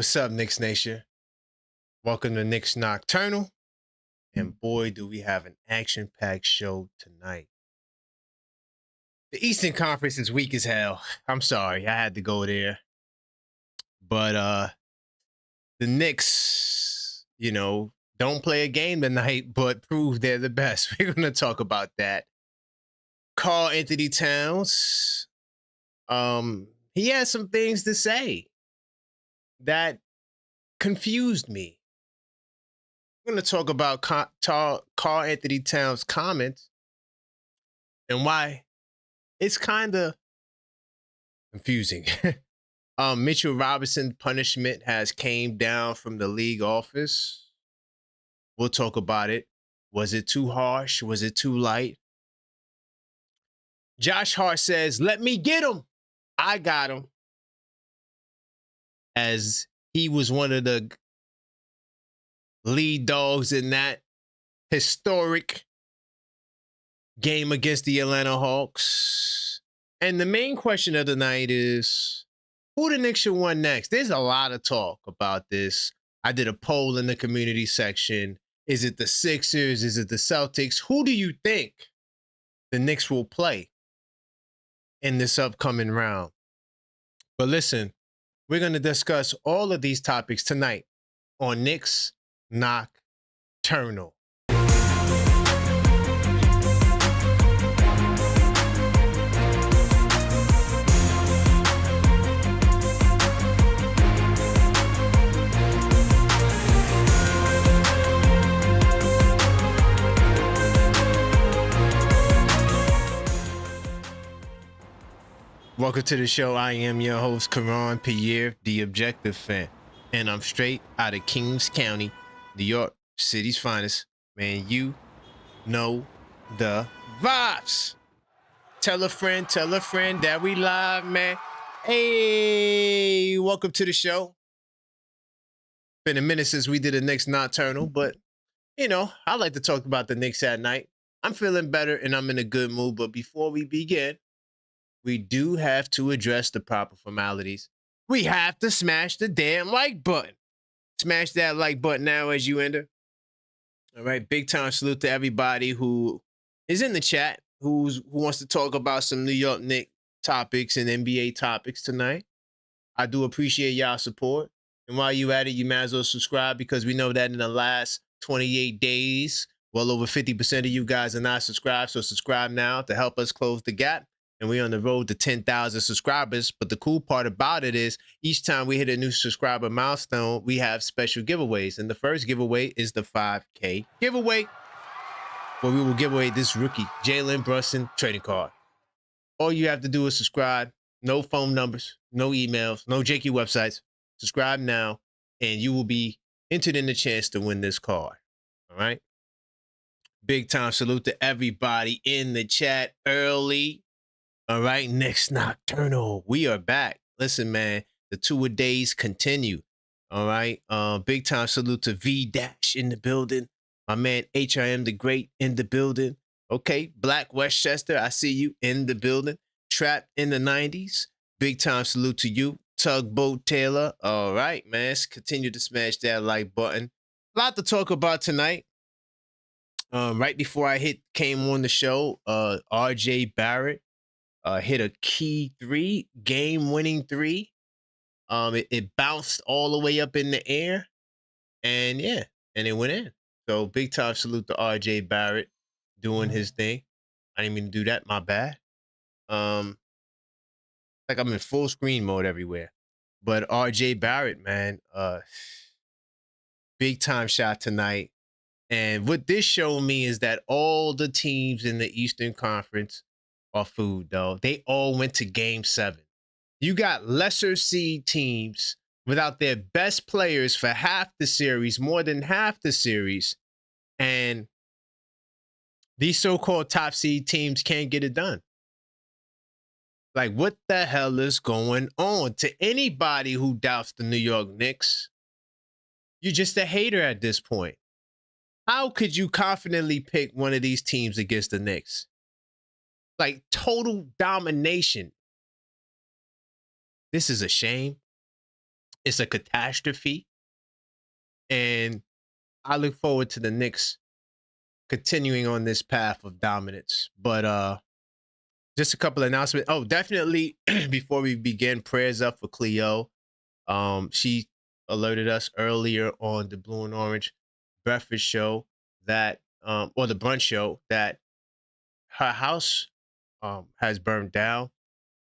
What's up, Knicks Nation? Welcome to Knicks Nocturnal. And boy, do we have an action-packed show tonight. The Eastern Conference is weak as hell. I'm sorry, I had to go there. But the Knicks, don't play a game tonight, but prove they're the best. We're going to talk about that. Karl-Anthony Towns, he had some things to say that confused me. We're going to talk about Karl-Anthony Towns' comments and why it's kind of confusing. Mitchell Robinson's punishment has came down from the league office. We'll talk about it. Was it too harsh? Was it too light? Josh Hart says, "Let me get him. I got him." As he was one of the lead dogs in that historic game against the Atlanta Hawks. And the main question of the night is, who the Knicks should win next? There's a lot of talk about this. I did a poll in the community section. Is it the Sixers? Is it the Celtics? Who do you think the Knicks will play in this upcoming round? But listen, we're going to discuss all of these topics tonight on Knicks Nocturnal. Welcome to the show. I am your host, Karl-Anthony, the Objective Fan. And I'm straight out of Kings County, New York, city's finest. Man, you know the vibes. Tell a friend that we live, man. Hey, welcome to the show. Been a minute since we did a Knicks Nocturnal, but, I like to talk about the Knicks at night. I'm feeling better and I'm in a good mood, but before we begin, we do have to address the proper formalities. We have to smash the damn like button. Smash that like button now as you enter. All right, big time salute to everybody who is in the chat, who wants to talk about some New York Knicks topics and NBA topics tonight. I do appreciate y'all support. And while you at it, you might as well subscribe, because we know that in the last 28 days, well over 50% of you guys are not subscribed. So subscribe now to help us close the gap. And we're on the road to 10,000 subscribers. But the cool part about it is each time we hit a new subscriber milestone, we have special giveaways. And the first giveaway is the 5K giveaway, where we will give away this rookie, Jalen Brunson trading card. All you have to do is subscribe. No phone numbers, no emails, no janky websites. Subscribe now, and you will be entered in the chance to win this card. All right? Big time salute to everybody in the chat early. All right, Knicks Nocturnal. We are back. Listen, man, the two-a-days continue. All right. Big time salute to V-Dash in the building. My man HIM the Great in the building. Okay, Black Westchester, I see you in the building. Trapped in the 90s. Big time salute to you. Tugboat Taylor. All right, man. Let's continue to smash that like button. A lot to talk about tonight. Right before I came on the show, RJ Barrett hit a key three, game-winning three. It bounced all the way up in the air, and it went in. So big time salute to RJ Barrett doing his thing. I didn't mean to do that. My bad. Like I'm in full screen mode everywhere. But RJ Barrett, man, big time shot tonight. And what this showed me is that all the teams in the Eastern Conference are food, though. They all went to Game 7. You got lesser seed teams without their best players for half the series, more than half the series. And these so-called top seed teams can't get it done. Like, what the hell is going on? To anybody who doubts the New York Knicks, you're just a hater at this point. How could you confidently pick one of these teams against the Knicks? Like, total domination. This is a shame. It's a catastrophe, and I look forward to the Knicks continuing on this path of dominance. But just a couple of announcements. Oh, definitely before we begin, prayers up for Cleo. She alerted us earlier on the Blue and Orange Breakfast Show that, or the brunch show, that her house has burned down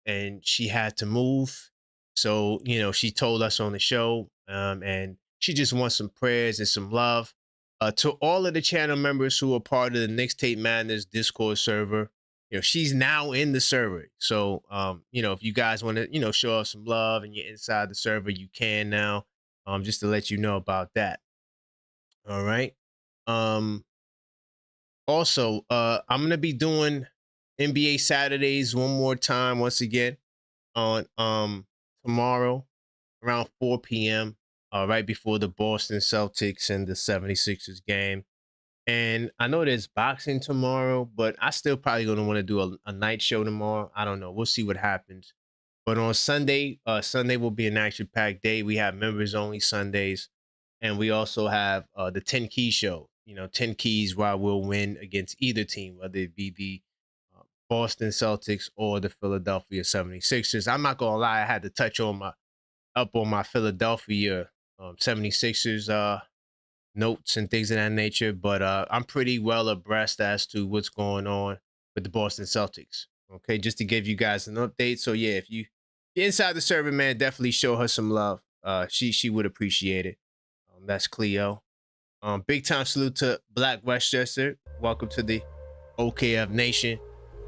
and she had to move. So, she told us on the show, and she just wants some prayers and some love. To all of the channel members who are part of the Knicks Tape Madness Discord server, she's now in the server. So, if you guys want to, show us some love and you're inside the server, you can now, just to let you know about that. All right. Also, I'm going to be doing NBA Saturdays one more time, once again, on tomorrow around 4 p.m. Right before the Boston Celtics and the 76ers game. And I know there's boxing tomorrow, but I still probably gonna want to do a night show tomorrow. I don't know. We'll see what happens. But on Sunday, Sunday will be an action-packed day. We have members-only Sundays, and we also have the 10 Key show. 10 keys why we'll win against either team, whether it be the Boston Celtics or the Philadelphia 76ers. I'm not gonna lie, I had to touch on my Philadelphia 76ers notes and things of that nature, but I'm pretty well abreast as to what's going on with the Boston Celtics. Okay, just to give you guys an update. So yeah, if you're inside the server, man, definitely show her some love. She would appreciate it. That's Cleo. Big time salute to Black Westchester. Welcome to the OKF Nation.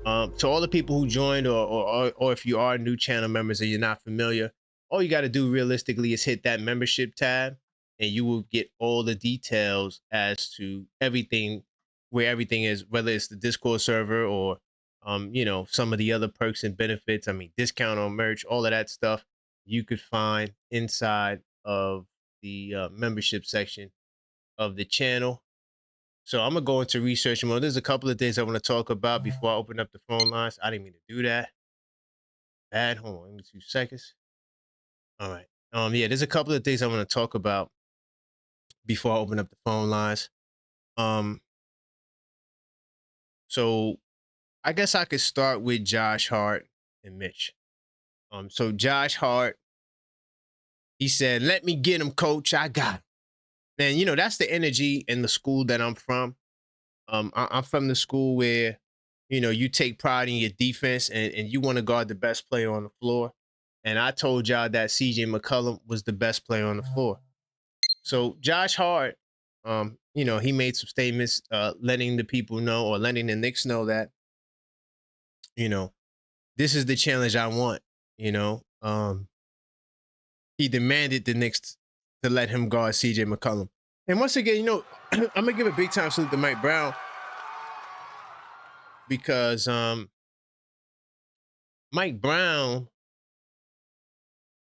To all the people who joined, or if you are new channel members and you're not familiar, all you got to do realistically is hit that membership tab, and you will get all the details as to everything, where everything is, whether it's the Discord server or, some of the other perks and benefits. I mean, discount on merch, all of that stuff you could find inside of the membership section of the channel. So I'm gonna go into research mode. There's a couple of things I want to talk about before I open up the phone lines. I didn't mean to do that. Bad. Hold on, give me 2 seconds. All right. Yeah, there's a couple of things I want to talk about before I open up the phone lines. So I guess I could start with Josh Hart and Mitch. So Josh Hart, he said, "Let me get him, coach. I got him." Man, that's the energy in the school that I'm from. I'm from the school where, you take pride in your defense and you want to guard the best player on the floor. And I told y'all that CJ McCollum was the best player on the floor. So Josh Hart, he made some statements, letting the people know, or letting the Knicks know that, this is the challenge I want. He demanded the Knicks to let him guard CJ McCollum. And once again, I'm gonna give a big time salute to Mike Brown, because Mike Brown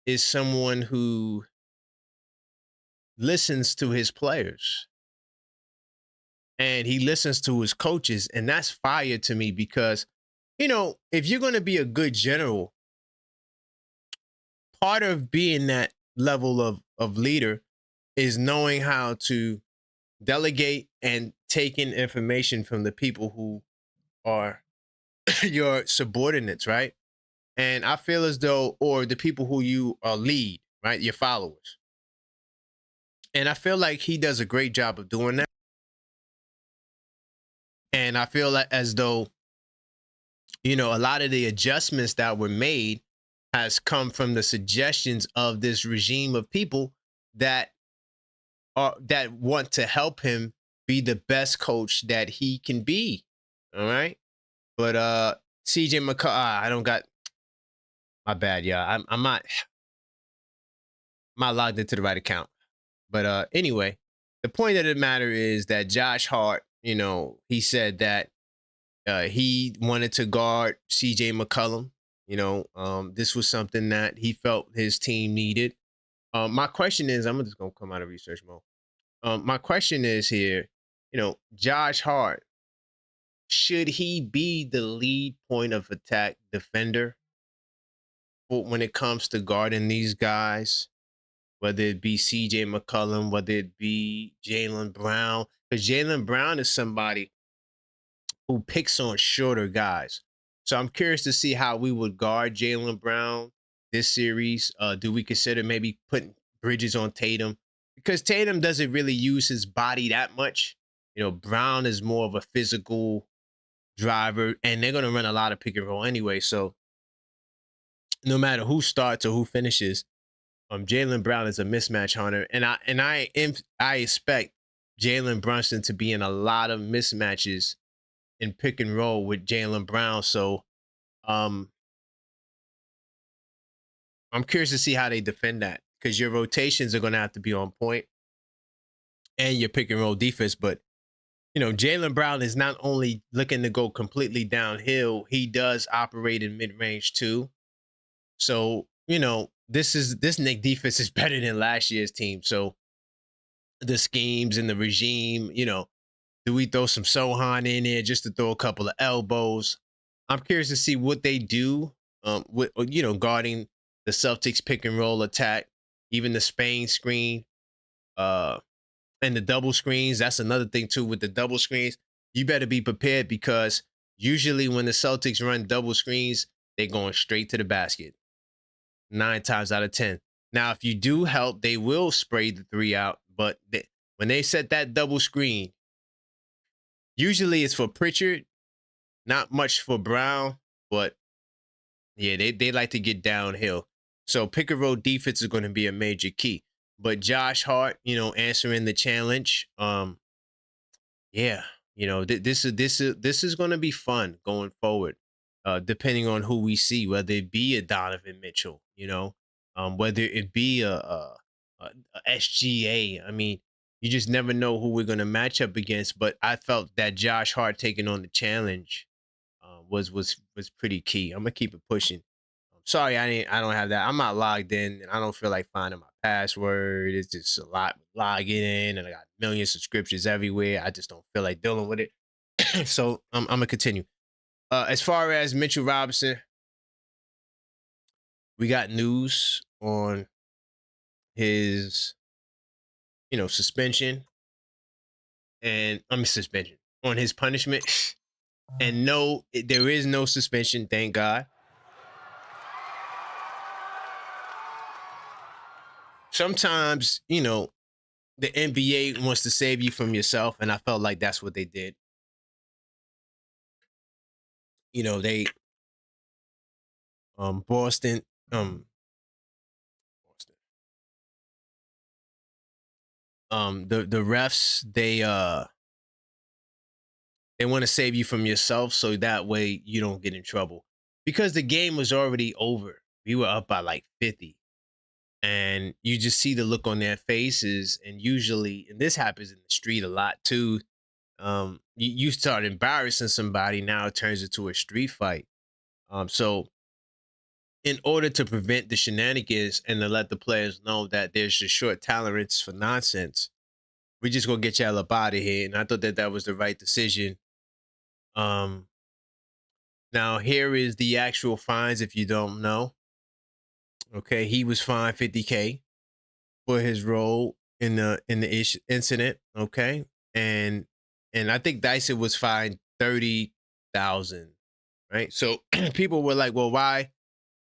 is someone who listens to his players and he listens to his coaches, and that's fire to me, because if you're going to be a good general, part of being that level of leader is knowing how to delegate and take in information from the people who are your subordinates, right? And I feel as though, or the people who you lead, right? Your followers. And I feel like he does a great job of doing that. And I feel like as though, a lot of the adjustments that were made has come from the suggestions of this regime of people that want to help him be the best coach that he can be. All right. But CJ McCollum, I don't got, my bad, yeah. I'm not logged into the right account. But anyway, the point of the matter is that Josh Hart, he said that he wanted to guard CJ McCollum. This was something that he felt his team needed. My question is, I'm just gonna come out of research mode. My question is here, Josh Hart, should he be the lead point of attack defender when it comes to guarding these guys? whether it be CJ McCollum, whether it be Jaylen Brown, because Jaylen Brown is somebody who picks on shorter guys. So I'm curious to see how we would guard Jaylen Brown this series. Do we consider maybe putting Bridges on Tatum? Because Tatum doesn't really use his body that much. You know, Brown is more of a physical driver, and they're going to run a lot of pick and roll anyway. So no matter who starts or who finishes, Jaylen Brown is a mismatch hunter, and I expect Jalen Brunson to be in a lot of mismatches in pick and roll with Jaylen Brown. So um, I'm curious to see how they defend that, because your rotations are going to have to be on point and your pick and roll defense. But you know, Jaylen Brown is not only looking to go completely downhill, he does operate in mid range too. So you know, this Knicks defense is better than last year's team. So the schemes and the regime, you know, do we throw some Sohan in there just to throw a couple of elbows? I'm curious to see what they do with, you know, guarding the Celtics pick and roll attack, even the Spain screen, uh, and the double screens. That's another thing too with the double screens. You better be prepared, because usually when the Celtics run double screens, they're going straight to the basket 9 times out of 10. Now, if you do help, they will spray the three out, but when they set that double screen, usually it's for Pritchard, not much for Brown, but yeah, they like to get downhill. So pick and roll defense is going to be a major key. But Josh Hart, you know, answering the challenge. Yeah, you know, this is going to be fun going forward. Depending on who we see, whether it be a Donovan Mitchell, you know, whether it be a SGA. I mean, you just never know who we're going to match up against. But I felt that Josh Hart taking on the challenge was pretty key. I'm gonna keep it pushing. Sorry, I don't have that. I'm not logged in, and I don't feel like finding my password. It's just a lot logging in, and I got million subscriptions everywhere. I just don't feel like dealing with it. So I'm gonna continue. As far as Mitchell Robinson, we got news on his, you know, suspension, and I mean suspension on his punishment. And no, there is no suspension, thank God. Sometimes, you know, the NBA wants to save you from yourself, and I felt like that's what they did. You know, they Boston Boston the refs, they want to save you from yourself, so that way you don't get in trouble, because the game was already over. We were up by like 50, and you just see the look on their faces. And usually, and this happens in the street a lot too, you start embarrassing somebody, now it turns into a street fight. So in order to prevent the shenanigans and to let the players know that there's a short tolerance for nonsense, we just gonna get y'all up out of here. And I thought that that was the right decision. Um, Now here is the actual fines if you don't know. Okay, he was fined 50K for his role in the incident. Okay, and I think Dyson was fined 30,000. Right, so people were like, "Well, why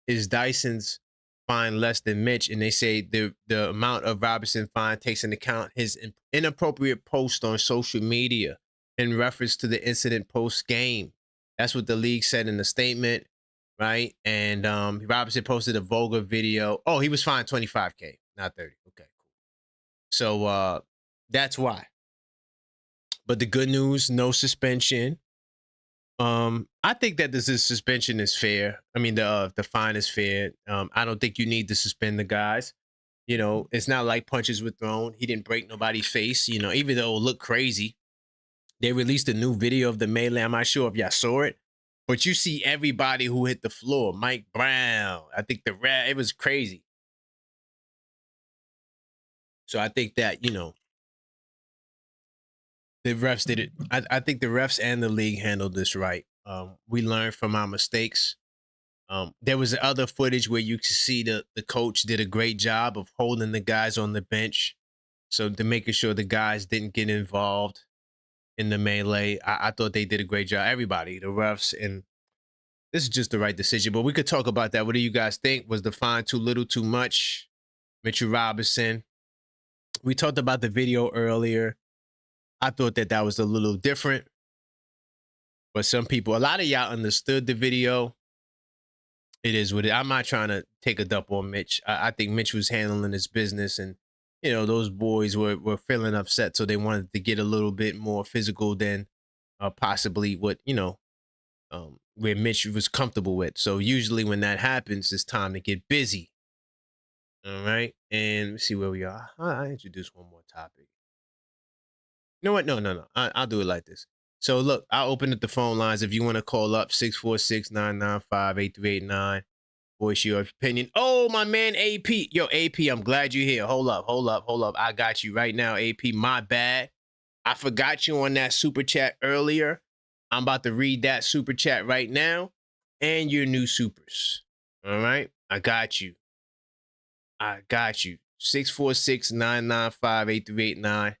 is Dyson's fine less than Mitch?" And they say the amount of Robinson fine takes into account his inappropriate post on social media in reference to the incident post game. That's what the league said in the statement, right? And Robinson posted a vulgar video. Oh, he was fined 25K, not 30. Okay, cool. So that's why. But the good news, no suspension. I think that this suspension is fair. I mean, the fine is fair. I don't think you need to suspend the guys. You know, it's not like punches were thrown. He didn't break nobody's face. You know, even though it looked crazy. They released a new video of the melee. I'm not sure if y'all saw it, but you see everybody who hit the floor. Mike Brown, I think it was crazy. So I think that, you know, the refs did it. I think the refs and the league handled this right. We learned from our mistakes. There was other footage where you could see the coach did a great job of holding the guys on the bench, so to making sure the guys didn't get involved in the melee. I thought they did a great job. Everybody, the refs, and this is just the right decision. But we could talk about that. What do you guys think? Was the fine too little, too much? Mitchell Robinson. We talked about the video earlier. I thought that was a little different. But some people, a lot of y'all understood the video. It is what it. I'm not trying to take a dump on Mitch. I think Mitch was handling his business, and those boys were feeling upset, so they wanted to get a little bit more physical than possibly what where Mitch was comfortable with. So usually when that happens, it's time to get busy. All right, and let's see where we are. I introduce one more topic. You know what? No. I'll do it like this. So look, I'll open up the phone lines if you want to call up 646-995-8389. Voice your opinion. Oh, my man, AP. Yo, AP, I'm glad you're here. Hold up. I got you right now, AP. My bad. I forgot you on that super chat earlier. I'm about to read that super chat right now and your new supers. All right? I got you. 646-995-8389.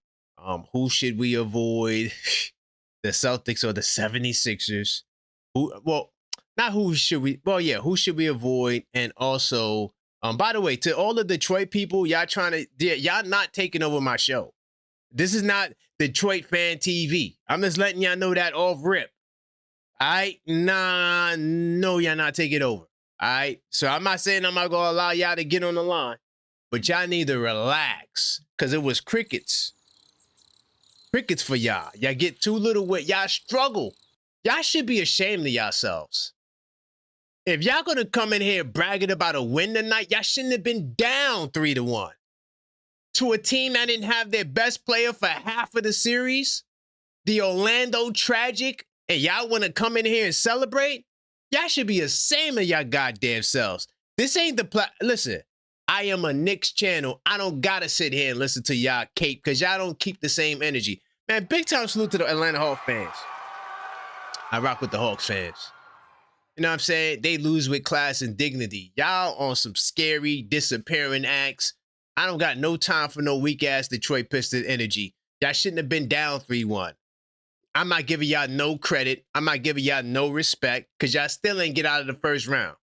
Who should we avoid? The Celtics or the 76ers? Who should we avoid? And also, by the way, to all the Detroit people, y'all not taking over my show. This is not Detroit Fan TV. I'm just letting y'all know that off rip. All right? No, y'all not taking over. All right? So I'm not saying I'm not going to allow y'all to get on the line, but y'all need to relax because it was crickets. Crickets for y'all. Y'all get too little with. Y'all struggle. Y'all should be ashamed of yourselves. If y'all gonna come in here bragging about a win tonight, y'all shouldn't have been down 3-1 to a team that didn't have their best player for half of the series, the Orlando Tragic, and y'all want to come in here and celebrate? Y'all should be ashamed of y'all goddamn selves. This ain't the listen. I am a Knicks channel. I don't gotta sit here and listen to y'all cape because y'all don't keep the same energy. Man, big time salute to the Atlanta Hawks fans. I rock with the Hawks fans. You know what I'm saying? They lose with class and dignity. Y'all on some scary, disappearing acts. I don't got no time for no weak-ass Detroit Pistons energy. Y'all shouldn't have been down 3-1. I'm not giving y'all no credit. I'm not giving y'all no respect because y'all still ain't get out of the first round.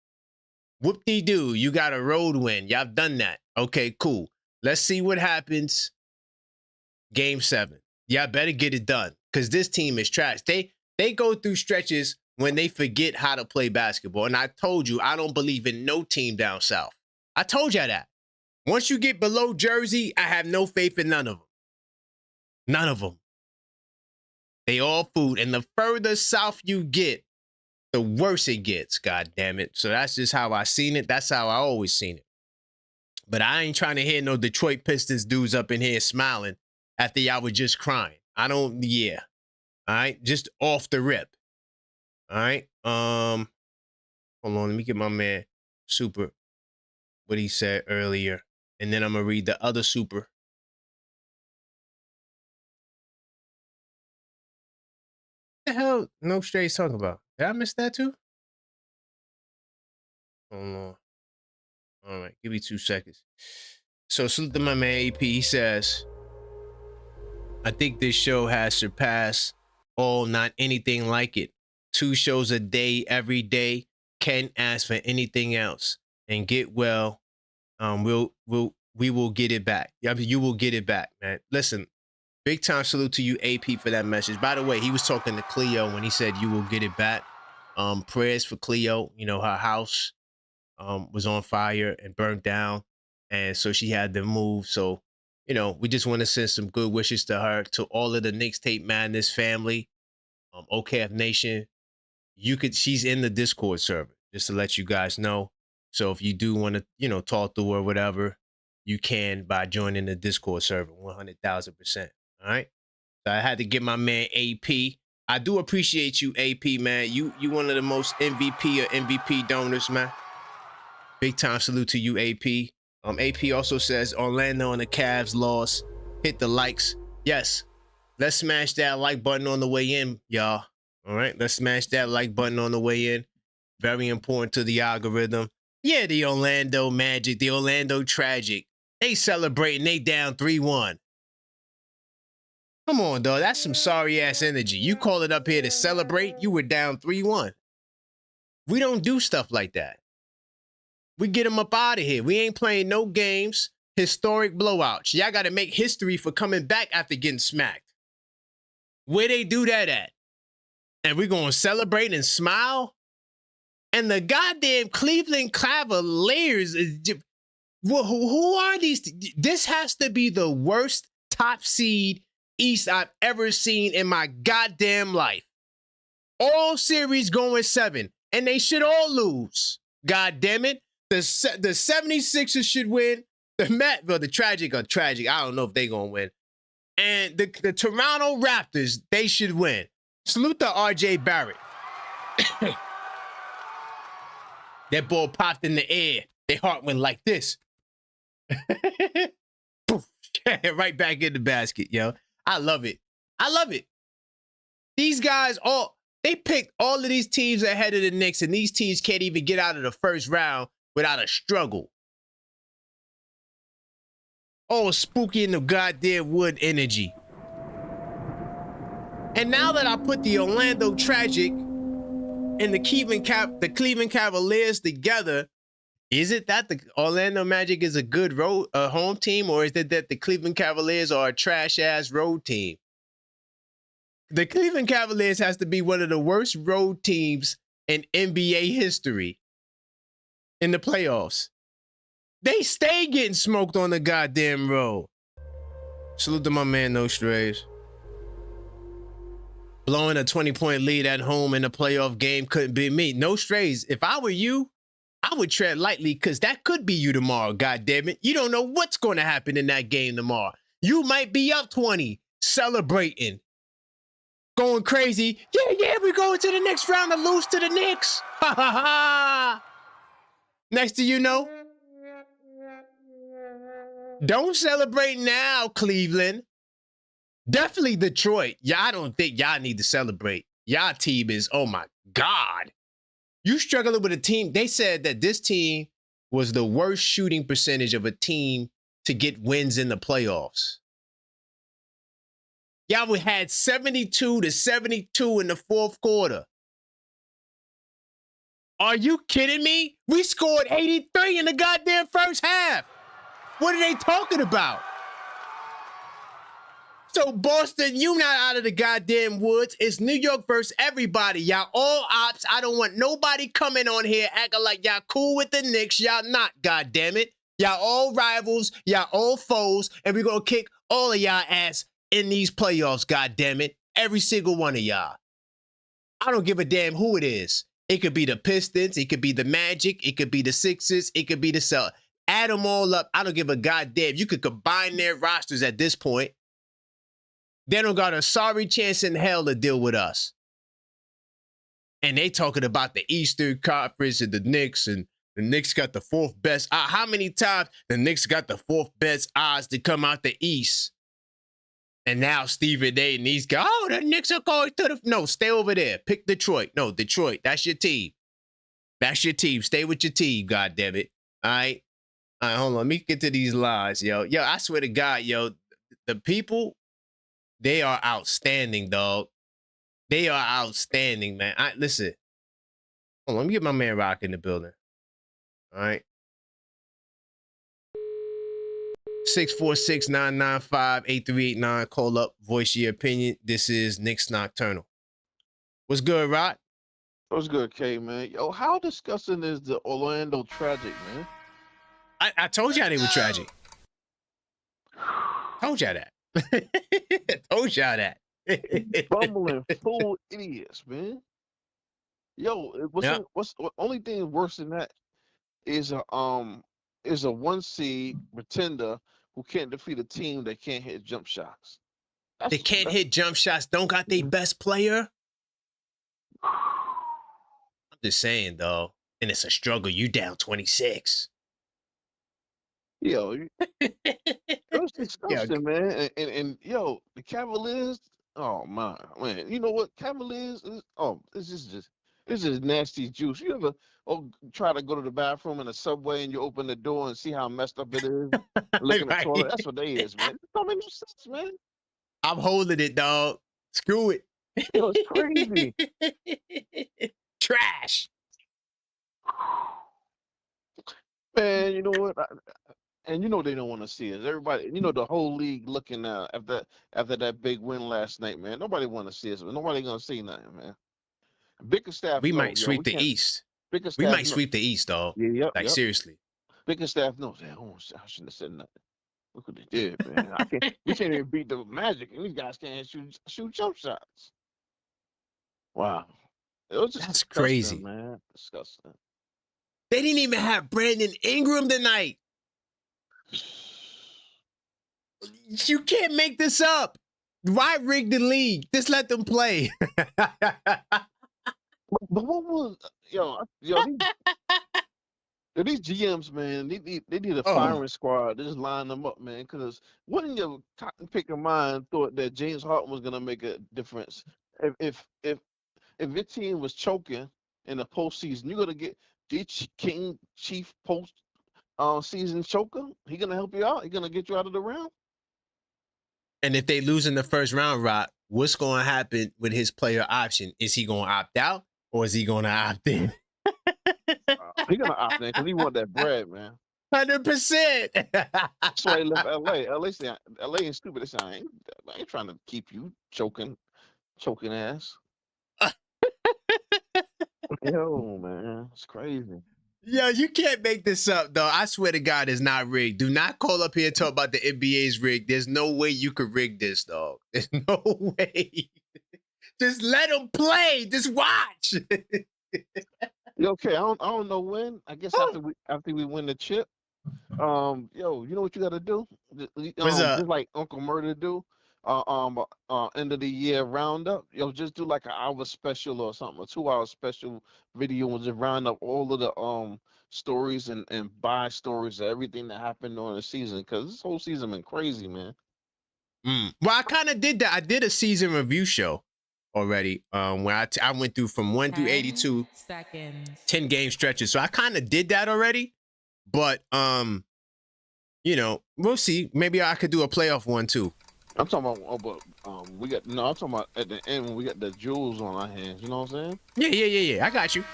Whoop-de-doo, you got a road win. Y'all done that. Okay, cool. Let's see what happens. Game 7. Y'all better get it done because this team is trash. They go through stretches when they forget how to play basketball. And I told you, I don't believe in no team down south. I told y'all that. Once you get below Jersey, I have no faith in none of them. None of them. They all food. And the further south you get, the worse it gets, God damn it. So that's just how I seen it. That's how I always seen it. But I ain't trying to hear no Detroit Pistons dudes up in here smiling after y'all were just crying. All right, just off the rip. All right. Hold on, let me get my man Super what he said earlier. And then I'm gonna read the other super. What the hell No Straight's talking about? Did I miss that too? Hold on. All right, give me 2 seconds. So salute to my man AP. He says, I think this show has surpassed all, not anything like it. 2 shows a day, every day. Can't ask for anything else. And get well. We will get it back. You will get it back, man. Listen, big time salute to you, AP, for that message. By the way, he was talking to Cleo when he said you will get it back. Prayers for Cleo. Her house was on fire and burnt down, and so she had to move. So, we just want to send some good wishes to her, to all of the Knicks Tape Madness family, OKF Nation. She's in the Discord server, just to let you guys know. So if you do want to, talk to her or whatever, you can by joining the Discord server, 100,000%. All right. So I had to get my man AP. I do appreciate you, AP, man. You one of the most MVP donors, man. Big time salute to you, AP. AP also says Orlando and the Cavs lost. Hit the likes. Yes. Let's smash that like button on the way in, y'all. All right. Let's smash that like button on the way in. Very important to the algorithm. Yeah, the Orlando Magic, the Orlando Tragic. They celebrating, they down 3-1. Come on, dog. That's some sorry-ass energy. You call it up here to celebrate, you were down 3-1. We don't do stuff like that. We get them up out of here. We ain't playing no games. Historic blowouts. Y'all got to make history for coming back after getting smacked. Where they do that at? And we're going to celebrate and smile? And the goddamn Cleveland Cavaliers, who are these? This has to be the worst top seed East I've ever seen in my goddamn life. All series going 7, and they should all lose. God damn it. The 76ers should win. The Tragic are tragic. I don't know if they're going to win. And the Toronto Raptors, they should win. Salute to R.J. Barrett. That ball popped in the air. Their heart went like this. Poof. Right back in the basket, yo. I love it. I love it. These guys, they picked all of these teams ahead of the Knicks, and these teams can't even get out of the first round without a struggle. Oh, spooky in the goddamn wood energy. And now that I put the Orlando Tragic and the Cleveland Cavaliers together, is it that the Orlando Magic is a good home team, or is it that the Cleveland Cavaliers are a trash-ass road team? The Cleveland Cavaliers has to be one of the worst road teams in NBA history in the playoffs. They stay getting smoked on the goddamn road. Salute to my man, No Strays. Blowing a 20-point lead at home in a playoff game couldn't be me. No Strays. If I were you, I would tread lightly, because that could be you tomorrow, goddammit. You don't know what's going to happen in that game tomorrow. You might be up 20, celebrating, going crazy. Yeah, we're going to the next round to lose to the Knicks. Ha, ha, ha. Next to you know, don't celebrate now, Cleveland. Definitely Detroit. Yeah, I don't think y'all need to celebrate. Y'all team is, oh my God. You struggling with a team. They said that this team was the worst shooting percentage of a team to get wins in the playoffs. Y'all had 72-72 in the fourth quarter. Are you kidding me? We scored 83 in the goddamn first half. What are they talking about? So, Boston, you not out of the goddamn woods. It's New York versus everybody. Y'all all ops. I don't want nobody coming on here acting like y'all cool with the Knicks. Y'all not, goddammit. Y'all all rivals. Y'all all foes. And we're going to kick all of y'all ass in these playoffs, goddammit. Every single one of y'all. I don't give a damn who it is. It could be the Pistons. It could be the Magic. It could be the Sixers. It could be the Celtics. Add them all up. I don't give a goddamn. You could combine their rosters at this point. They don't got a sorry chance in hell to deal with us. And they talking about the Eastern Conference and the Knicks, and the Knicks got the fourth best. How many times the Knicks got the fourth best odds to come out the East? And now Stephen A. and these guys, the Knicks are going to the... No, stay over there. Pick Detroit. No, Detroit. That's your team. That's your team. Stay with your team, goddammit. All right? All right, hold on. Let me get to these lies, yo. Yo, I swear to God, yo, the people... They are outstanding, dog. They are outstanding, man. Listen. Hold on, let me get my man Rock in the building. All right. 646-995-8389. Call up, voice your opinion. This is Knicks Nocturnal. What's good, Rock? What's good, K, man? Yo, how disgusting is the Orlando Tragic, man? I told y'all they were tragic. Told y'all that. Told y'all that. Bumbling fool idiots, man. Yo, what's only thing worse than that is a 1 seed pretender who can't defeat a team that can't hit jump shots. They can't hit jump shots. Don't got their best player. I'm just saying, though, and it's a struggle. You down 26. Yo, that's disgusting, man. And yo, the Cavaliers. Oh man. You know what? Cavaliers is. Oh, this is just. This is nasty juice. You ever try to go to the bathroom in a subway and you open the door and see how messed up it is? Look in the toilet. Right? That's what they is, man. It don't make no sense, man. I'm holding it, dog. Screw it. Yo, it's crazy. Trash. Man, you know what? And you know they don't want to see us. Everybody, you know, the whole league looking after that big win last night, man. Nobody want to see us. Nobody gonna see nothing, man. Bickerstaff, We no, might yo, sweep we the can't. East. We Bickerstaff, might no. sweep the East, dog. Yeah, Like, yep. seriously. Bickerstaff knows. Oh, I shouldn't have said nothing. Look what they did, man. We can't even beat the Magic, and these guys can't shoot jump shots. Wow, it was just That's disgusting, crazy. man. Disgusting. They didn't even have Brandon Ingram tonight. You can't make this up. Why rig the league? Just let them play. But what was these GMs, man? They need a firing squad. They just line them up, man. Because what in your cotton picking mind thought that James Harden was gonna make a difference? If your team was choking in the postseason, you're gonna get the King Chief post season choker. He gonna help you out. He gonna get you out of the round. And if they lose in the first round, Rock, what's going to happen with his player option? Is he going to opt out or is he going to opt in? He gonna opt in because he want that bread, man. 100%. That's why he left LA. LA ain't stupid. They say I ain't trying to keep you choking ass. Yo, man, it's crazy. Yo, you can't make this up, though. I swear to God, it's not rigged. Do not call up here and talk about the NBA's rigged. There's no way you could rig this, dog. There's no way. Just let them play. Just watch. Okay, I don't know when. I guess after we win the chip. You know what you got to do? Just like Uncle Murder do. End of the year roundup. Just do like an hour special or something, a 2 hour special video, and just round up all of the stories and buy stories of everything that happened during the season. Because this whole season been crazy, man. Well, I kind of did that. I did a season review show already. Where I went through from 1 through 82 seconds, 10 game stretches. So I kind of did that already. But we'll see. Maybe I could do a playoff one too. I'm talking about, I'm talking about at the end when we got the jewels on our hands. You know what I'm saying? Yeah. I got you.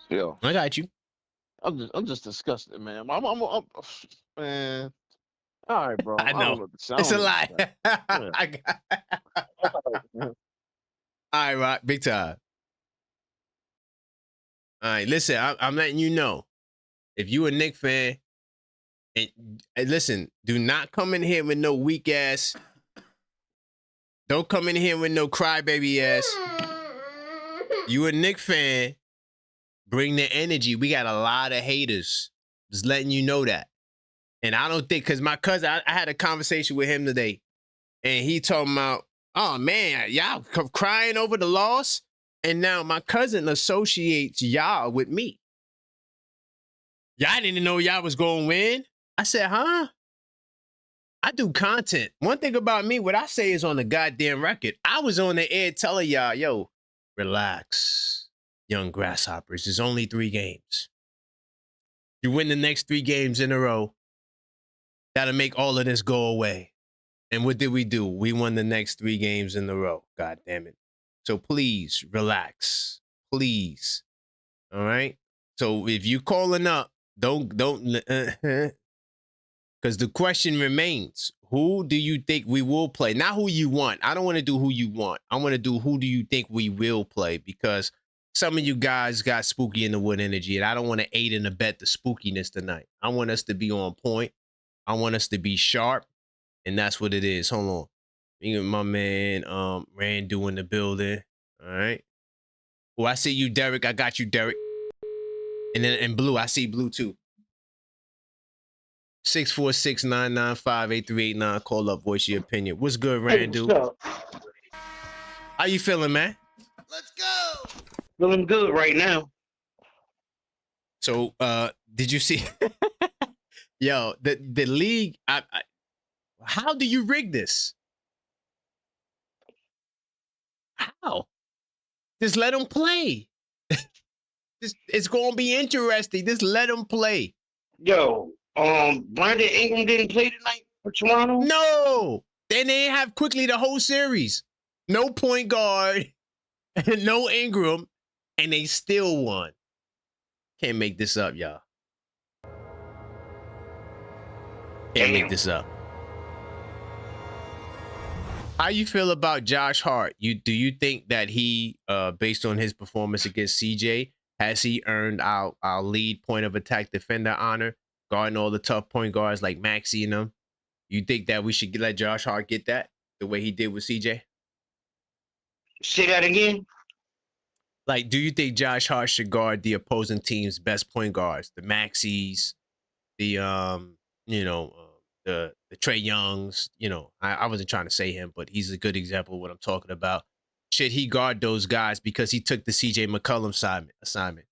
Yeah, I got you. I'm just disgusted, man. I'm man. All right, bro. I know. Don't know It's a lie. Yeah. All right, Rock. Big time. All right, listen. I'm letting you know. If you a Knicks fan, and listen, do not come in here with no weak ass. Don't come in here with no crybaby ass. You a Knicks fan, bring the energy. We got a lot of haters. Just letting you know that. And I don't think, because my cousin, I had a conversation with him today, and he talking about, oh man, y'all crying over the loss. And now my cousin associates y'all with me. Y'all didn't know y'all was going to win. I said, huh? I do content. One thing about me, what I say is on the goddamn record. I was on the air telling y'all, yo, relax, young grasshoppers. There's only 3 games. You win the next 3 games in a row, that'll make all of this go away. And what did we do? We won the next 3 games in a row. God damn it. So please, relax. Please. All right? So if you calling up, don't, because the question remains, who do you think we will play? Not who you want. I don't want to do who you want. I want to do who do you think we will play, because some of you guys got spooky in the wood energy, and I don't want to aid and abet the spookiness tonight. I want us to be on point. I want us to be sharp, and that's what it is. Hold on. Me and my man Randu in the building. All right. Oh, I see you, Derek. I got you, Derek. And then in Blue, I see Blue too. 646-995-8389. Call up, voice your opinion. What's good, Randu? How you feeling, man? Let's go. Feeling good right now. So, did you see? Yo, the league. How do you rig this? How? Just let them play. It's gonna be interesting. Just let him play. Yo, Brandon Ingram didn't play tonight for Toronto. No, they didn't have quickly the whole series. No point guard, no Ingram, and they still won. Can't make this up, y'all. Can't make this up. How you feel about Josh Hart? Do you think that he, based on his performance against CJ, has he earned our lead point of attack defender honor, guarding all the tough point guards like Maxey and them? You think that we should let Josh Hart get that the way he did with CJ? Say that again. Like, do you think Josh Hart should guard the opposing team's best point guards, the Maxies, the the Trae Youngs? You know, I wasn't trying to say him, but he's a good example of what I'm talking about. Should he guard those guys because he took the CJ McCollum assignment?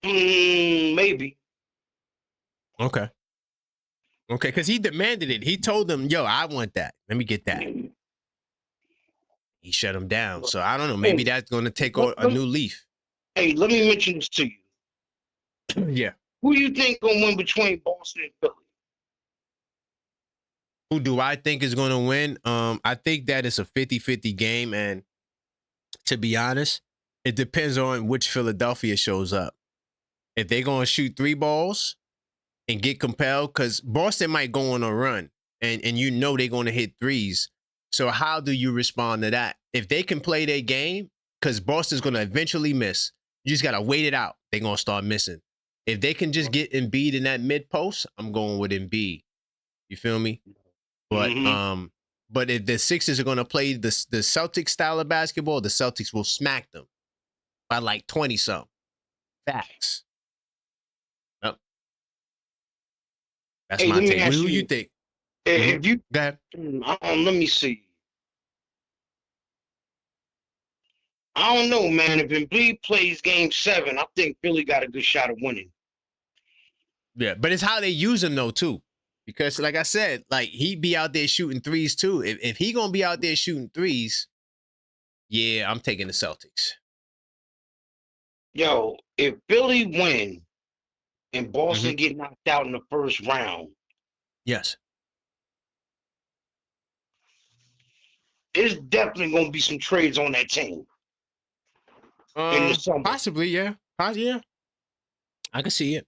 Maybe. Okay, because he demanded it. He told them, "Yo, I want that. Let me get that." He shut him down. So I don't know. Maybe that's going to take a new leaf. Hey, let me mention this to you. Yeah. Who do you think gonna win between Boston and Philly? Who do I think is going to win? I think that it's a 50-50 game. And to be honest, it depends on which Philadelphia shows up. If they're going to shoot 3 balls and get compelled, because Boston might go on a run and you know they're going to hit threes. So how do you respond to that? If they can play their game, because Boston's going to eventually miss, you just got to wait it out. They're going to start missing. If they can just get Embiid in that mid post, I'm going with Embiid. You feel me? But but if the Sixers are going to play the Celtics style of basketball, the Celtics will smack them by like 20-something. Facts. Yep. That's my take. Who do you think? If you go ahead. Let me see. I don't know, man. If Embiid plays Game 7, I think Philly got a good shot of winning. Yeah, but it's how they use him though too, because like I said, like he be out there shooting threes too. If he gonna be out there shooting threes, yeah, I'm taking the Celtics. Yo, if Philly win and Boston get knocked out in the first round, yes, there's definitely gonna be some trades on that team. In the summer. Possibly, yeah. Yeah. I can see it.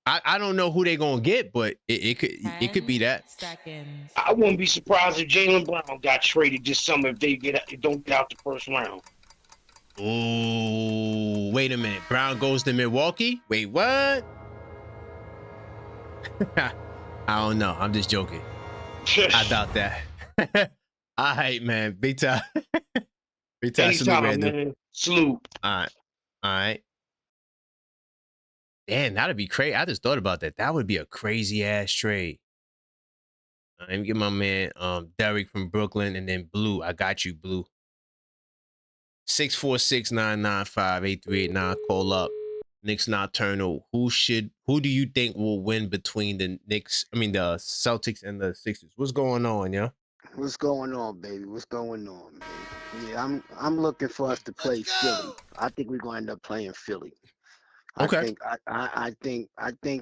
I don't know who they're gonna get, but it could be that. Seconds. I wouldn't be surprised if Jaylen Brown got traded this summer if they don't get out the first round. Oh, wait a minute. Brown goes to Milwaukee? Wait, what? I don't know. I'm just joking. I doubt that. All right, man. Big time. Big time. Anytime, man. Salute. All right. Damn, that'd be crazy. I just thought about that. That would be a crazy ass trade. Let me get my man Derek from Brooklyn and then Blue. I got you, Blue. 646-995-8389. Call up. Knicks Nocturnal. Who do you think will win between the Celtics and the Sixers? What's going on, yeah? What's going on, baby? What's going on, man? Yeah, I'm looking for us to play Philly. I think we're going to end up playing Philly. Okay. I think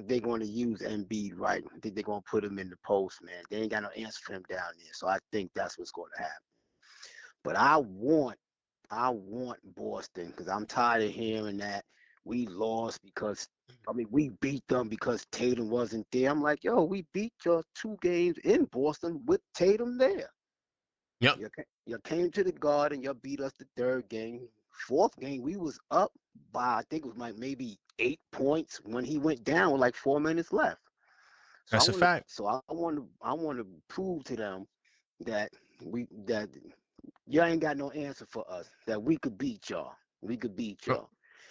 they're going to use Embiid right. I think they're going to put him in the post, man. They ain't got no answer for him down there. So I think that's what's going to happen. But I want Boston because I'm tired of hearing that we lost because we beat them because Tatum wasn't there. I'm like, yo, we beat your 2 games in Boston with Tatum there. Yep. You came to the Garden, you beat us the 3rd game. 4th game, we was up by, I think it was like maybe 8 points when he went down with like 4 minutes left. So that's a fact. So I want to prove to them that you ain't got no answer for us, that we could beat y'all. We could beat y'all.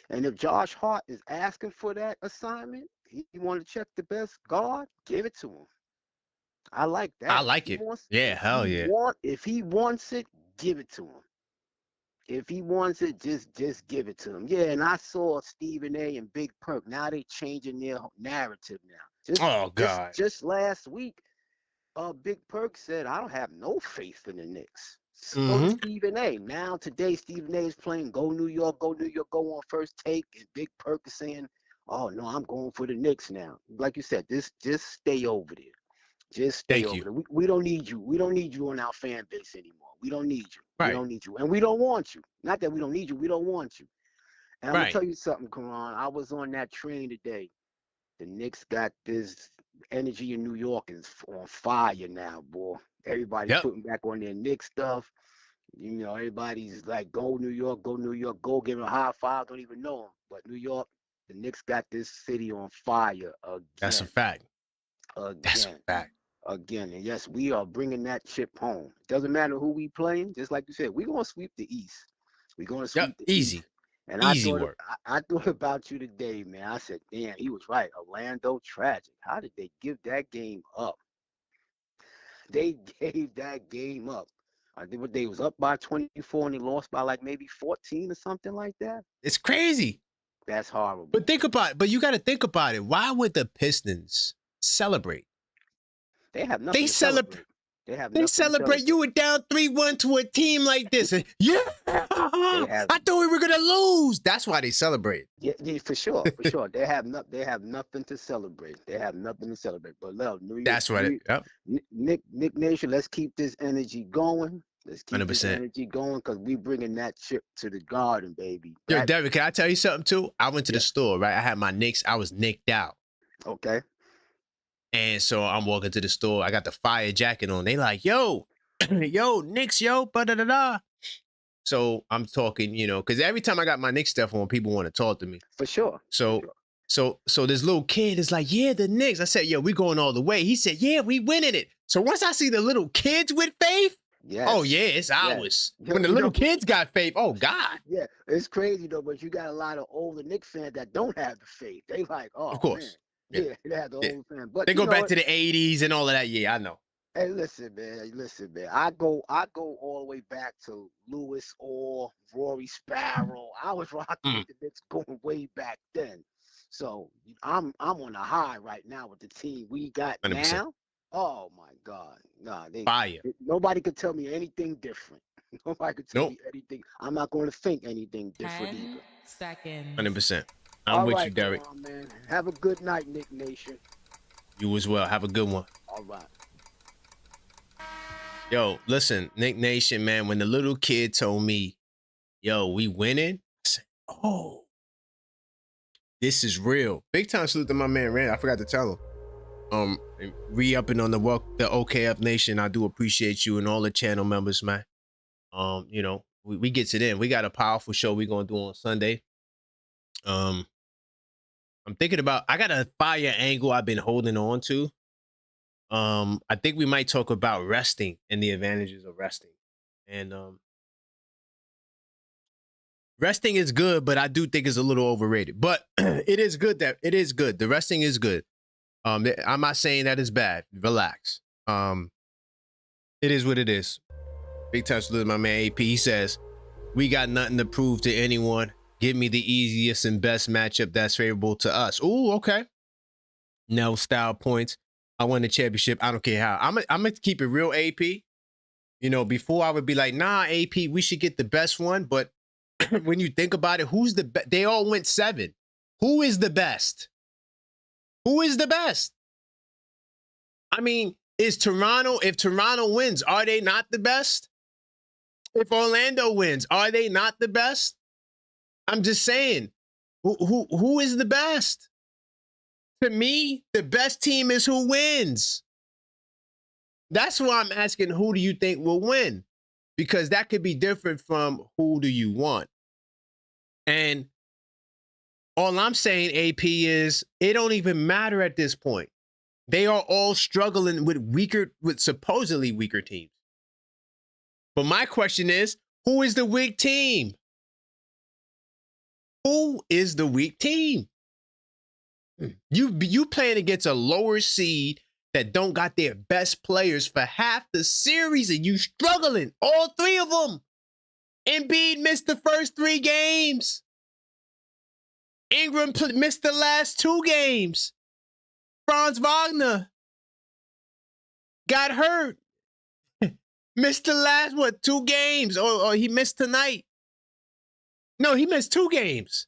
And if Josh Hart is asking for that assignment, he want to check the best guard, give it to him. I like that. I like it. Hell yeah. If he wants it, give it to him. If he wants it, just give it to him. Yeah, and I saw Stephen A. and Big Perk. Now they changing their narrative now. Just last week, Big Perk said, I don't have no faith in the Knicks. Go to Mm-hmm. Stephen A. Now today, Stephen A. is playing Go New York, Go New York, Go on First Take, and Big Perk is saying, "Oh no, I'm going for the Knicks now." Like you said, just stay over there. Just stay Thank over you. there. We don't need you. We don't need you on our fan base anymore. We don't need you. We Right. don't need you, and we don't want you. Not that we don't need you. We don't want you. And I'm gonna Right. tell you something, Karan. I was on that train today. The Knicks got this energy in New York is on fire now, boy. Everybody Yep. putting back on their Knicks stuff. You know, everybody's like, go New York, go New York, go give them a high five. Don't even know them. But New York, the Knicks got this city on fire That's a again. fact. That's a Again. fact. Again. And yes, we are bringing that chip home. Doesn't matter who we playing. Just like you said, we're going to sweep the East. We're going to Yep. sweep the Easy. East. And Easy work. I thought about you today, man. I said, damn, he was right. Orlando tragic. How did they give that game up? They gave that game up. I think they was up by 24 and they lost by like maybe 14 or something like that. It's crazy. That's horrible. But think about it. But you got to think about it. Why would the Pistons celebrate? They have nothing to celebrate. They have nothing They to celebrate. You were down 3-1 to a team like this. And, yeah, I thought we were gonna lose. That's why they celebrate. Yeah, for sure, for sure. They have nothing to celebrate. They have nothing to celebrate. But look, That's right. Yep. Nick Nation, let's keep this energy going. Let's keep 100%. this energy going because we bringing that chip to the Garden, baby. Yo, Derek, can I tell you something too? I went to the store, right? I had my Knicks. I was nicked out. Okay. And so I'm walking to the store. I got the fire jacket on. They like, yo, yo, Knicks, yo, da-da-da-da. So I'm talking, you know, because every time I got my Knicks stuff on, people want to talk to me. For sure. So this little kid is like, yeah, the Knicks. I said, yo, we going all the way. He said, yeah, we winning it. So once I see the little kids with faith, oh yeah, it's ours. Yes. When the little kids got faith, oh God. Yeah, it's crazy though, but you got a lot of older Knicks fans that don't have the faith. They like, oh, of course. Man. Yeah, they have the old fan. But they go back to the 80s and all of that. Yeah, I know. Hey, listen, man. I go all the way back to Lewis Orr, Rory Sparrow. I was rocking with the Knicks going way back then. So I'm on a high right now with the team we got 100%. now. Oh my God. Nah, fire. Nobody could tell me anything different. Nobody could tell me anything. I'm not going to think anything different 10 either. seconds. 100%. I'm with you, Derek. On, man. Have a good night, Nick Nation. You as well. Have a good one. All right. Yo, listen, Nick Nation, man, when the little kid told me, yo, we winning, I said, oh, this is real. Big time salute to my man, Rand. I forgot to tell him. Re-upping on the OKF Nation. I do appreciate you and all the channel members, man. You know, we gets it in. We got a powerful show we're gonna do on Sunday. I'm thinking about, I got a fire angle I've been holding on to. I think we might talk about resting and the advantages of resting. And resting is good, but I do think it's a little overrated. But it is good. The resting is good. I'm not saying that it's bad. Relax. It is what it is. Big time salute to my man AP. He says, we got nothing to prove to anyone. Give me the easiest and best matchup that's favorable to us. Ooh, okay. No style points. I won the championship. I don't care how. I'm gonna keep it real, AP. You know, before I would be like, nah, AP, we should get the best one. But when you think about it, who's the best? They all went 7. Who is the best? Who is the best? I mean, if Toronto wins, are they not the best? If Orlando wins, are they not the best? I'm just saying, who is the best? To me, the best team is who wins. That's why I'm asking, who do you think will win? Because that could be different from who do you want. And all I'm saying, AP, is it don't even matter at this point. They are all struggling with supposedly weaker teams. But my question is, who is the weak team? Who is the weak team? You playing against a lower seed that don't got their best players for half the series and you struggling, all 3 of them. Embiid missed the first 3 games. Ingram missed the last 2 games. Franz Wagner got hurt. Missed the last, 2 games? Or he missed tonight. No, he missed 2 games.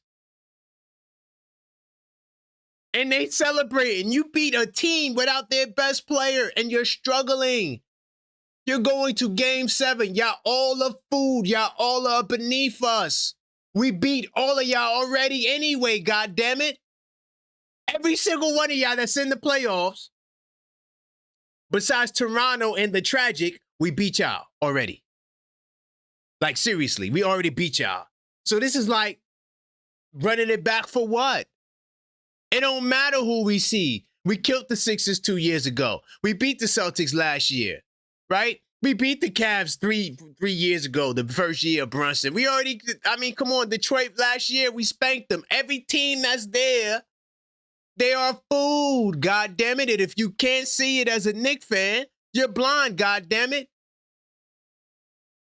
And they celebrating. You beat a team without their best player, and you're struggling. You're going to game 7. Y'all all are food. Y'all all are beneath us. We beat all of y'all already anyway, goddammit. Every single one of y'all that's in the playoffs, besides Toronto and the Tragic, we beat y'all already. Like, seriously, we already beat y'all. So this is like running it back for what? It don't matter who we see. We killed the Sixers 2 years ago. We beat the Celtics last year, right? We beat the Cavs three years ago, the first year of Brunson. We already, I mean, come on, Detroit last year, we spanked them. Every team that's there, they are food, God damn it. And if you can't see it as a Knicks fan, you're blind, God damn it.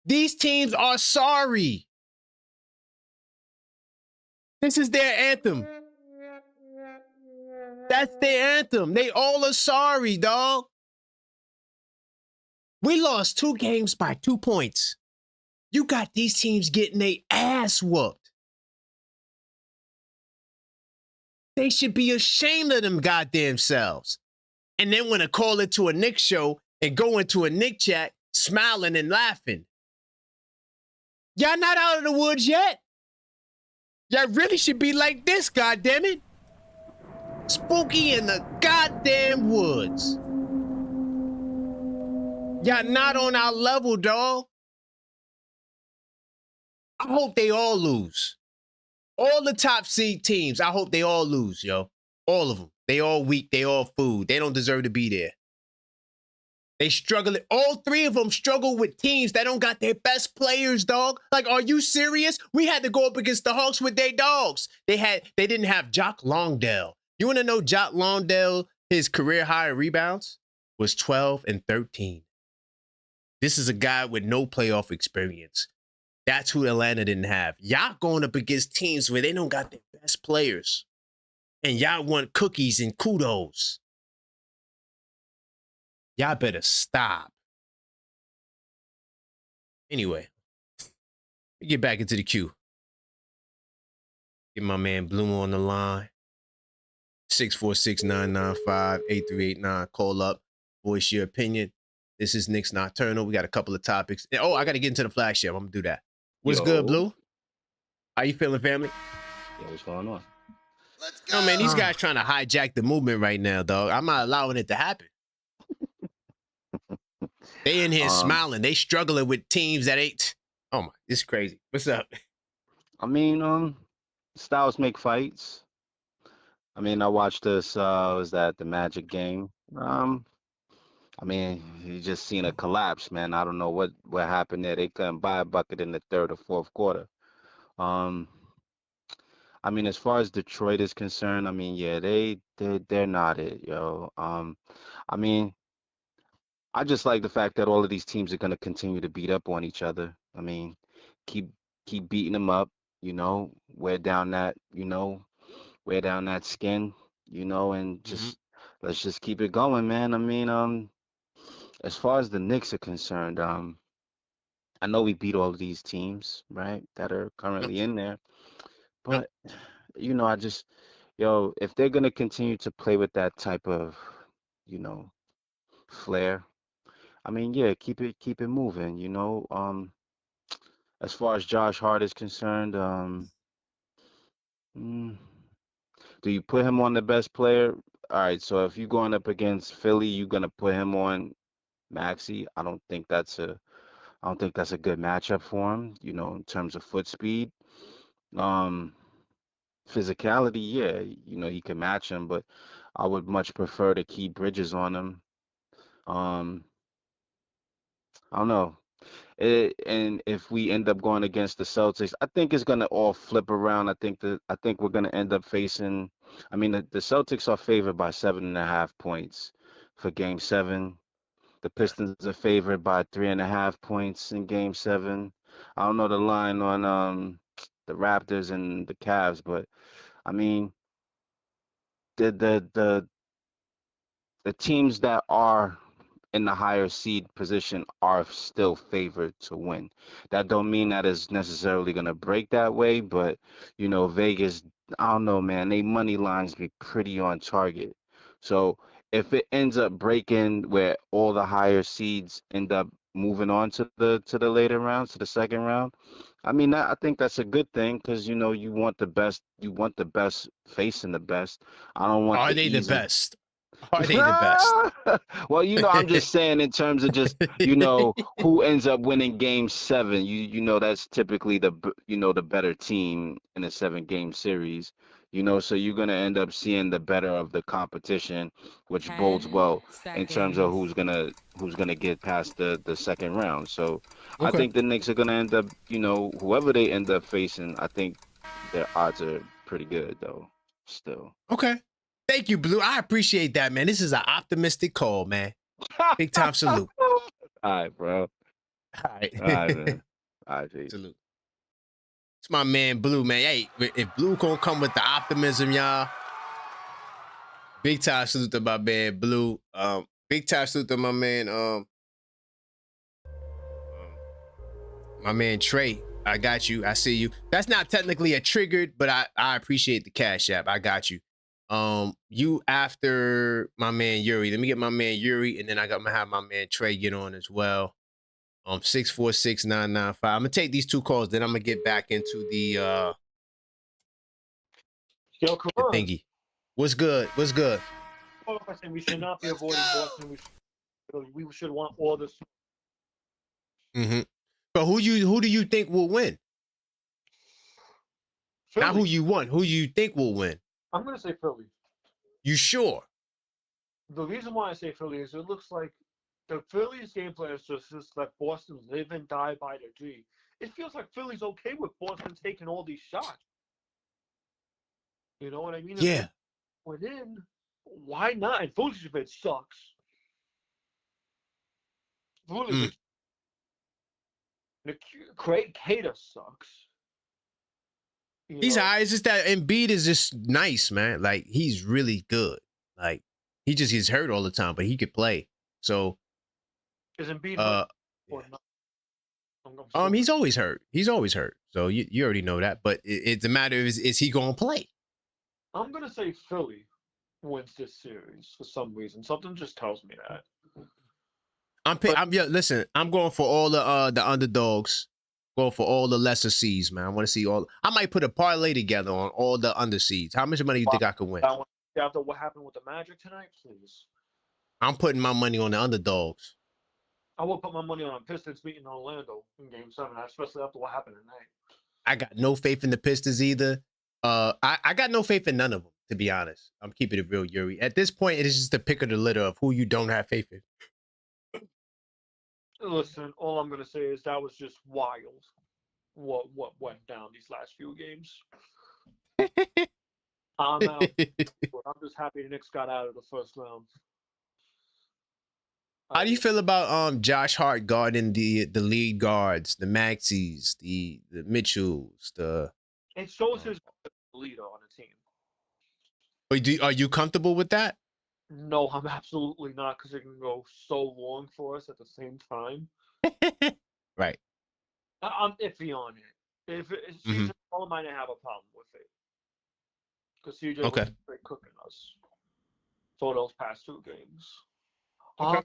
These teams are sorry. This is their anthem. That's their anthem. They all are sorry, dog. We lost 2 games by 2 points. You got these teams getting their ass whooped. They should be ashamed of them goddamn selves. And then when I call it to a Knicks show and go into a Knicks chat, smiling and laughing. Y'all not out of the woods yet. Y'all really should be like this, goddammit. Spooky in the goddamn woods. Y'all not on our level, dog. I hope they all lose. All the top seed teams, I hope they all lose, yo. All of them. They all weak. They all food. They don't deserve to be there. They struggle. All 3 of them struggle with teams that don't got their best players, dog. Like, are you serious? We had to go up against the Hawks with their dogs. They didn't have Jock Longdale. You want to know Jock Longdale, his career high in rebounds was 12 and 13. This is a guy with no playoff experience. That's who Atlanta didn't have. Y'all going up against teams where they don't got their best players. And y'all want cookies and kudos. Y'all better stop. Anyway, we get back into the queue. Get my man Bloom on the line. 646-995-8389. Call up. Voice your opinion. This is Knicks Nocturnal. We got a couple of topics. Oh, I got to get into the flagship. I'm going to do that. What's good, Blue? How you feeling, family? Yeah, what's going on? Let's go. Oh, man, these guys trying to hijack the movement right now, dog. I'm not allowing it to happen. They in here smiling. They struggling with teams that ain't. Oh, my. It's crazy. What's up? I mean, styles make fights. I mean, I watched this, was that the Magic game? I mean, you just seen a collapse, man. I don't know what happened there. They couldn't buy a bucket in the 3rd or 4th quarter. I mean, as far as Detroit is concerned, I mean, yeah, they're not it, yo. I mean, I just like the fact that all of these teams are going to continue to beat up on each other. I mean, keep beating them up, you know, wear down that skin, you know, and just let's just keep it going, man. I mean, as far as the Knicks are concerned, I know we beat all of these teams, right, that are currently in there, but you know, if they're gonna continue to play with that type of, you know, flair, I mean, yeah, keep it moving, you know. As far as Josh Hart is concerned, do you put him on the best player? All right, so if you're going up against Philly, you're gonna put him on Maxey. I don't think that's a good matchup for him, you know, in terms of foot speed. Physicality, yeah, you know, he can match him, but I would much prefer to keep Bridges on him. I don't know. And if we end up going against the Celtics, I think it's gonna all flip around. I think we're gonna end up facing. I mean, the Celtics are favored by 7.5 points for Game 7. The Pistons are favored by 3.5 points in Game 7. I don't know the line on the Raptors and the Cavs, but I mean, the teams that are in the higher seed position are still favored to win. That don't mean that it's necessarily gonna break that way, but Vegas, I don't know, man. They money lines be pretty on target. So if it ends up breaking where all the higher seeds end up moving on to the later rounds, to the second round, I mean, I think that's a good thing because you want the best facing the best. I don't want Are the they the easy. best? Are they the best? Well, I'm just saying in terms of just, who ends up winning game seven. That's typically the better team in a 7-game series. So you're gonna end up seeing the better of the competition, which bodes 10 well in terms of seconds. who's gonna get past the second round. So I Okay. think the Knicks are gonna end up, whoever they end up facing, I think their odds are pretty good though, still. Okay. Thank you, Blue. I appreciate that, man. This is an optimistic call, man. Big time salute. All right, bro. All right. All right, man. All right, peace. Salute. It's my man Blue, man. Hey, if Blue gonna come with the optimism, y'all. Big time salute to my man Blue. Big time salute to my man Trey. I got you. I see you. That's not technically a triggered, but I appreciate the Cash App. I got you. You after my man Yuri. Let me get my man Yuri, and then I'm gonna have my man Trey get on as well. 646-995. I'm gonna take these two calls, then I'm gonna get back into the Yo, come on. thingy. What's good? What's good? I say we should not be avoiding Boston. We should want all this. Mm-hmm. But who do you think will win? Philly. Not who you want. Who you think will win? I'm gonna say Philly. You sure? The reason why I say Philly is it looks like the Phillies game plan is just let Boston live and die by their G. It feels like Philly's okay with Boston taking all these shots. You know what I mean? Yeah. Within, why not? And Vucevic sucks. Vucevic. Craig Cater sucks. He's high. It's just that Embiid is just nice, man. Like, he's really good. Like, he just gets hurt all the time, but he could play. So, is Embiid hurt or not? He's always hurt. He's always hurt. So you already know that. But it's a matter of is he going to play? I'm gonna say Philly wins this series for some reason. Something just tells me that. Listen, I'm going for all the underdogs. Going for all the lesser seeds, man. I want to see all. I might put a parlay together on all the under seeds. How much money you think I could win? After what happened with the Magic tonight, please. I'm putting my money on the underdogs. I will put my money on Pistons beating Orlando in Game 7, especially after what happened tonight. I got no faith in the Pistons either. I got no faith in none of them, to be honest. I'm keeping it real, Yuri. At this point, it is just the pick of the litter of who you don't have faith in. Listen, all I'm gonna say is that was just wild. What went down these last few games? I'm out. I'm just happy the Knicks got out of the first round. How do you feel about Josh Hart guarding the lead guards, the Maxies, the Mitchells, It shows his leader on the team. Are you comfortable with that? No, I'm absolutely not, because it can go so wrong for us at the same time. Right. I'm iffy on it. If CJ might have a problem with it, because CJ was straight cooking us for those past 2 games. Okay.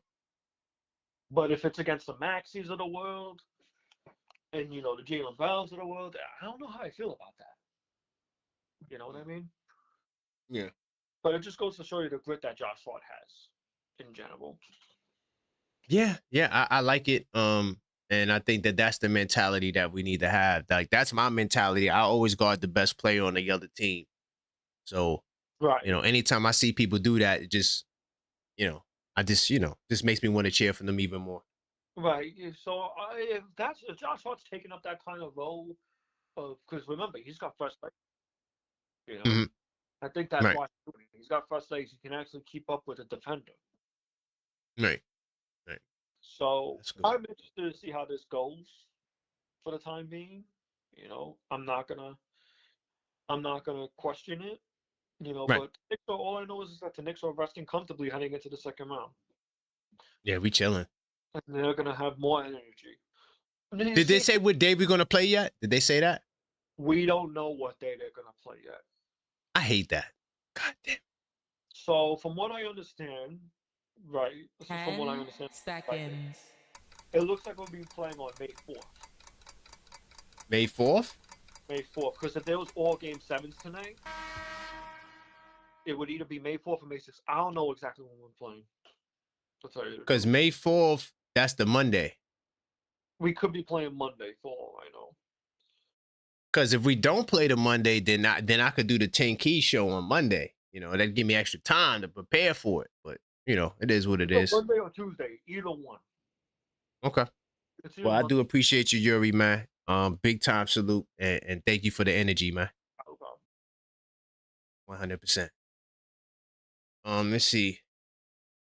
But if it's against the Maxies of the world, and the Jaylen Browns of the world, I don't know how I feel about that. You know what I mean? Yeah. But it just goes to show you the grit that Josh Hart has in general. Yeah, I like it. And I think that's the mentality that we need to have. Like, that's my mentality. I always guard the best player on the other team. So, right. Anytime I see people do that, it just, just makes me want to cheer for them even more. Right. So if Josh Hart's taking up that kind of role, because remember, he's got first legs. I think that's why he's got first legs. He can actually keep up with a defender. Right. So I'm interested to see how this goes for the time being. I'm not gonna question it. But all I know is that the Knicks are resting comfortably heading into the second round. Yeah, we chilling. And they're gonna have more energy. Did they say what day we're gonna play yet? Did they say that? We don't know what day they're gonna play yet. I hate that. God damn. So from what I understand, right? This is from what I understand. Seconds. Right, it looks like we'll be playing on May 4th. May 4th? May 4th, because if there was all game 7s tonight, it would either be May 4th or May 6th. I don't know exactly when we're playing. Because May 4th, that's the Monday. We could be playing Monday for all I know. Because if we don't play the Monday, then I could do the 10 Key show on Monday. You know, that'd give me extra time to prepare for it. But, you know, it is what it is. Monday or Tuesday, either one. Okay. Well, I do appreciate you, Yuri, man. Big time salute, and thank you for the energy, man. 100%. Let's see.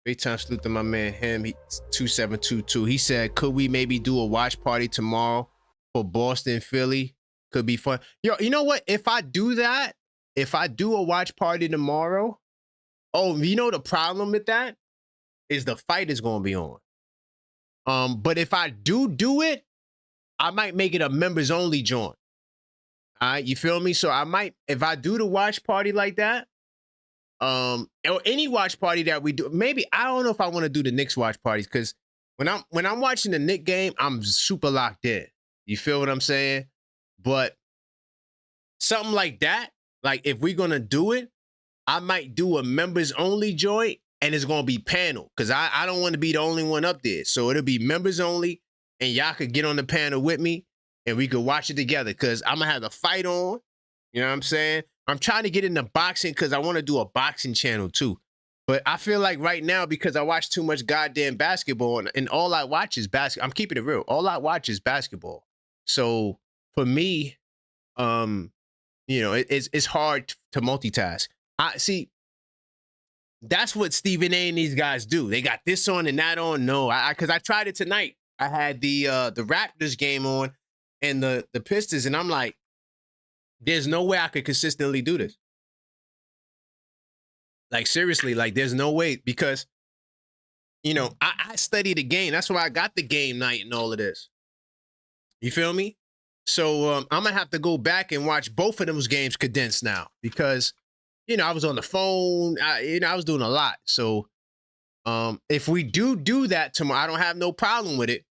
Big time salute to my man, him. 2722. He said, could we maybe do a watch party tomorrow for Boston, Philly? Could be fun. Yo, you know what? If I do that, if I do a watch party tomorrow, oh, you know the problem with that is the fight is gonna be on. But if I do it, I might make it a members only joint. All right, you feel me? So I might, if I do the watch party like that, or any watch party that we do, maybe I don't know if I want to do the Knicks watch parties, because when I'm watching the Knicks game, I'm super locked in. You feel what I'm saying? But something like that, like if we're gonna do it, I might do a members only joint, and it's gonna be panel, because I don't want to be the only one up there. So it'll be members only, and y'all could get on the panel with me, and we could watch it together, because I'm gonna have the fight on. You know what I'm saying? I'm trying to get into boxing because I want to do a boxing channel too. But I feel like right now, because I watch too much goddamn basketball, and all I watch is basketball. I'm keeping it real. All I watch is basketball. So for me, you know, it's hard to multitask. I see. That's what Stephen A and these guys do. They got this on and that on. No, because I tried it tonight. I had the Raptors game on and the Pistons, and I'm like, there's no way I could consistently do this. Like, seriously, like, there's no way, because, you know, I study the game. That's why I got the game night and all of this. You feel me? So I'm going to have to go back and watch both of those games condensed now, because, you know, I was on the phone. I was doing a lot. So if we do that tomorrow, I don't have no problem with it,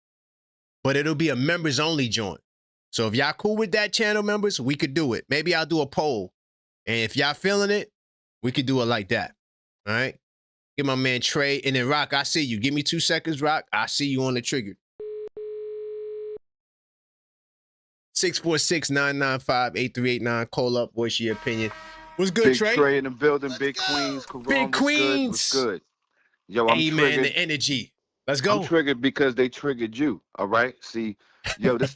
but it'll be a members only joint. So if y'all cool with that, channel members, we could do it. Maybe I'll do a poll. And if y'all feeling it, we could do it like that. All right? Get my man Trey. And then Rock, I see you. Give me 2 seconds, Rock. I see you on the trigger. 646-995-8389. Call up, voice your opinion. What's good, Big Trey? Trey in the building. Let's Big go. Queens. Karan, Big Queens. What's good? Yo, I'm Amen, triggered. the energy. Let's go. I'm triggered because they triggered you. All right. See, yo, you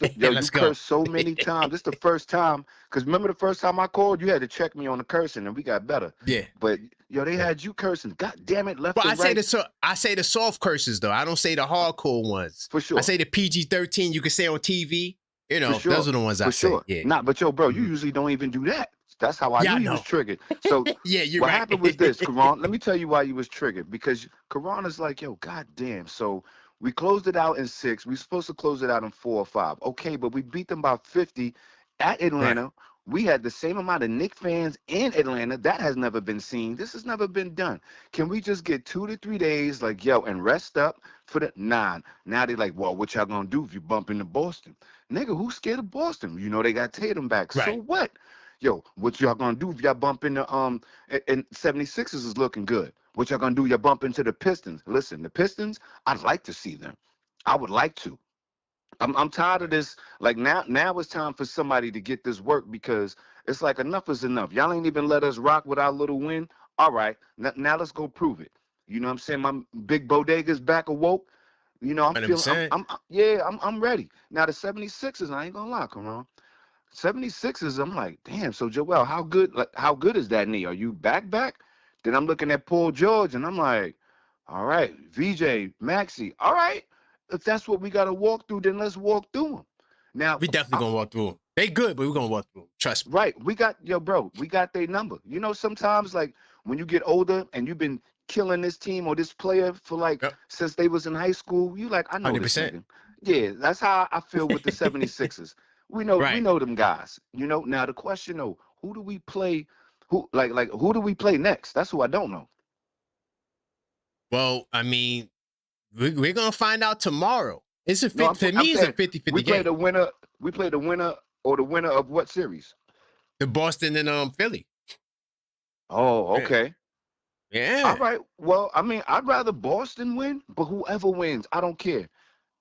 cursed so many times. This is the first time. Because remember the first time I called, you had to check me on the cursing, and we got better. Yeah. But yo, they had you cursing. God damn it, left But and right. I say the soft curses though. I don't say the hardcore ones. For sure. I say the PG-13 you can say on TV. You know, sure. those are the ones I say. Yeah. Nah, but yo, bro, you usually don't even do that. That's how I knew you was triggered. So yeah, you're what right. happened was this, Karan. Let me tell you why you was triggered. Because Karan is like, yo, goddamn. So we closed it out in 6. We supposed to close it out in 4 or 5. Okay, but we beat them by 50 at Atlanta. Right. We had the same amount of Knicks fans in Atlanta. That has never been seen. This has never been done. Can we just get 2 to 3 days, like, yo, and rest up for the 9? Now they're like, well, what y'all gonna do if you bump into Boston? Nigga, who's scared of Boston? You know they got Tatum back. Right. So what? Yo, what y'all gonna do if y'all bump into and 76ers is looking good? What y'all gonna do? Y'all bump into the Pistons. Listen, the Pistons, I'd like to see them. I would like to. I'm tired of this. Like now it's time for somebody to get this work, because it's like enough is enough. Y'all ain't even let us rock with our little win. All right, now let's go prove it. You know what I'm saying? My big bodega's back awoke. You know, I'm 100%. feeling I'm ready. Now the 76ers, I ain't gonna lie, come on. 76ers, I'm like, damn, so Joel, how good is that knee? Are you back? Then I'm looking at Paul George, and I'm like, all right, VJ, Maxey, all right. If that's what we got to walk through, then let's walk through them. Now, we definitely going to walk through them. They good, but we're going to walk through them. Trust me. Right. We got their number. You know, sometimes, like, when you get older and you've been killing this team or this player for like since they was in high school, you like, I know 100%. This nigga. Yeah, that's how I feel with the 76ers. We know them guys. You know, now the question though, who do we play? Who do we play next? That's who I don't know. Well, I mean, we're gonna find out tomorrow. It's a 50, for me, it's a 50-50 game. We play the winner or the winner of what series? The Boston and Philly. Oh, okay. Yeah. All right. Well, I mean, I'd rather Boston win, but whoever wins, I don't care.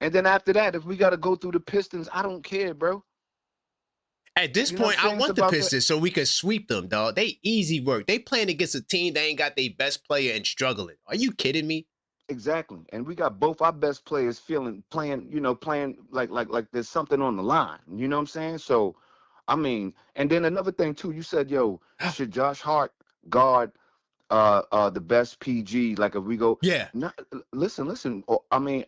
And then after that, if we got to go through the Pistons, I don't care, bro. At this point, I want the Pistons so we can sweep them, dog. They easy work. They playing against a team that ain't got their best player and struggling. Are you kidding me? Exactly. And we got both our best players playing like there's something on the line. You know what I'm saying? So, I mean, and then another thing too, you said, yo, should Josh Hart guard the best PG? Like if we go, listen. I mean,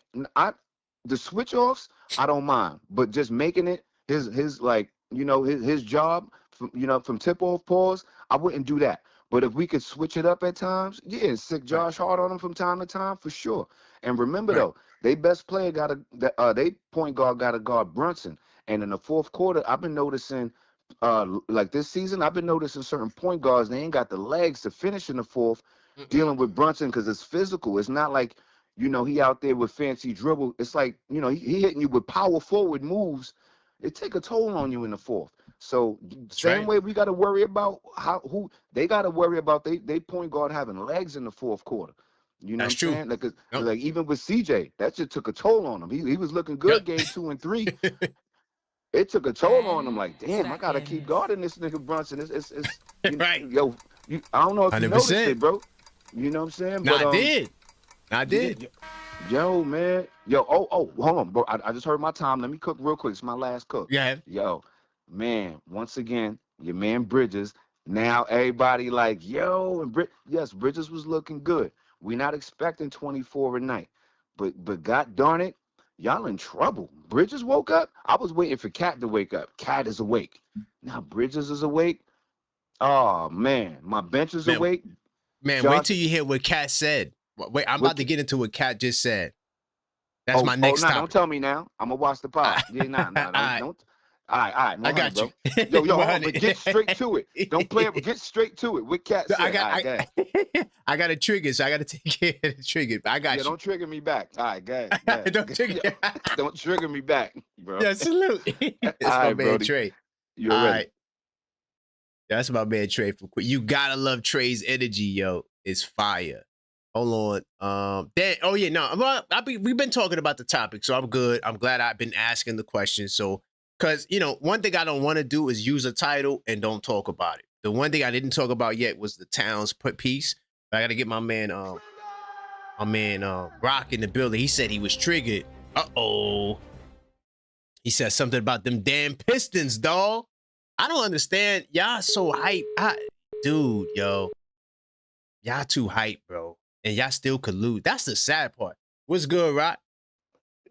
the switch offs, I don't mind, but just making it his like, you know, his job, from tip off pause, I wouldn't do that. But if we could switch it up at times, and stick Josh Hart on him from time to time, for sure. And remember though, they best player they point guard got to guard Brunson. And in the fourth quarter, I've been noticing, like this season, I've been noticing certain point guards, they ain't got the legs to finish in the fourth, dealing with Brunson because it's physical. It's not like, you know, he out there with fancy dribble. It's like, you know, he hitting you with power forward moves. It take a toll on you in the fourth. So same way we got to worry about who they got to worry about they point guard having legs in the fourth quarter. You know what I'm saying? Like even with CJ, that just took a toll on him. He was looking good game 2 and 3. It took a toll on him. Like, damn, I gotta keep guarding this nigga Brunson. It's yo, I don't know if 100%. You noticed it, bro. You know what I'm saying? No, but, I did. Yo, man. Yo, hold on, bro. I just heard my time. Let me cook real quick. It's my last cook. Yeah. Yo, man, once again, your man Bridges. Now everybody like, yo, and yes, Bridges was looking good. We're not expecting 24 a night. But god darn it, y'all in trouble. Bridges woke up. I was waiting for Cat to wake up. Cat is awake. Now Bridges is awake. Oh man, my bench is awake. Man, wait till you hear what Cat said. Wait, I'm about to get into what Cat just said. That's my next topic. Don't tell me now. I'm gonna watch the pod. Yeah, don't. All right. I got you. Yo, but get straight to it. Don't play it. Get straight to it. What Cat said. I got a trigger, so I got to take care of the trigger. I got you. Don't trigger me back. All right, go ahead. Don't trigger me back, bro. Yeah, salute. That's my man Trey. You're right. That's my man Trey. You gotta love Trey's energy, yo. It's fire. Hold on. We've been talking about the topic, so I'm good. I'm glad I've been asking the question. So, because, you know, one thing I don't want to do is use a title and don't talk about it. The one thing I didn't talk about yet was the Towns piece. I got to get my man Rock in the building. He said he was triggered. Uh-oh. He said something about them damn Pistons, dog. I don't understand. Y'all so hype. Dude, yo. Y'all too hype, bro. And y'all still could lose. That's the sad part. What's good, Rock?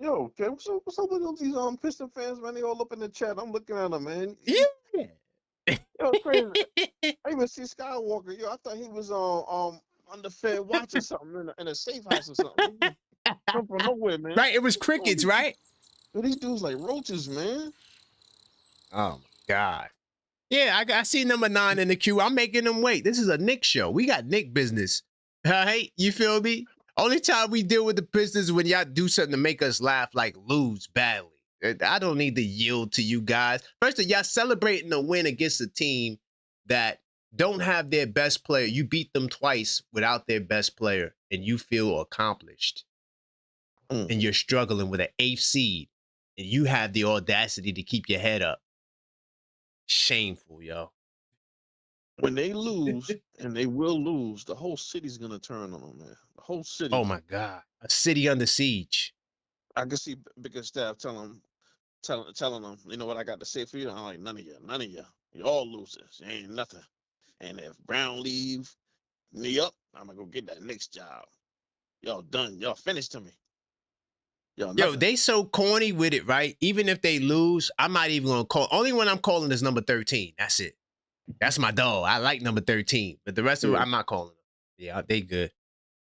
Yo, okay, what's up with these Piston fans, man? They all up in the chat. I'm looking at them, man. Yeah. Yo, crazy. I even see Skywalker. Yo, I thought he was on the Fed watching something in a safe house or something. Come from nowhere, man. Right, it was crickets, right? Yo, these dudes like roaches, man. Oh my God. Yeah, I see number 9 in the queue. I'm making them wait. This is a Knicks show. We got Knick business. Hey, you feel me? Only time we deal with the Pistons when y'all do something to make us laugh, like lose badly. I don't need to yield to you guys. First of all, y'all celebrating a win against a team that don't have their best player. You beat them twice without their best player, and you feel accomplished. And you're struggling with an 8th seed, and you have the audacity to keep your head up. Shameful, yo. When they lose, and they will lose, the whole city's gonna turn on them, man. The whole city. Oh my God, a city under siege. I can see bigger staff telling them, you know what I got to say for you? I'm like, none of you. You all losers. You ain't nothing. And if Brown leave me up, I'm gonna go get that next job. Y'all done. Y'all finished to me. Yo, they so corny with it, right? Even if they lose, I'm not even gonna call. Only one I'm calling is number 13. That's it. That's my dog. I like number 13, but the rest of them, I'm not calling them. Yeah, they good.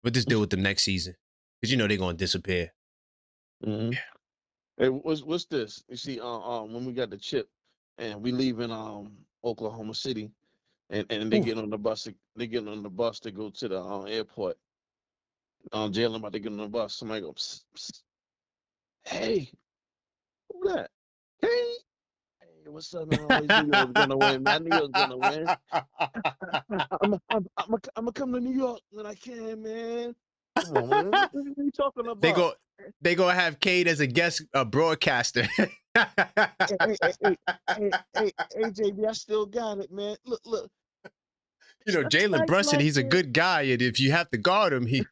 What this deal with them next season? Because you know they're gonna disappear. Mm-hmm. Hey, what's this? You see, when we got the chip, and we leaving Oklahoma City, and they Ooh. get on the bus. They get on the bus to go to the airport. Jalen about to get on the bus. Somebody goes, psst, psst. Hey, who that? Hey, what's up, man? I always knew you was gonna win, man. I knew you was gonna win. I'm gonna come to New York when I can, man. Come on, man. What are you talking about? They gonna have Cade as a guest broadcaster. Hey, JB, I still got it, man. Look. You know, Jalen Brunson, he's a good guy, and if you have to guard him, you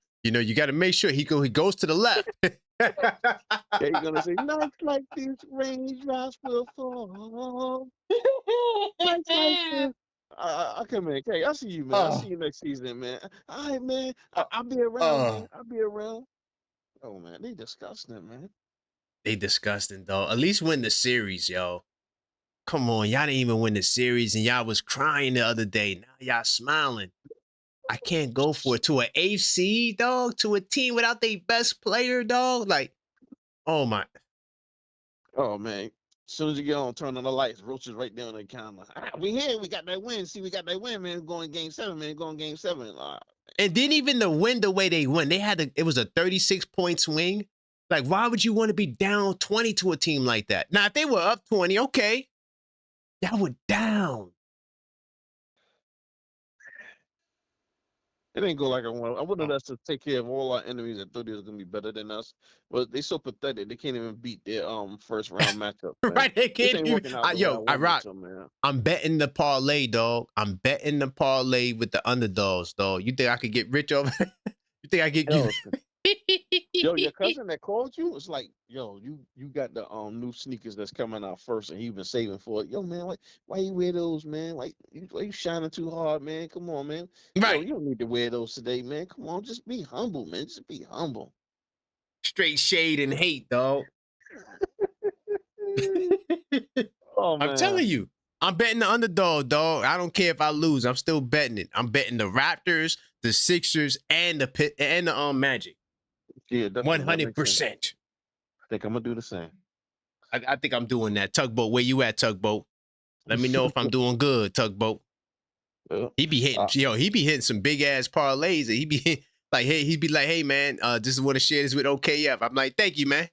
got to make sure he goes to the left. They're gonna say, nights like this, raindrops will fall. Nights like this. Come in, Kay. I see you, man. I'll see you next season, man. All right, man. I'll be around, man. I'll be around. Oh, man, they disgusting, man. They disgusting, though. At least win the series, yo. Come on, y'all didn't even win the series, and y'all was crying the other day. Now y'all smiling. I can't go for it to an AFC, dog, to a team without their best player, dog. Like, oh my. Oh, man. As soon as you get on, turn on the lights, Roach is right there on the counter. We here. We got that win. See, we got that win, man. Going game 7, man. Going game 7. And then even the win, the way they won, it was a 36-point swing. Like, why would you want to be down 20 to a team like that? Now, if they were up 20, okay. Y'all were down. It didn't go like I wanted. I wanted us to take care of all our enemies and thought they was gonna be better than us. But they so pathetic. They can't even beat their first round matchup. Right? They can't even. I rock. Man. I'm betting the parlay, dog. I'm betting the parlay with the underdogs, dog. You think I could get rich over? You think I get you? Yo, your cousin that called you, it's like, yo, you got the new sneakers that's coming out first, and he been saving for it. Yo, man, why you wear those, man? Why you shining too hard, man? Come on, man. Right. Yo, you don't need to wear those today, man. Come on, just be humble, man. Just be humble. Straight shade and hate, dog. Oh, man. I'm telling you, I'm betting the underdog, dog. I don't care if I lose. I'm still betting it. I'm betting the Raptors, the Sixers, and the Magic. Yeah, 100%. I think I'm gonna do the same. I think I'm doing that. Tugboat, where you at, Tugboat? Let me know if I'm doing good, Tugboat. He be hitting, he be hitting some big ass parlays, and he be like, hey, he'd be like, hey man, just want to share this with OKF. I'm like, thank you, man.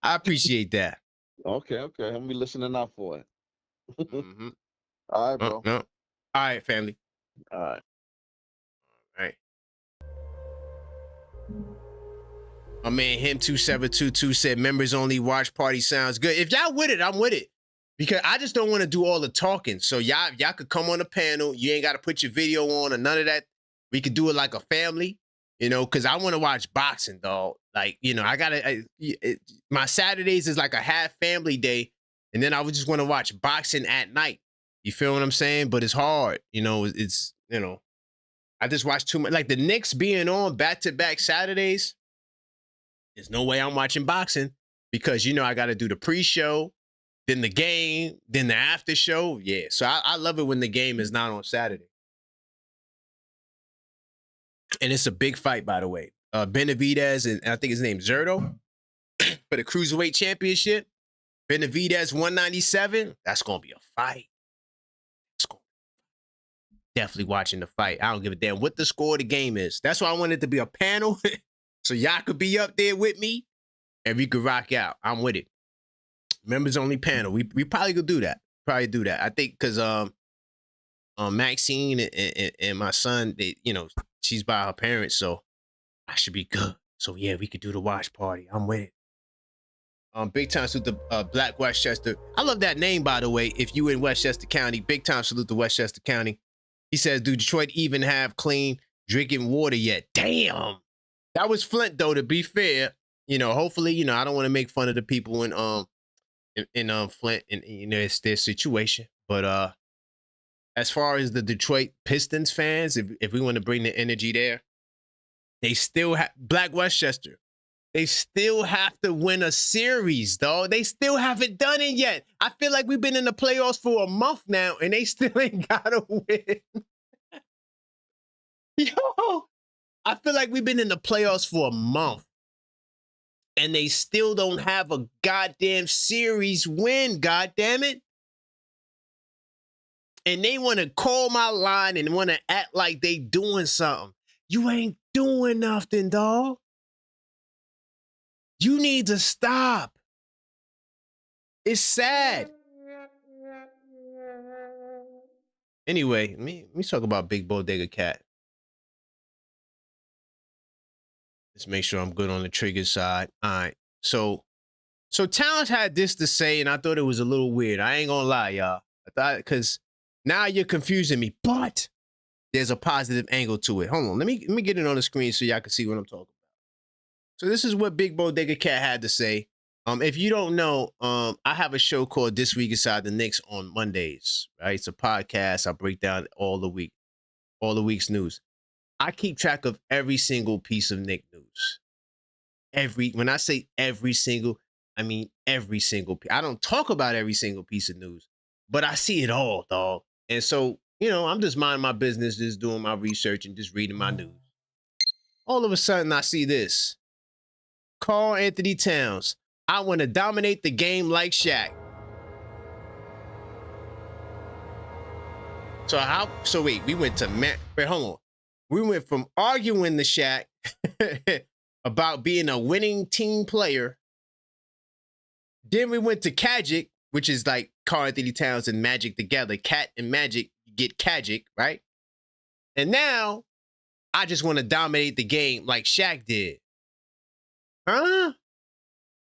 I appreciate that. Okay. I'm gonna be listening out for it. Mm-hmm. All right, bro. All right, family. All right. My man, him2722 said, members only watch party sounds good. If y'all with it, I'm with it. Because I just don't want to do all the talking. So y'all could come on the panel. You ain't got to put your video on or none of that. We could do it like a family, because I want to watch boxing, dog. Like, I got to, my Saturdays is like a half family day. And then I would just want to watch boxing at night. You feel what I'm saying? But it's hard. It's I just watch too much. Like the Knicks being on back-to-back Saturdays. There's no way I'm watching boxing because, I got to do the pre-show, then the game, then the after show. Yeah. So I love it when the game is not on Saturday. And it's a big fight, by the way. Benavidez and I think his name's Zerto for the Cruiserweight Championship. Benavidez 197. That's going to be a fight. Definitely watching the fight. I don't give a damn what the score of the game is. That's why I wanted it to be a panel. So y'all could be up there with me and we could rock out. I'm with it. Members only panel. We probably could do that. Probably do that. I think because Maxine and my son, they, she's by her parents, so I should be good. So yeah, we could do the watch party. I'm with it. Big time salute to Black Westchester. I love that name, by the way. If you in Westchester County, big time salute to Westchester County. He says, do Detroit even have clean drinking water yet? Damn. That was Flint, though, to be fair. Hopefully, I don't want to make fun of the people in Flint and, it's their situation. But as far as the Detroit Pistons fans, if we want to bring the energy there, they still have Black Westchester. They still have to win a series, dog. They still haven't done it yet. I feel like we've been in the playoffs for a month now, and they still ain't got to win. Yo. I feel like we've been in the playoffs for a month and they still don't have a goddamn series win, goddamn it. And they want to call my line and want to act like they doing something. You ain't doing nothing, dog. You need to stop. It's sad. Anyway, let me talk about Big Bodega Cat. Let's make sure I'm good on the trigger side. All right. So Towns had this to say, and I thought it was a little weird. I ain't gonna lie, y'all. I thought, because now you're confusing me, but there's a positive angle to it. Hold on. Let me get it on the screen so y'all can see what I'm talking about. So this is what Big Bodega Cat had to say. If you don't know, I have a show called This Week Inside the Knicks on Mondays, right? It's a podcast. I break down all the week's news. I keep track of every single piece of Knick news. When I say every single, I mean every single piece. I don't talk about every single piece of news, but I see it all, dog. And so, I'm just minding my business, just doing my research and just reading my news. All of a sudden, I see this. Karl-Anthony Towns. I want to dominate the game like Shaq. So wait, we went to wait, hold on. We went from arguing the Shaq about being a winning team player. Then we went to Kajic, which is like Karl-Anthony Towns and Magic together. Cat and Magic, you get Kajic, right? And now I just want to dominate the game like Shaq did. Huh?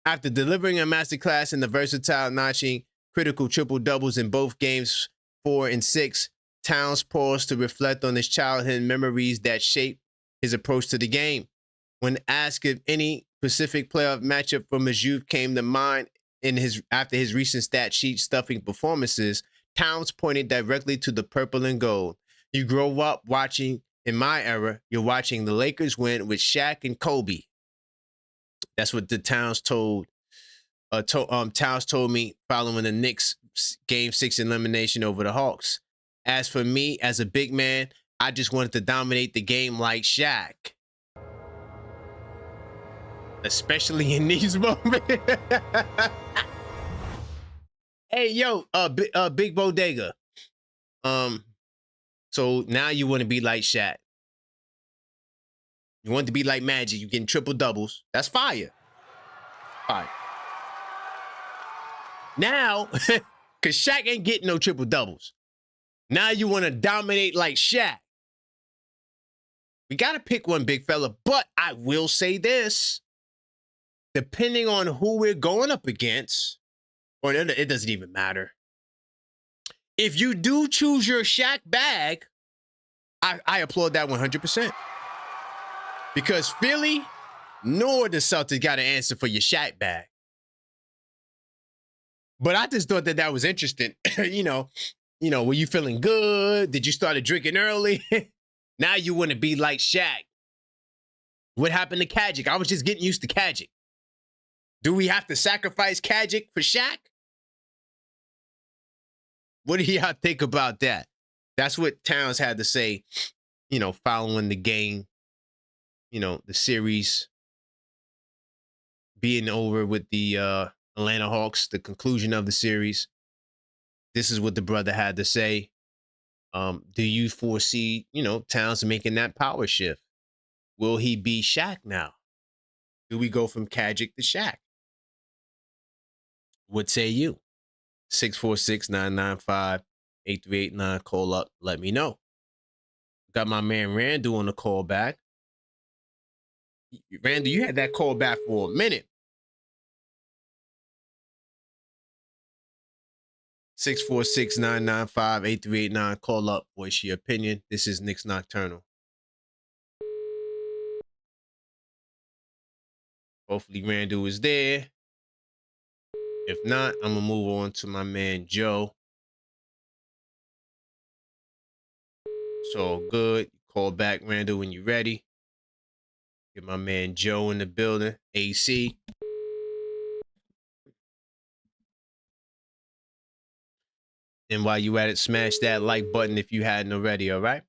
After delivering a masterclass in the versatile, notching critical triple-doubles in both games 4 and 6, Towns paused to reflect on his childhood memories that shaped his approach to the game. When asked if any specific playoff matchup from his youth came to mind after his recent stat sheet stuffing performances, Towns pointed directly to the purple and gold. You grow up watching, in my era, you're watching the Lakers win with Shaq and Kobe. That's what the Towns told me following the Knicks Game 6 elimination over the Hawks. As for me, as a big man, I just wanted to dominate the game like Shaq. Especially in these moments. Hey, yo, Big Bodega. So now you want to be like Shaq. You want to be like Magic. You're getting triple doubles. That's fire. Fire. Now, because Shaq ain't getting no triple doubles. Now you want to dominate like Shaq. We got to pick one, big fella. But I will say this. Depending on who we're going up against, or it doesn't even matter. If you do choose your Shaq bag, I applaud that 100%. Because Philly nor the Celtics got an answer for your Shaq bag. But I just thought that was interesting. Were you feeling good? Did you start drinking early? Now you want to be like Shaq. What happened to Kajic? I was just getting used to Kajic. Do we have to sacrifice Kajic for Shaq? What do y'all think about that? That's what Towns had to say, following the game, the series being over with the Atlanta Hawks, the conclusion of the series. This is what the brother had to say. Do you foresee, Towns making that power shift? Will he be Shaq now? Do we go from Kajic to Shaq? What say you? 646-995-8389. Call up. Let me know. Got my man Randall on the call back. Randall, you had that call back for a minute. 646-995-8389. Call up. Voice your opinion. This is Knicks Nocturnal. Hopefully Randall is there. If not, I'm going to move on to my man Joe. It's all good. Call back, Randall, when you're ready. Get my man Joe in the building. AC. And while you at it, smash that like button if you hadn't already, all right?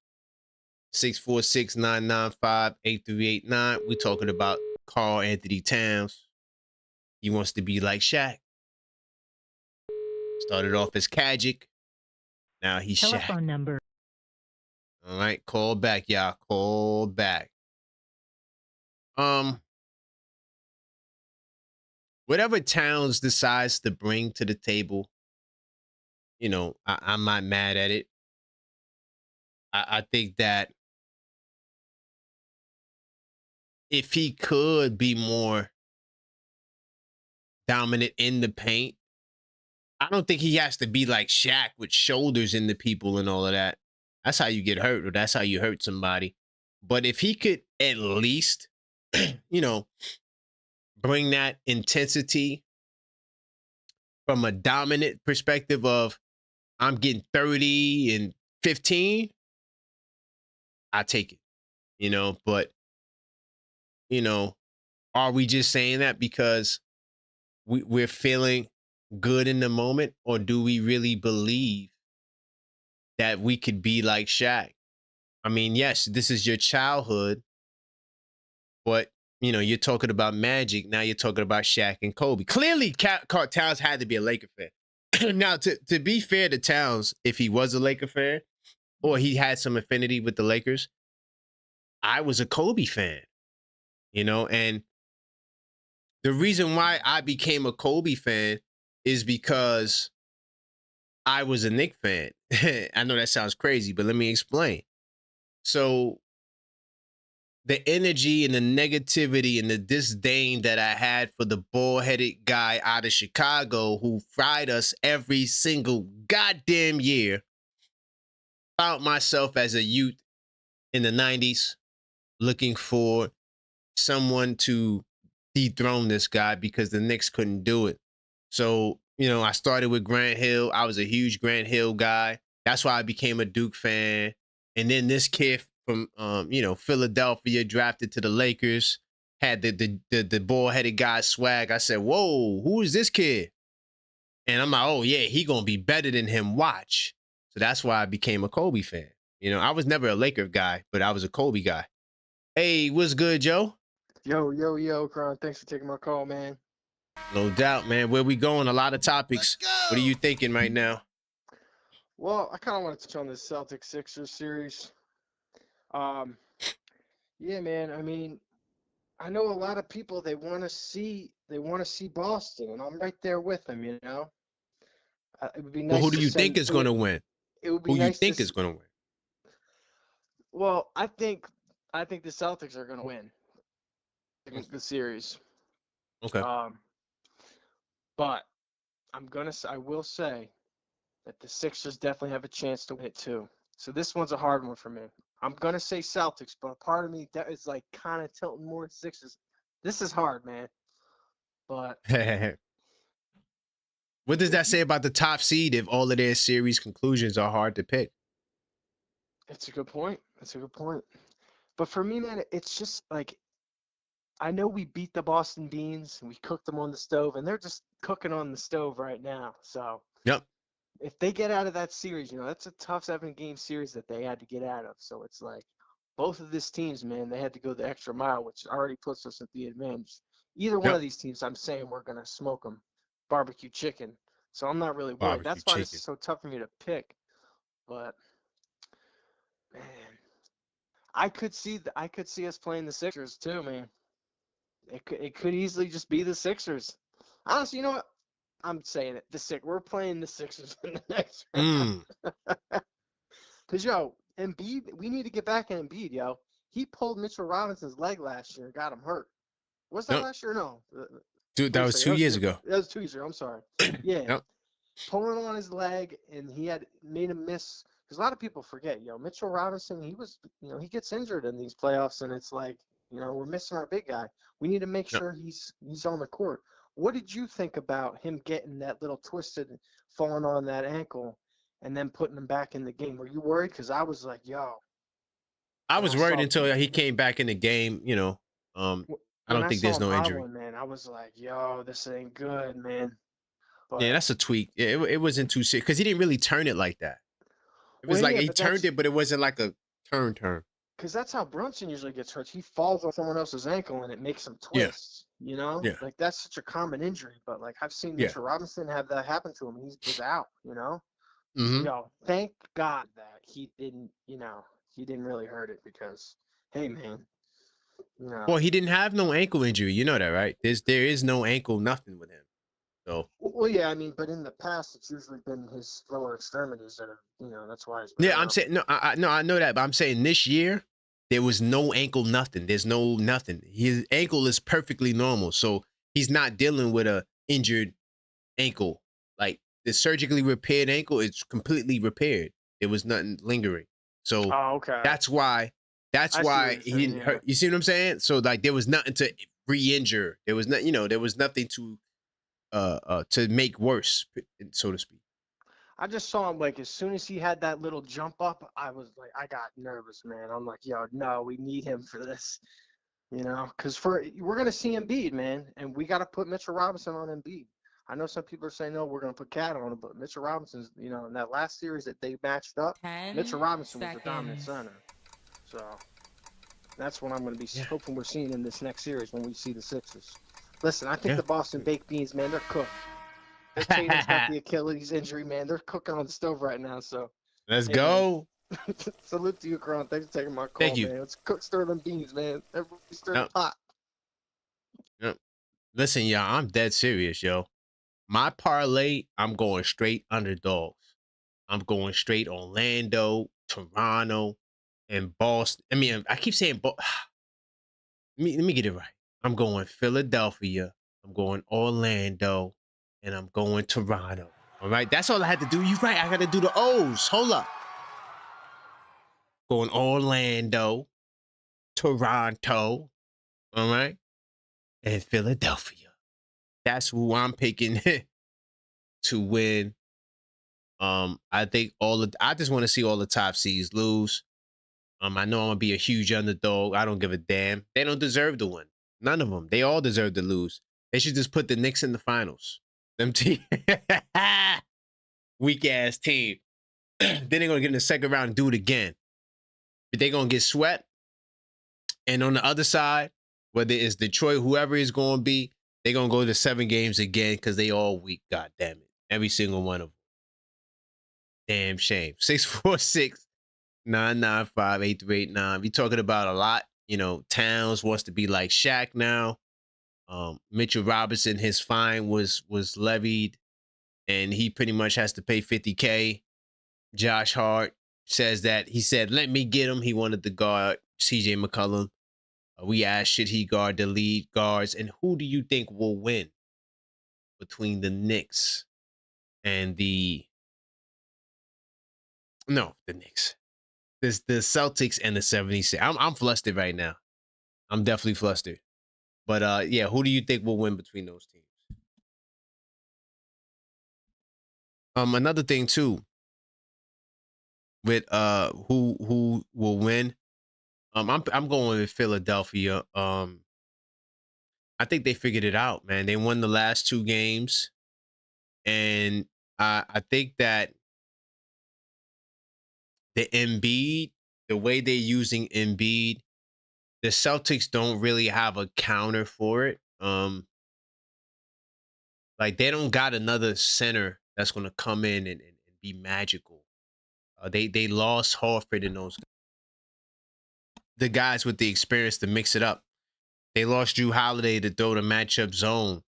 646-995-8389. We're talking about Karl-Anthony Towns. He wants to be like Shaq. Started off as Kajic. Now he's Shaq. Telephone number. All right, call back, y'all. Call back. Whatever Towns decides to bring to the table, you know, I'm not mad at it. I think that if he could be more dominant in the paint, I don't think he has to be like Shaq with shoulders into people and all of that. That's how you get hurt, or that's how you hurt somebody. But if he could at least, you know, bring that intensity from a dominant perspective of I'm getting 30 and 15, I take it, you know, but, you know, are we just saying that because we're feeling good in the moment, or do we really believe that we could be like Shaq? I mean, yes, this is your childhood, but, you know, you're talking about Magic. Now you're talking about Shaq and Kobe. Clearly, Towns had to be a Laker fan. Now, to be fair to Towns, if he was a Laker fan or he had some affinity with the Lakers, I was a Kobe fan, you know, and the reason why I became a Kobe fan is because I was a Knicks fan. I know that sounds crazy, but let me explain. So the energy and the negativity and the disdain that I had for the bald-headed guy out of Chicago who fried us every single goddamn year, found myself as a youth in the 90s looking for someone to dethrone this guy because the Knicks couldn't do it. So, you know, I started with Grant Hill. I was a huge Grant Hill guy. That's why I became a Duke fan. And then this kid from, you know, Philadelphia drafted to the Lakers, had the bald-headed guy swag. I said, whoa, who is this kid? And I'm like, oh, yeah, he going to be better than him. Watch. So that's why I became a Kobe fan. You know, I was never a Laker guy, but I was a Kobe guy. Hey, what's good, Joe? Yo, Kron. Thanks for taking my call, man. No doubt, man. Where we going? A lot of topics. What are you thinking right now? Well, I kind of want to touch on this Celtics Sixers series. Yeah, man. I mean, I know a lot of people they want to see Boston, and I'm right there with them. You know, it would be nice. Well, who do you think is going to win? It would be who nice. You think is going to win? Well, I think the Celtics are going to win the series. Okay. But I will say that the Sixers definitely have a chance to win it too. So this one's a hard one for me. I'm gonna say Celtics, but a part of me that is like kind of tilting more Sixers. This is hard, man. But what does that say about the top seed if all of their series conclusions are hard to pick? It's a good point. But for me, man, it's just like I know we beat the Boston Beans and we cooked them on the stove, and they're just cooking on the stove right now. So yep. If they get out of that series, you know, that's a tough 7-game series that they had to get out of. So it's like both of these teams, man, they had to go the extra mile, which already puts us at the advantage. Either one of these teams, I'm saying we're going to smoke them barbecue chicken. So I'm not really worried. That's why it's so tough for me to pick. But, man, I could see us playing the Sixers too, man. It could easily just be the Sixers. Honestly, you know what? I'm saying it. We're playing the Sixers in the next round. Because, yo, Embiid, we need to get back in Embiid, yo. He pulled Mitchell Robinson's leg last year and got him hurt. Was that last year? No. Dude, that was 2 years ago. That was 2 years ago. I'm sorry. Yeah. Pulling on his leg, and he had made him miss. Because a lot of people forget, yo, Mitchell Robinson, he gets injured in these playoffs, and it's like, you know, we're missing our big guy. We need to make sure he's on the court. What did you think about him getting that little twisted, falling on that ankle, and then putting him back in the game? Were you worried? Because I was like, yo. I was worried until he came back in the game, you know. I don't think there's no injury. Man, I was like, yo, this ain't good, man. But, yeah, that's a tweak. Yeah, it wasn't too serious because he didn't really turn it like that. It was he turned it, but it wasn't like a turn. because that's how Brunson usually gets hurt. He falls on someone else's ankle and it makes him twist. You know, Yeah. like that's such a common injury. But like I've seen Yeah. Mitchell Robinson have that happen to him. He was out. You know, so Mm-hmm. yo, thank God that he didn't. You know, he didn't really hurt it because, hey man, you know. Well, he didn't have no ankle injury. You know that, right? There is no ankle nothing with him. So. Well, yeah, I mean, but in the past, it's usually been his lower extremities that are, you know, that's why. Yeah, I'm saying no. I know that, but I'm saying this year there was no ankle nothing. There's no nothing. His ankle is perfectly normal, so he's not dealing with a injured ankle. Like the surgically repaired ankle is completely repaired. There was nothing lingering. So okay. that's why he didn't hurt. You see what I'm saying? So like there was nothing to re-injure. There was not, there was nothing to make worse, so to speak. I just saw him like as soon as he had that little jump up, I was like, I got nervous, man. I'm like, yo, no, we need him for this, you know, because we're gonna see Embiid, man, and we got to put Mitchell Robinson on Embiid. I know some people are saying no, we're gonna put Cat on him, but Mitchell Robinson's, you know, in that last series that they matched up, Mitchell Robinson was the dominant center. So that's what I'm gonna be hoping we're seeing in this next series when we see the Sixers. Listen, I think the Boston Baked Beans, man, they're cooked. Their Tatum's got the Achilles injury, man. They're cooking on the stove right now. So let's go. Salute to you, Karan. Thanks for taking my call, Thank you. man. Let's cook sterling beans, man. Everybody stir the pot. Yep. Listen, y'all, I'm dead serious, yo. My parlay, I'm going straight underdogs. I'm going straight Orlando, Toronto, and Boston. I mean, I keep saying, let me get it right. I'm going Philadelphia. I'm going Orlando. And I'm going Toronto. All right. That's all I had to do. You're right. I got to do the O's. Hold up. Going Orlando, Toronto. All right. And Philadelphia. That's who I'm picking to win. I think I just want to see all the top seeds lose. I know I'm gonna be a huge underdog. I don't give a damn. They don't deserve to win. None of them. They all deserve to lose. They should just put the Knicks in the finals. Them team. Weak ass team. Then they're gonna get in the second round and do it again. But they're gonna get swept. And on the other side, whether it's Detroit, whoever it's gonna be, they're gonna go to 7 games again because they all weak. God damn it. Every single one of them. Damn shame. 646-995-8389. We talking about a lot. You know, Towns wants to be like Shaq now. Mitchell Robinson, his fine was levied, and he pretty much has to pay $50K. Josh Hart says that he said, "Let me get him." He wanted to guard CJ McCollum. We asked, should he guard the lead guards, and who do you think will win between the Knicks and the Knicks? The Celtics and the 76ers. I'm flustered right now. I'm definitely flustered. But yeah, who do you think will win between those teams? Another thing too, with who will win. I'm going with Philadelphia. I think they figured it out, man. They won the last 2 games, and I think that the way they're using Embiid, the Celtics don't really have a counter for it. Like they don't got another center that's gonna come in and be magical. They lost Horford and the guys with the experience to mix it up. They lost Drew Holiday to throw the matchup zone.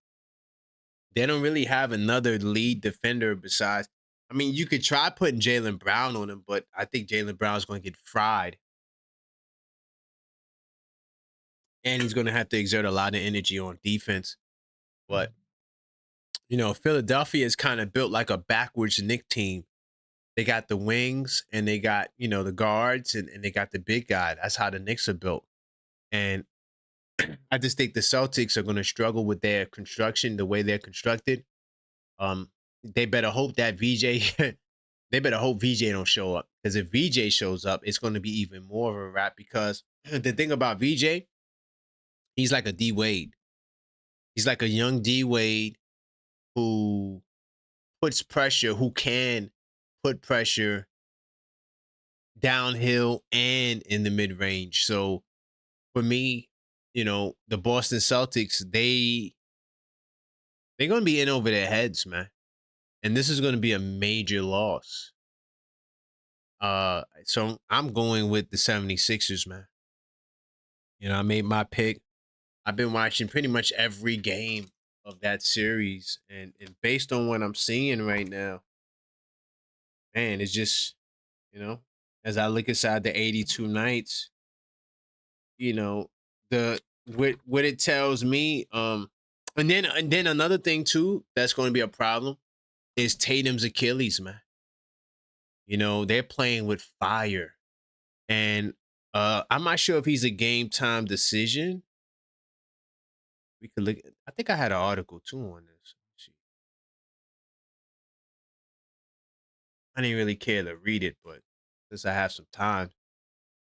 They don't really have another lead defender besides. I mean, you could try putting Jaylen Brown on him, but I think Jaylen Brown's going to get fried. And he's going to have to exert a lot of energy on defense. But, Philadelphia is kind of built like a backwards Knicks team. They got the wings and they got, the guards and they got the big guy. That's how the Knicks are built. And I just think the Celtics are going to struggle with their construction, the way they're constructed. They better hope that VJ don't show up. Because if VJ shows up, it's going to be even more of a wrap. Because the thing about VJ, he's like a D Wade. He's like a young D Wade who puts pressure, who can put pressure downhill and in the mid range. So for me, the Boston Celtics, they're going to be in over their heads, man. And this is going to be a major loss. So I'm going with the 76ers, man. I made my pick. I've been watching pretty much every game of that series. And based on what I'm seeing right now, man, it's just, as I look inside the 82 nights, what it tells me, and then another thing too that's going to be a problem is Tatum's Achilles, man. They're playing with fire, and I'm not sure if he's a game time decision. We could look. I think I had an article too on this. Let's see. I didn't really care to read it, but since I have some time,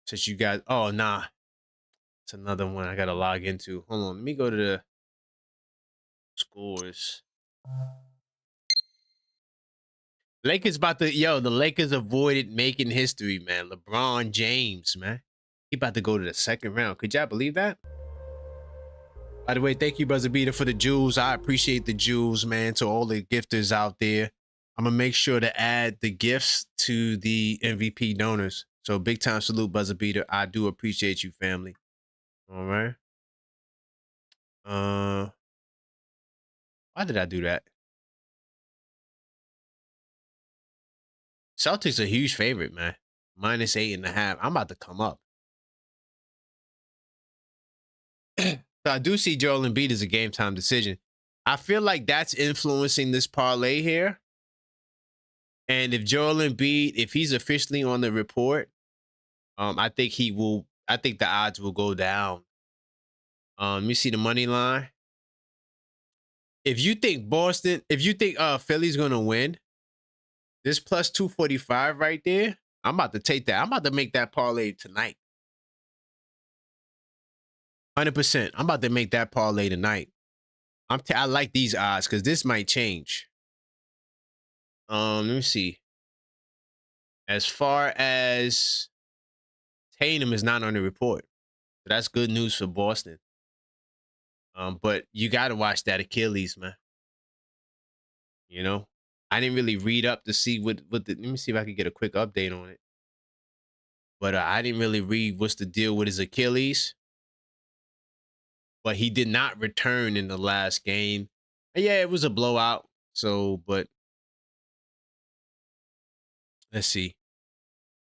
since you guys, oh nah, it's another one I gotta log into. Hold on, let me go to the scores. Lakers the Lakers avoided making history, man. LeBron James, man. He about to go to the second round. Could y'all believe that? By the way, thank you, Brother Beater, for the jewels. I appreciate the jewels, man, to all the gifters out there. I'm going to make sure to add the gifts to the MVP donors. So big time salute, Brother Beater. I do appreciate you, family. All right. Why did I do that? Celtics a huge favorite, man. -8.5. I'm about to come up. So I do see Joel Embiid as a game time decision. I feel like that's influencing this parlay here. And if Joel Embiid, if he's officially on the report, I think he will. I think the odds will go down. Let me see the money line. If you think Philly's gonna win, this plus 245 right there, I'm about to take that. I'm about to make that parlay tonight. 100%. I'm about to make that parlay tonight. I like these odds because this might change. Let me see. As far as Tatum is not on the report, so that's good news for Boston. But you got to watch that Achilles, man. I didn't really read up to see what let me see if I could get a quick update on it. But I didn't really read what's the deal with his Achilles. But he did not return in the last game. And yeah, it was a blowout. So, but let's see.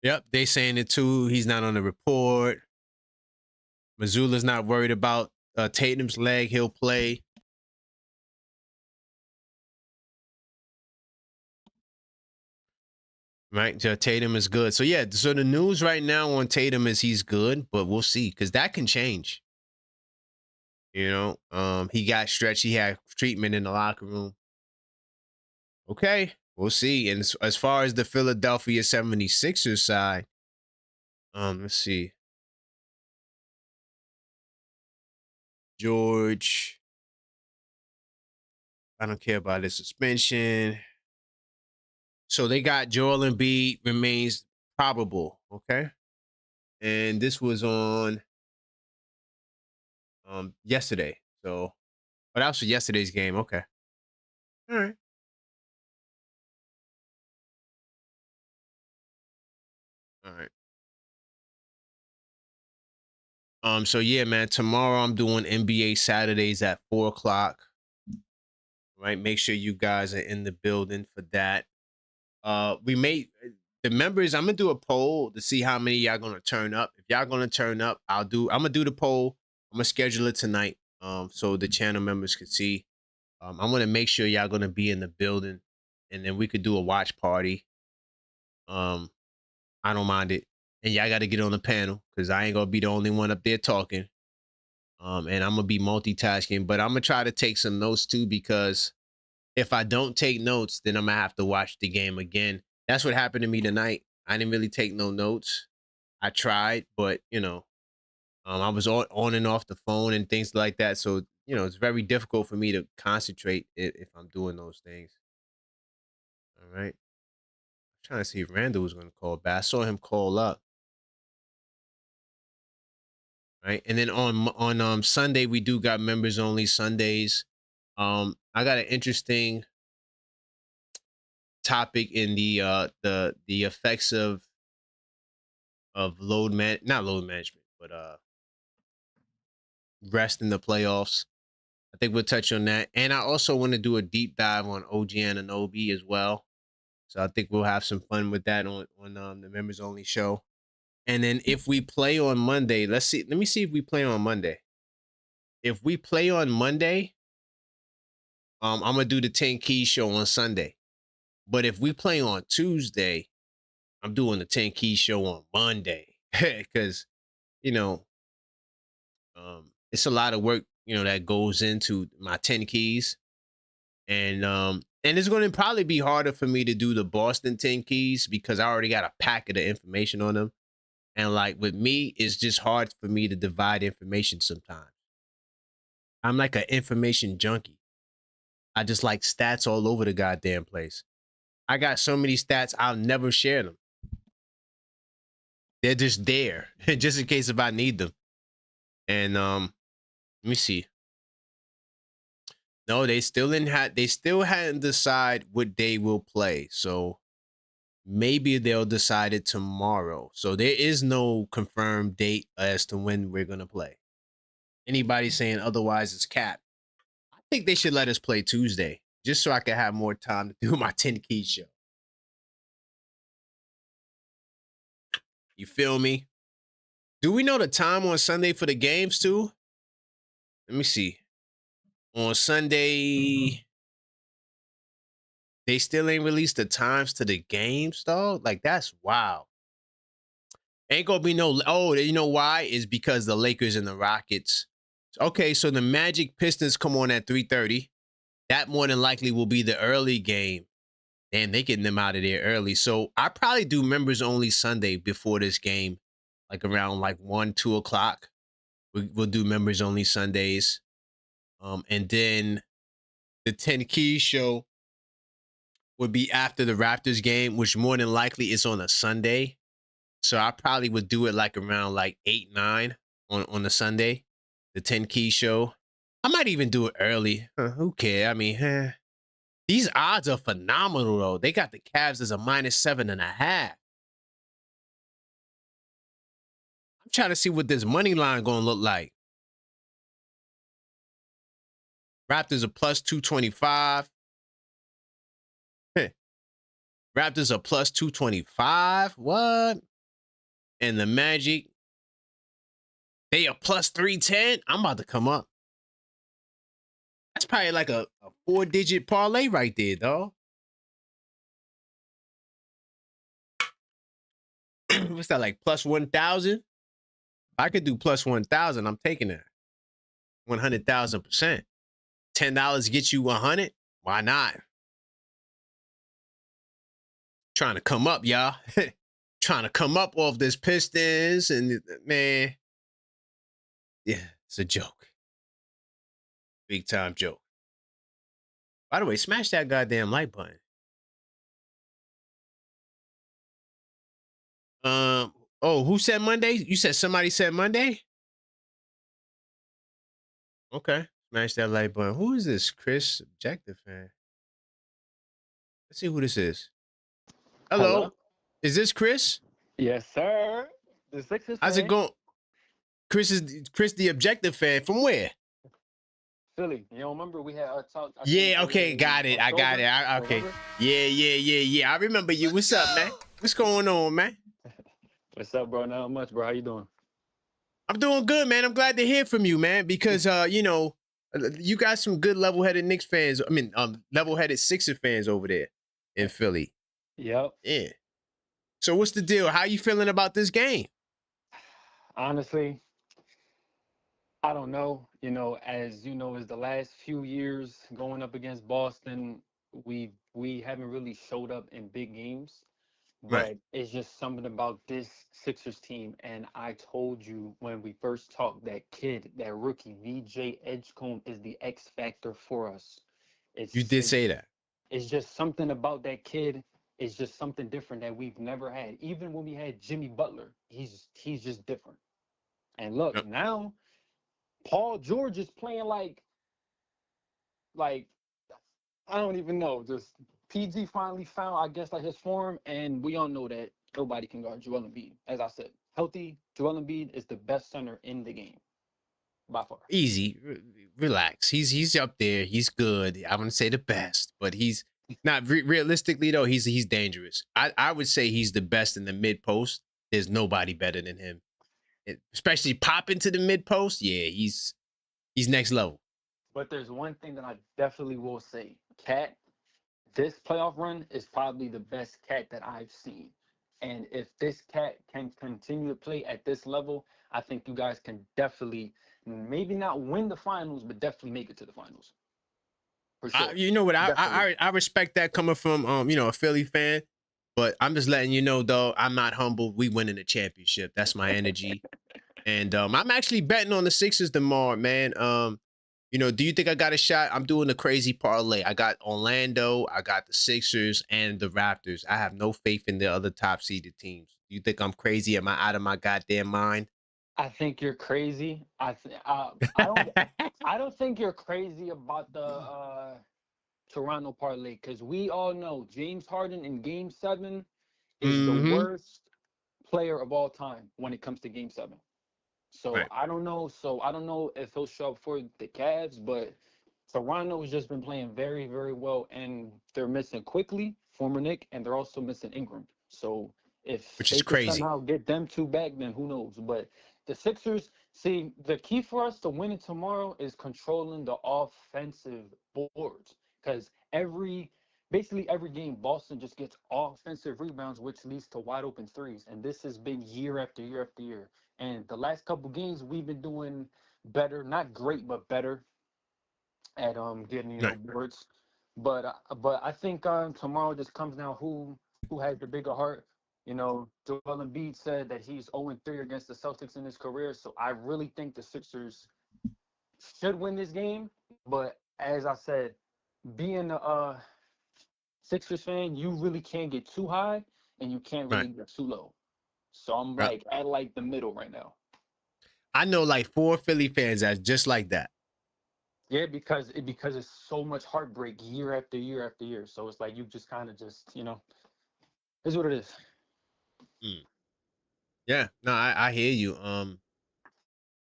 Yep, they saying it too. He's not on the report. Missoula's not worried about Tatum's leg. He'll play. Right, so Tatum is good. So yeah, so the news right now on Tatum is he's good, but we'll see because that can change. He got stretched. He had treatment in the locker room. Okay, we'll see. And as far as the Philadelphia 76ers side, let's see. George, I don't care about his suspension. So they got Joel Embiid remains probable, okay? And this was on yesterday. So, but that was for yesterday's game. Okay. All right. All right. So yeah, man, tomorrow I'm doing NBA Saturdays at 4:00. Right. Make sure you guys are in the building for that. We made the members, I'm gonna do a poll to see how many y'all gonna turn up. If y'all gonna turn up, I'm gonna do the poll. I'm gonna schedule it tonight. So the channel members can see. I'm gonna make sure y'all gonna be in the building, and then we could do a watch party. I don't mind it. And y'all gotta get on the panel because I ain't gonna be the only one up there talking. And I'm gonna be multitasking, but I'm gonna try to take some notes too, because if I don't take notes, then I'm gonna have to watch the game again. That's what happened to me tonight. I didn't really take no notes. I tried, but I was on and off the phone and things like that. So, it's very difficult for me to concentrate if I'm doing those things. All right. trying to see if Randall was going to call back. I saw him call up. Right. And then on Sunday, we do got members only Sundays. I got an interesting topic in the effects of not load management, but rest in the playoffs. I think we'll touch on that. And I also want to do a deep dive on OG Anunoby as well. So I think we'll have some fun with that on the members only show. And then if we play on Monday, let me see if we play on Monday. If we play on Monday, I'm gonna do the 10 Keys show on Sunday. But if we play on Tuesday, I'm doing the 10 Keys show on Monday. Because, it's a lot of work, that goes into my 10 keys. And it's going to probably be harder for me to do the Boston 10 keys because I already got a packet of information on them. And like with me, it's just hard for me to divide information sometimes. I'm like an information junkie. I just like stats all over the goddamn place. I got so many stats, I'll never share them. They're just there, just in case if I need them. And let me see. No, they still hadn't decided what day will play. So maybe they'll decide it tomorrow. So there is no confirmed date as to when we're gonna play. Anybody saying otherwise is cap. I think they should let us play Tuesday, just so I can have more time to do my 10 Keys show. You feel me? Do we know the time on Sunday for the games too? Let me see. On Sunday, they still ain't released the times to the games, dog. Like, that's wild. Ain't gonna be no. Oh, you know why? Is because the Lakers and the Rockets. Okay, so the Magic Pistons come on at 3:30. That more than likely will be the early game. Damn, they getting them out of there early. So I probably do members only Sunday before this game, like around like 1, 2 o'clock. We'll do members only Sundays. And then the 10 Keys show would be after the Raptors game, which more than likely is on a Sunday. So I probably would do it like around like 8, 9 on the Sunday, the 10 Keys show. I might even do it early. Who cares? I mean, these odds are phenomenal, though. They got the Cavs as a -7.5. I'm trying to see what this money line going to look like. Raptors are +225. Raptors are +225. What? And the Magic, they are +310. I'm about to come up. That's probably like a 4-digit parlay right there, dog. What's that, like +1,000? If I could do +1,000, I'm taking that. 100,000%. $10 get you 100? Why not? Trying to come up, y'all. Trying to come up off this Pistons, and man, yeah, it's a joke. Big time joke. By the way, smash that goddamn like button. Oh, who said Monday? You said somebody said Monday? Okay. Smash that like button. Who is this? Chris Objective Fan. Let's see who this is. Hello. Is this Chris? Yes, sir. The Sixers How's fan. it going? Chris the Objective Fan. From where? Philly. You don't remember we had our talk? Yeah, okay, got it. I got it. Okay. Yeah. I remember you. What's up, man? What's going on, man? What's up, bro? Not much, bro. How you doing? I'm doing good, man. I'm glad to hear from you, man, because you got some good level-headed Knicks fans. I mean, level-headed Sixer fans over there in Philly. Yep. Yeah. So what's the deal? How you feeling about this game? Honestly, I don't know. As you know, is the last few years going up against Boston, we haven't really showed up in big games. But Right. it's just something about this Sixers team. And I told you when we first talked, that rookie, VJ Edgecombe, is the X factor for us. You did say that. It's just something about that kid. is just something different that we've never had. Even when we had Jimmy Butler, he's just different. And look, now Paul George is playing like I don't even know. Just PG finally found, I guess, like his form, and we all know that nobody can guard Joel Embiid. As I said, healthy Joel Embiid is the best center in the game by far. Easy, relax. He's up there. He's good. I wouldn't say the best, but he's not realistically though. He's dangerous. I would say he's the best in the mid post. There's nobody better than him, especially pop into the mid post. Yeah, he's next level. But there's one thing that I definitely will say, Cat. This playoff run is probably the best Cat that I've seen. And if this Cat can continue to play at this level, I think you guys can definitely, maybe not win the finals, but definitely make it to the finals. For sure. You know what? I respect that coming from a Philly fan, but I'm just letting you know though, I'm not humble. We winning the championship. That's my energy. And I'm actually betting on the Sixers tomorrow, man. Do you think I got a shot? I'm doing a crazy parlay. I got Orlando, I got the Sixers, and the Raptors. I have no faith in the other top seeded teams. Do you think I'm crazy? Am I out of my goddamn mind? I think you're crazy. I don't think you're crazy about the Toronto parlay, because we all know James Harden in Game 7 is the worst player of all time when it comes to Game 7. So right. I don't know. If he'll show up for the Cavs, but Toronto has just been playing very, very well, and they're missing Quickly, former Knick, and they're also missing Ingram. So if which they is can crazy. somehow get them two back, then who knows? But the Sixers, see, the key for us to winning tomorrow is controlling the offensive boards, because basically every game, Boston just gets offensive rebounds, which leads to wide open threes, and this has been year after year after year. And the last couple games, we've been doing better, not great, but better at getting boards. But I think tomorrow just comes down who has the bigger heart. Joel Embiid said that he's 0-3 against the Celtics in his career, so I really think the Sixers should win this game. But as I said, being a Sixers fan, you really can't get too high and you can't really get too low. So I'm at the middle right now. I know like 4 Philly fans that's just like that. Yeah, because it's so much heartbreak year after year after year. So it's like you just kind of just, is what it is. Yeah, no, I hear you.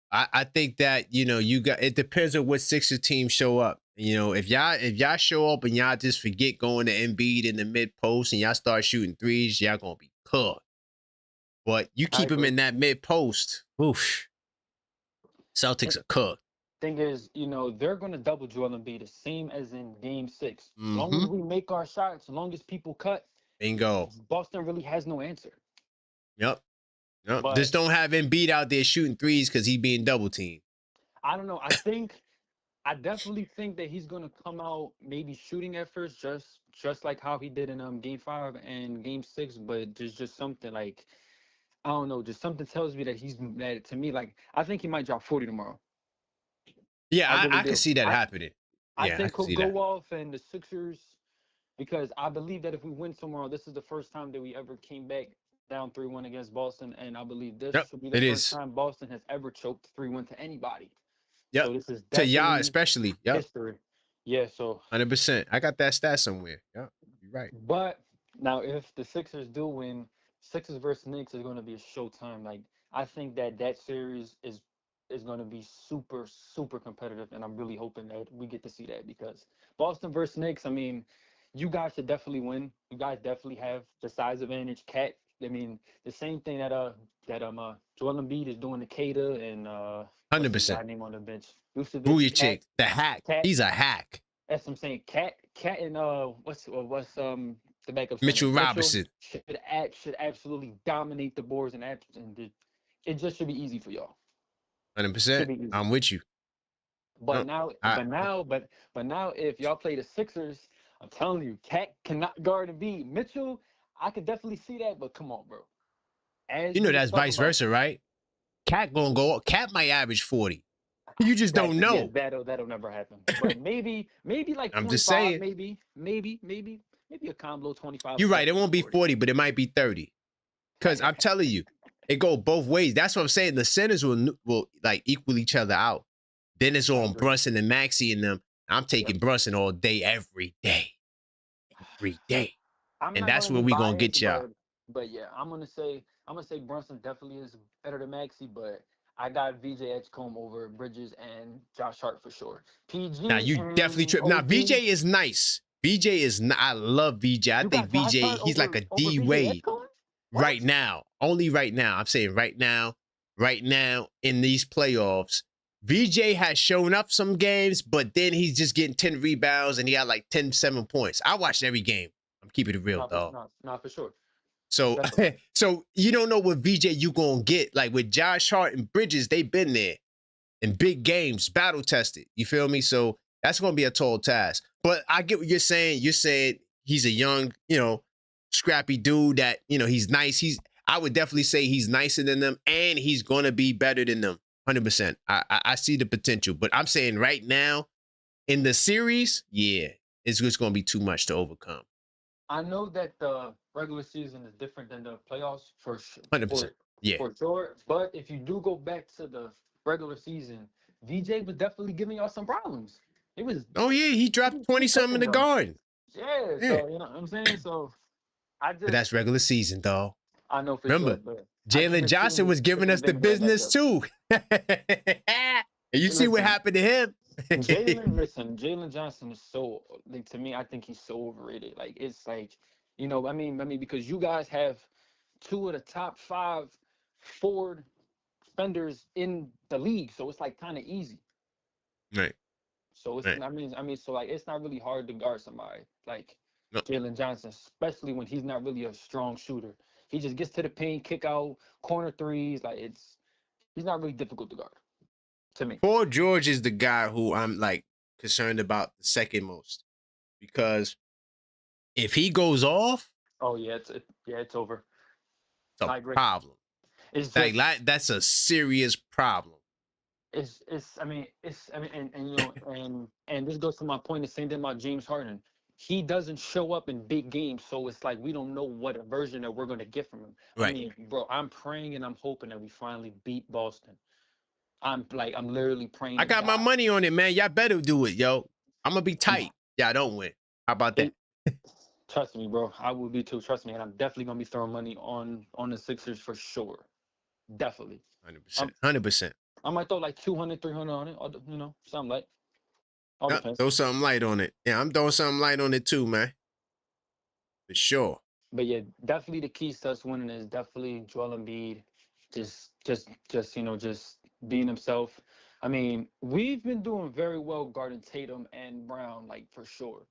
I think that you got, it depends on what Sixers team show up. If y'all show up and y'all just forget going to Embiid in the mid post and y'all start shooting threes, y'all gonna be cooked. But you keep him in that mid post, oof. Celtics are cooked. Thing is, they're gonna double Joel Embiid the same as in Game 6. As long as we make our shots, as long as people cut, bingo. Boston really has no answer. Yep. Just don't have Embiid out there shooting threes because he's being double teamed. I don't know. I definitely think that he's gonna come out maybe shooting at first, just like how he did in Game 5 and Game 6. But there's just something like, I don't know, just something tells me that to me, like, I think he might drop 40 tomorrow. Yeah, I can see that happening. I think he'll go off, and the Sixers, because I believe that if we win tomorrow, this is the first time that we ever came back down 3-1 against Boston, and I believe this will be the first time Boston has ever choked 3-1 to anybody. Yep. So this is to y'all especially. Yep. History. Yeah, so 100%. I got that stat somewhere. Yep. You're right. But now if the Sixers do win, Sixers versus Knicks is going to be a showtime. Like, I think that series is going to be super, super competitive, and I'm really hoping that we get to see that, because Boston versus Knicks, I mean, you guys should definitely win. You guys definitely have the size advantage. Cat, I mean, the same thing that Joel Embiid is doing to Kata and 100%. Name on the bench. Vucevic, the hack. Cat. He's a hack. That's what I'm saying. Cat and what's the backup? Mitchell Robinson should absolutely dominate the boards, and it just should be easy for y'all. 100%. I'm with you. But now, if y'all play the Sixers, I'm telling you, Cat cannot guard Embiid. Mitchell, I could definitely see that, but come on, bro. That's vice versa, right? Cat gonna go. Cat might average 40. You just don't know. Yeah, that'll never happen. But maybe like I'm 25, just saying. maybe. maybe a combo 25. You're right. It won't be 40, but it might be 30. Because I'm telling you, it go both ways. That's what I'm saying. The centers will like equal each other out. Then it's on Brunson and Maxey and them. I'm taking Brunson all day, every day. Every day. And that's where we gonna get y'all. But yeah, I'm gonna say Brunson definitely is better than Maxey, but I got VJ Edgecombe over Bridges and Josh Hart for sure. PG. Now you definitely trip. Now VJ is nice. VJ is. I love VJ. I think VJ. He's like a D Wade right now. Only right now. I'm saying right now. Right now in these playoffs, VJ has shown up some games, but then he's just getting 10 rebounds and he had like 7 points. I watched every game. I'm keeping it real, dog. Not for sure. So, so you don't know what VJ you gonna get. Like with Josh Hart and Bridges, they've been there in big games, battle tested. You feel me? So that's gonna be a tall task. But I get what you're saying. You're saying he's a young, scrappy dude that, he's nice. I would definitely say he's nicer than them, and he's gonna be better than them. 100%. I see the potential. But I'm saying right now, in the series, yeah, it's just gonna be too much to overcome. I know that the regular season is different than the playoffs for sure. 100%. Yeah. For sure. But if you do go back to the regular season, VJ was definitely giving y'all some problems. It was. Oh yeah, he dropped 20-something in the Garden. Yeah. So you know what I'm saying. So but that's regular season, dog. I know for Remember, sure. Jalen Johnson was giving us the business too. And you see what happened to him. Jalen Johnson is so, like, to me, I think he's so overrated. Like, it's like, I mean, because you guys have 2 of the top 5 forward defenders in the league, so it's like kind of easy. Right. So it's, I mean, so like it's not really hard to guard somebody like Jalen Johnson, especially when he's not really a strong shooter. He just gets to the paint, kick out, corner threes. Like he's not really difficult to guard. To me, Paul George is the guy who I'm like concerned about the second most, because if he goes off, it's over. It's a problem. It's just, like that's a serious problem. And this goes to my point. The same thing about James Harden. He doesn't show up in big games, so it's like we don't know what version that we're going to get from him. Right. I mean, bro, I'm praying and I'm hoping that we finally beat Boston. I'm literally praying. I got my money on it, man. Y'all better do it, yo. I'm gonna be tight. Y'all don't win. How about that? Trust me, bro. I will be too. Trust me, and I'm definitely gonna be throwing money on the Sixers for sure. Definitely. 100%. 100%. I might throw like 200, 300 on it. Something light. All depends. Throw something light on it. Yeah, I'm throwing something light on it too, man. For sure. But yeah, definitely the keys to us winning is definitely Joel Embiid. Just being himself. I mean, we've been doing very well guarding Tatum and Brown, like for sure.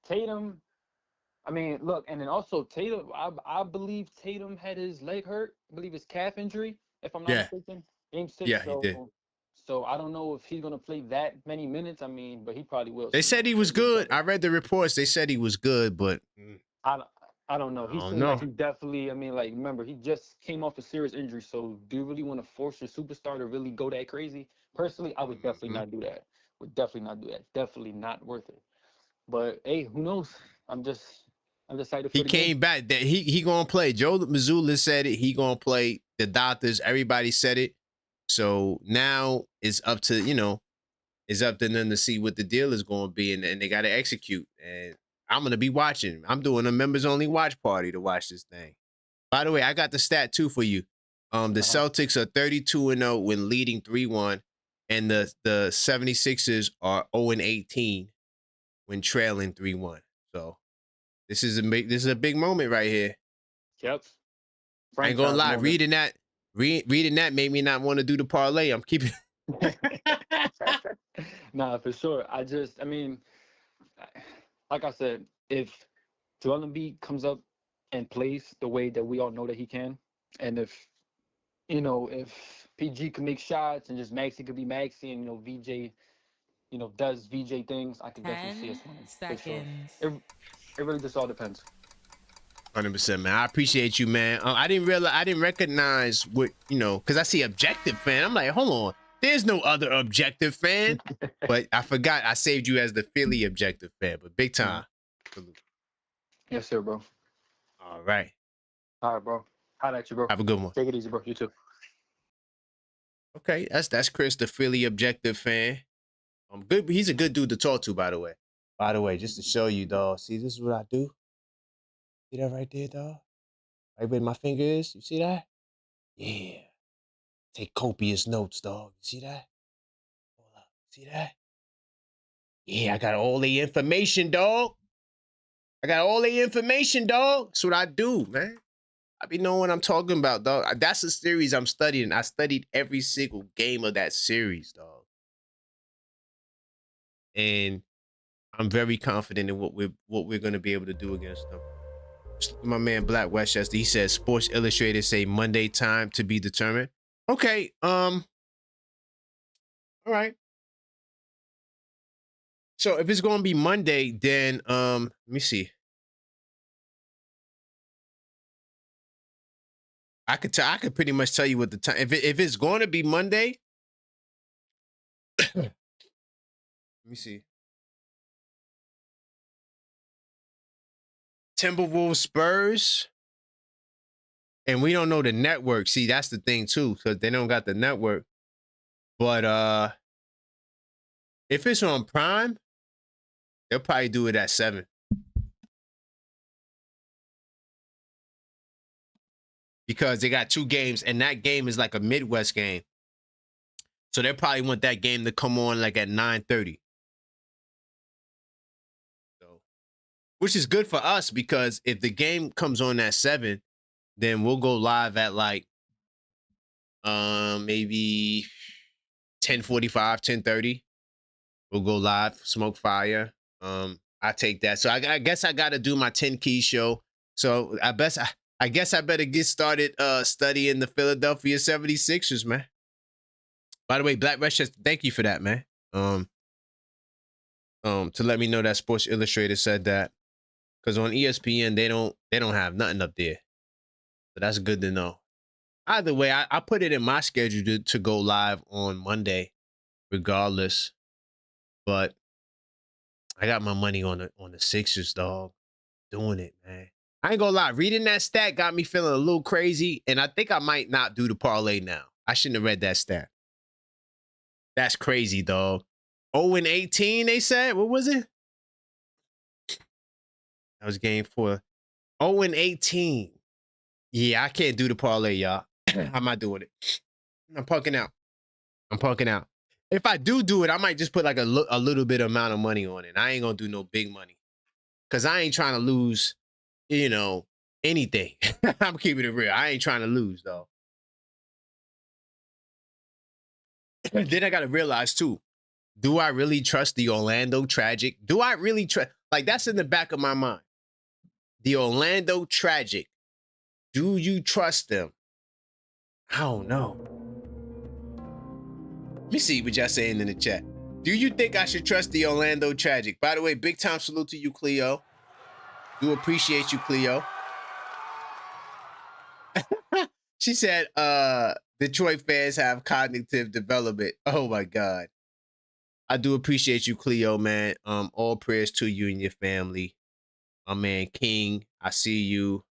Tatum, I mean, look, and then also Tatum, I believe Tatum had his leg hurt. I believe his calf injury, if I'm not mistaken. Game 6. Yeah, he did. So I don't know if he's going to play that many minutes. I mean, but he probably will. They said he was good. I read the reports. They said he was good, but I don't know. He seemed like he definitely, I mean, like, remember, he just came off a serious injury. So do you really want to force your superstar to really go that crazy? Personally, I would definitely not do that. Definitely not worth it. But hey, who knows? I'm just excited for he came back. That he gonna play. Joe Mazzulla said it. He gonna play. The doctors, everybody said it. So now it's up to them to see what the deal is going to be, and they got to execute. And I'm gonna be watching. I'm doing a members only watch party to watch this thing. By the way, I got the stat too for you. The Celtics are 32-0 when leading 3-1, and the 76ers are 0-18 when trailing 3-1. So this is a big moment right here. Yep. I ain't gonna lie, reading that made me not want to do the parlay. I'm keeping. Nah, for sure. I mean, like I said, if Joel Embiid comes up and plays the way that we all know that he can, and if PG can make shots and just Maxey could be Maxey, and VJ, does VJ things, I can definitely see us winning. 10 seconds. Sure. It really just all depends. 100%, man. I appreciate you, man. I didn't recognize what, because I see Objective Fan. I'm like, hold on. There's no other Objective Fan. But I forgot I saved you as the Philly Objective Fan. But big time. Yes, sir, bro. All right. All right, bro. Holla at you, bro. Have a good one. Take it easy, bro. You too. Okay, that's Chris, the Philly Objective fan. Good. He's a good dude to talk to, by the way. By the way, just to show you, dog. See, this is what I do. See that right there, dog? Right where my finger is. You see that? Yeah. Take copious notes, dog. You see that? Hold up. See that? Yeah, I got all the information, dog. I got all the information, dog. That's what I do, man. I be knowing what I'm talking about, dog. That's a series I'm studying. I studied every single game of that series, dog. And I'm very confident in what we're gonna be able to do against them. My man Black Westchester, he says Sports Illustrated say Monday time to be determined. Okay, all right. So if it's gonna be Monday, then let me see. I could pretty much tell you what the time. If it's going to be Monday, let me see. Timberwolves Spurs, and we don't know the network. See, that's the thing too, because they don't got the network. But if it's on Prime, they'll probably do it at 7. Because they got 2 games, and that game is like a Midwest game. So they probably want that game to come on like at 9:30. So, which is good for us, because if the game comes on at 7, then we'll go live at like maybe 10:45, 10:30. We'll go live, smoke fire. I take that. So I guess I gotta do my 10 key show. So I guess I better get started studying the Philadelphia 76ers, man. By the way, Black Westchester, thank you for that, man. To let me know that Sports Illustrated said that. Because on ESPN, they don't have nothing up there. So that's good to know. Either way, I put it in my schedule to go live on Monday, regardless. But I got my money on the Sixers, dog. Doing it, man. I ain't gonna lie. Reading that stat got me feeling a little crazy, and I think I might not do the parlay now. I shouldn't have read that stat. That's crazy, dog. 0-18, they said. What was it? That was game 4. 0-18. Yeah, I can't do the parlay, y'all. I'm not doing it. I'm punking out. If I do it, I might just put like a little bit amount of money on it. I ain't gonna do no big money, because I ain't trying to lose, anything. I'm keeping it real. I ain't trying to lose, though. Then I got to realize, too, do I really trust the Orlando Tragic? Do I really trust? Like, that's in the back of my mind. The Orlando Tragic. Do you trust them? I don't know. Let me see what y'all saying in the chat. Do you think I should trust the Orlando Tragic? By the way, big time salute to you, Cleo. Do appreciate you, Cleo. She said, Detroit fans have cognitive development. Oh my God. I do appreciate you, Cleo, man. All prayers to you and your family. My man King, I see you.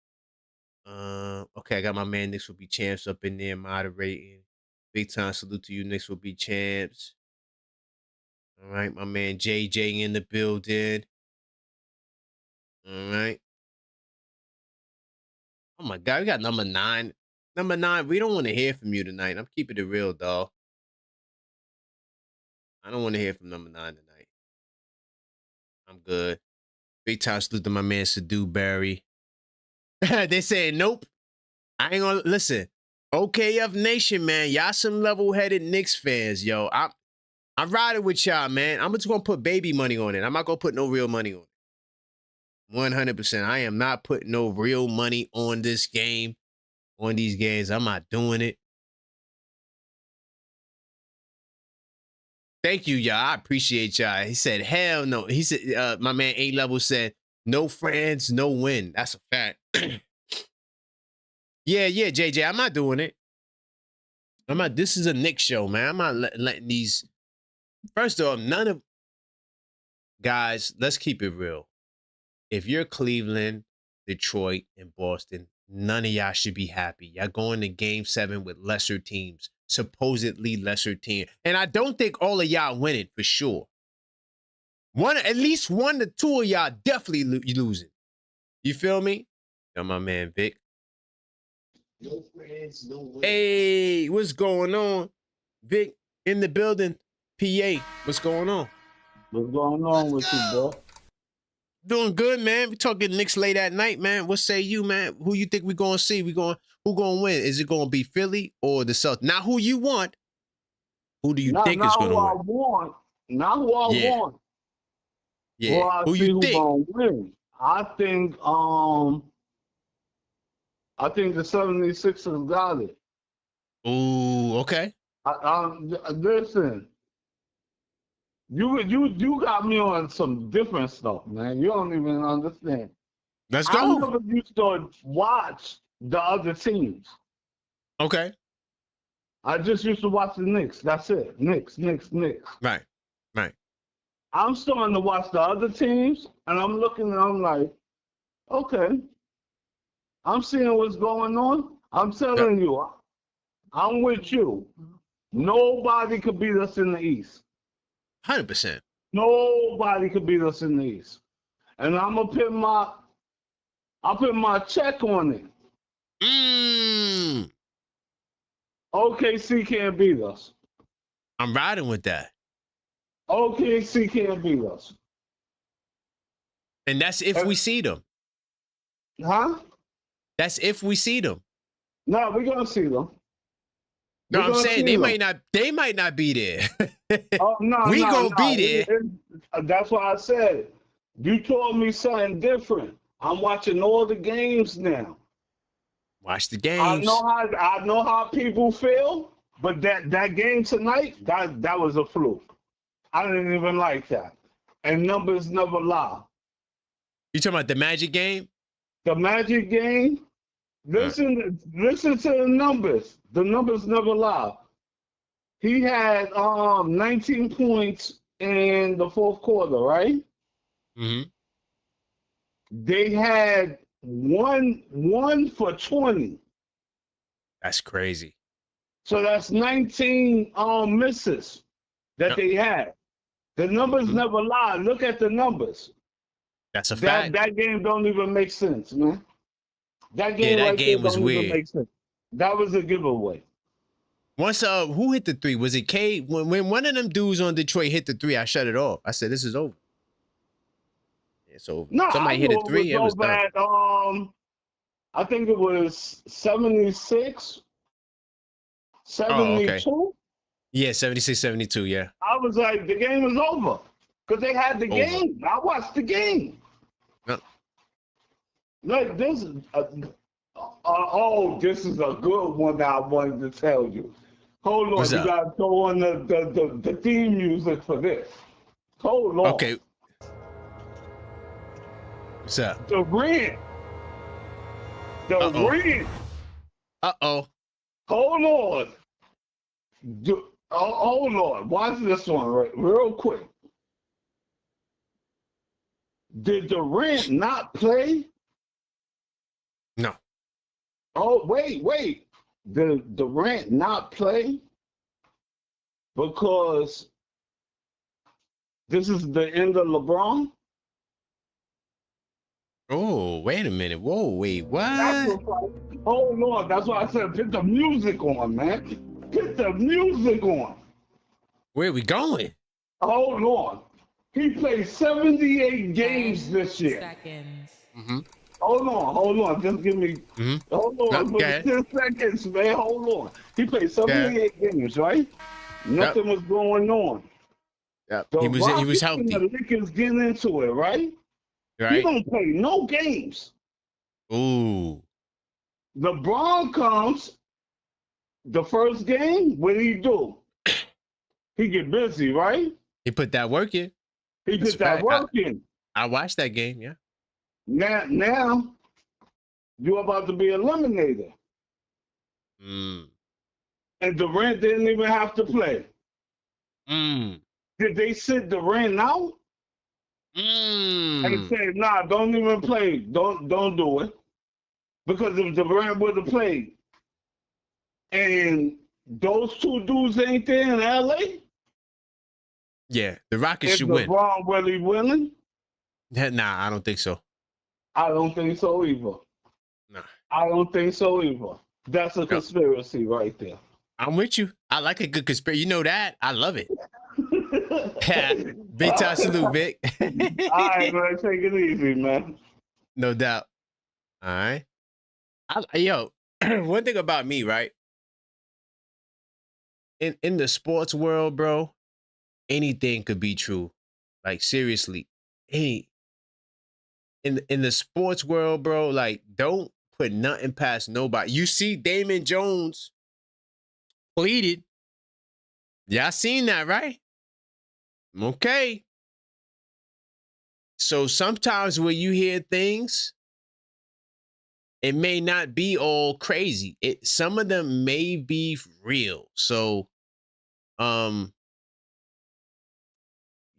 Okay, I got my man Knicks will be champs up in there moderating. Big time salute to you, Knicks will be champs. All right, my man JJ in the building. All right. Oh my God, we got number 9. Number 9, we don't want to hear from you tonight. I'm keeping it real, dog. I don't want to hear from number 9 tonight. I'm good. Big time salute to my man Sadu Barry. They saying nope. I ain't gonna listen. OKF Nation, man. Y'all some level-headed Knicks fans, yo. I'm riding with y'all, man. I'm just gonna put baby money on it. I'm not gonna put no real money on it. 100%. I am not putting no real money on this game. On these games. I'm not doing it. Thank you, y'all. I appreciate y'all. He said, hell no. He said, my man A-Level said, no friends, no win. That's a fact. Yeah, JJ. I'm not doing it. This is a Knicks show, man. I'm not letting these. First of all, none of. Guys, let's keep it real. If you're Cleveland Detroit, and Boston. None of y'all should be happy. Y'all going to Game 7 with lesser teams, supposedly lesser team. And I don't think all of y'all win it for sure. At least 1 to 2 of y'all definitely losing. You feel me? Got my man Vic. No friends, no wins. Hey, what's going on? Vic in the building. PA, what's going on? What's going on with you, bro? Doing good, man. We talking Knicks late at night, man. What say you, man? Who you think we gonna see? Who gonna win? Is it gonna be Philly or the Celtics? Not who you want. Who do you think is gonna win? Not who I want. Yeah. Well, I Who see you who's think? gonna win. I think the 76ers got it. Ooh, okay. Listen, you got me on some different stuff, man. You don't even understand. Let's I go. never used to watch the other teams. Okay. I just used to watch the Knicks. That's it. Knicks. Right. I'm starting to watch the other teams, and I'm looking and I'm like, okay. I'm seeing what's going on. I'm telling you, I'm with you. Nobody could beat us in the East. 100%. Nobody could beat us in the East. And I'm gonna put my check on it. OKC can't beat us. I'm riding with that. OKC can't beat us. And that's if we see them. Huh? That's if we see them. No, we're gonna see them. No, I'm saying they might not be there. Oh, no, we no, gonna no. be there. That's why I said you told me something different. I'm watching all the games now. Watch the games. I know how people feel, but that game tonight, that was a fluke. I didn't even like that. And numbers never lie. You talking about the Magic game? The Magic game. Listen to the numbers. The numbers never lie. He had 19 points in the fourth quarter, right? Mm-hmm. They had one for 20. That's crazy. So that's 19 misses that they had. The numbers never lie. Look at the numbers. That's a fact. That game don't even make sense, man. That game was don't weird. even make sense. That was a giveaway. Once who hit the three? Was it K? When one of them dudes on Detroit hit the three, I shut it off. I said, "This is over. It's over." No, Somebody hit a three. It was done. At, I think it was 76, 72. Oh, okay. Yeah, 76, 72, yeah. I was like, the game is over. Because they had the game. I watched the game. No. Like, this is this is a good one that I wanted to tell you. Hold on, What's you up? got to throw on the theme music for this. Hold on. Okay. What's up? The rent. Rent. Uh-oh. Hold on. Hold on. Watch this one real quick. Did the rent not play? No. Oh, wait. Did the rent not play? Because this is the end of LeBron? Oh, wait a minute. Whoa, wait, what? Hold on. That's why I said put the music on, man. Put the music on. Where are we going? Hold on. He played 78 games this year. Seconds. Mm-hmm. Hold on. Just give me. Mm-hmm. Hold on. No, 10 seconds, man. Hold on. He played 78 games, right? Nothing was going on. Yep. So He was healthy. The Lakers getting into it, right? Right. He don't play no games. Ooh. LeBron comes the first game. What did he do? He get busy, right? He put that work in. He That's put that fact. work in. I watched that game, yeah. Now you're about to be eliminated. Mm. And Durant didn't even have to play. Mm. Did they sit Durant out? and say, nah, don't even play. Don't do it. Because if Durant would have played and those two dudes ain't there in LA, Yeah, the Rockets if should win. LeBron really winning? Nah, I don't think so. I don't think so either. Nah. I don't think so either. That's a conspiracy right there. I'm with you. I like a good conspiracy. You know that? I love it. Big time salute, Vic. All right, man. Take it easy, man. No doubt. All right. Yo, one thing about me, right? In the sports world, bro, anything could be true. Like seriously, in the sports world, bro, like don't put nothing past nobody. You see, Damon Jones pleaded. Y'all seen that, right? Okay. So sometimes when you hear things, it may not be all crazy. Some of them may be real. So you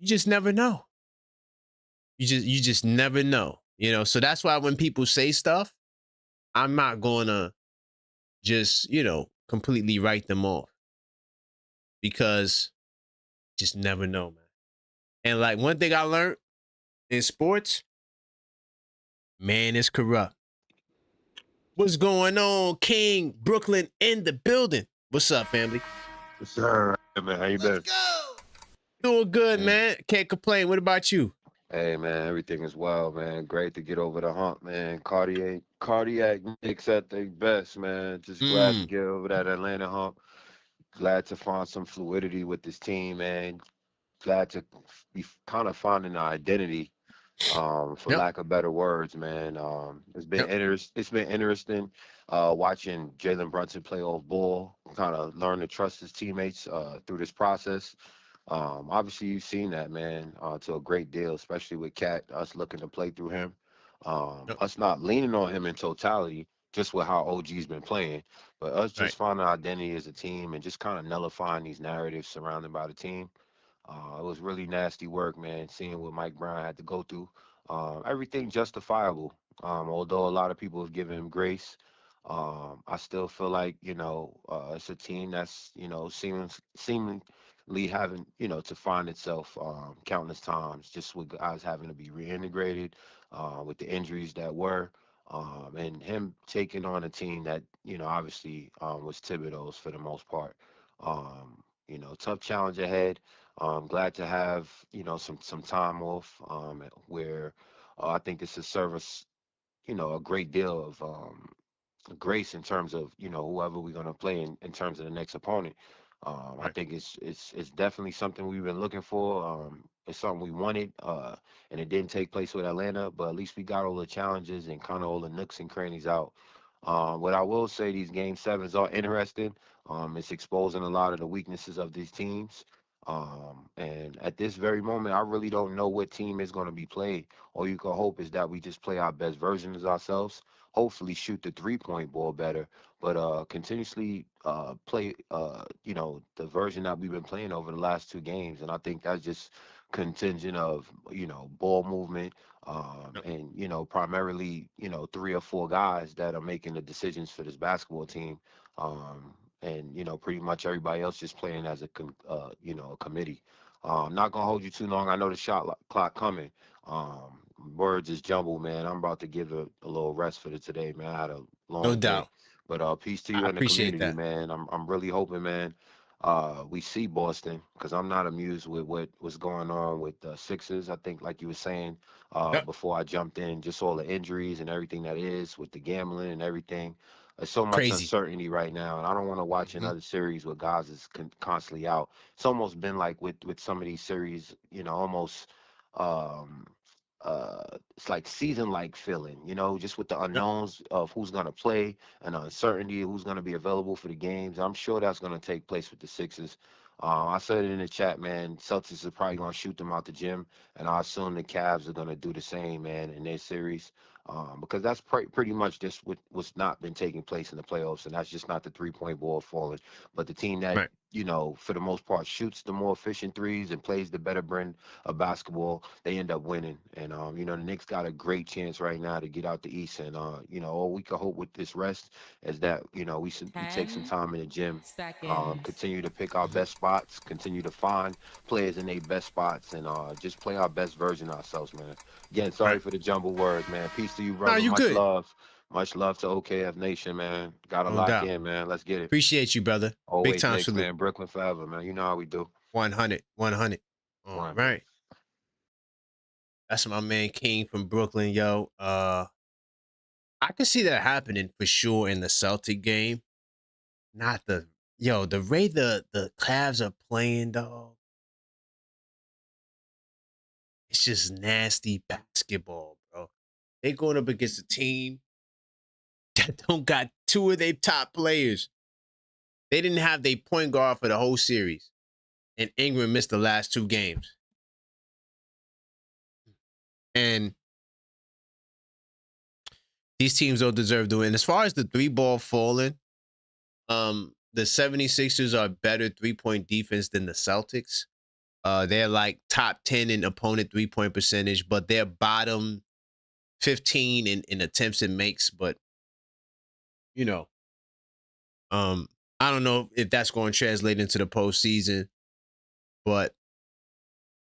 just never know. You just never know. You know, so that's why when people say stuff, I'm not gonna just, completely write them off. Because just never know, man. And like one thing I learned in sports, man is corrupt. What's going on, King? Brooklyn in the building. What's up, family? What's up, man? How you been? Let's go. Doing good, man. Can't complain. What about you? Hey, man, everything is well, man. Great to get over the hump, man. Cardiac Knicks at their best, man. Just glad to get over that Atlanta hump. Glad to find some fluidity with this team, man. Glad to be kind of finding an identity, for lack of better words, man. It's been interesting watching Jalen Brunson play off ball, kind of learn to trust his teammates through this process. Obviously, you've seen that, man, to a great deal, especially with Cat, us looking to play through him, us not leaning on him in totality, just with how OG's been playing, but us just finding identity as a team and just kind of nullifying these narratives surrounded by the team. It was really nasty work, man, seeing what Mike Brown had to go through. Everything justifiable, although a lot of people have given him grace. I still feel like, it's a team that's, seemingly having, to find itself countless times, just with guys having to be reintegrated with the injuries that were. And him taking on a team that, obviously was Thibodeau's for the most part. Tough challenge ahead. Glad to have, some time off where I think this has served us, a great deal of grace in terms of whoever we're going to play in terms of the next opponent. I think it's definitely something we've been looking for. It's something we wanted, and it didn't take place with Atlanta, but at least we got all the challenges and kind of all the nooks and crannies out. What I will say, these game sevens are interesting. It's exposing a lot of the weaknesses of these teams. And at this very moment, I really don't know what team is going to be played. All you can hope is that we just play our best versions of ourselves, hopefully shoot the 3-point ball better, but continuously play the version that we've been playing over the last 2 games. And I think that's just contingent of ball movement, and primarily 3 or 4 guys that are making the decisions for this basketball team, and pretty much everybody else just playing as a a committee. I'm not gonna hold you too long. I know the shot clock coming. Words is jumbled, man. I'm about to give a little rest for today, man. I had a long No day. doubt. But peace to you and the community, man. I'm really hoping, man, we see Boston, because I'm not amused with what's going on with the Sixers. I think, like you were saying before I jumped in, just all the injuries and everything that is with the gambling and everything. There's so much uncertainty right now, and I don't want to watch another series where guys is constantly out. It's almost been like with some of these series, almost um, it's like season-like feeling, just with the unknowns of who's going to play and the uncertainty of who's going to be available for the games. I'm sure that's going to take place with the Sixers. I said it in the chat, man. Celtics are probably going to shoot them out the gym, and I assume the Cavs are going to do the same, man, in their series. because that's pretty much just what's not been taking place in the playoffs, and that's just not the 3-point ball falling, but the team that, Right. you know, for the most part, shoots the more efficient threes and plays the better brand of basketball, they end up winning. And you know, the Knicks got a great chance right now to get out the East, and you know, all we could hope with this rest is that, you know, we take some 10 time in the gym, seconds. continue to pick our best spots, continue to find players in their best spots, and just play our best version of ourselves, man. Again, sorry Right. for the jumble words, man. Peace to you, No, brother. you good. Much love to OKF Nation, man. Gotta No lock doubt. in, man. Let's get it. Appreciate you, brother. Big Always time Knicks, salute. man. Brooklyn forever, man. You know how we do. 100. 100. All 100. right. That's my man King from Brooklyn, yo. I can see that happening for sure in the Celtic game. Not the the way the Cavs are playing, dog. It's just nasty basketball, bro. They going up against a team that don't got two of their top players. They didn't have their point guard for the whole series, and Ingram missed the last 2 games. And these teams don't deserve to win. As far as the 3-ball falling, the 76ers are better 3-point defense than the Celtics. They're like top 10 in opponent 3-point percentage, but they're bottom 15 in attempts and makes. But, you know, I don't know if that's going to translate into the postseason, but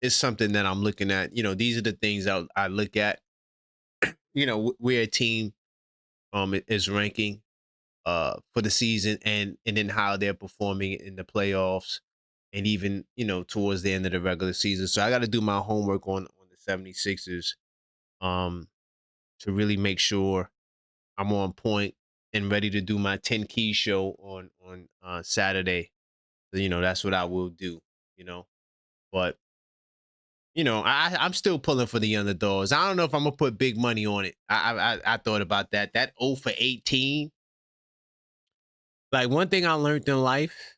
it's something that I'm looking at. You know, these are the things I look at. You know, where a team is ranking for the season, and then how they're performing in the playoffs, and even, you know, towards the end of the regular season. So I got to do my homework on the 76ers to really make sure I'm on point and ready to do my 10 key show on Saturday. So, you know, that's what I will do, you know. But, you know, I'm still pulling for the underdogs. I don't know if I'm gonna put big money on it. I thought about that. That 0 for 18. Like, one thing I learned in life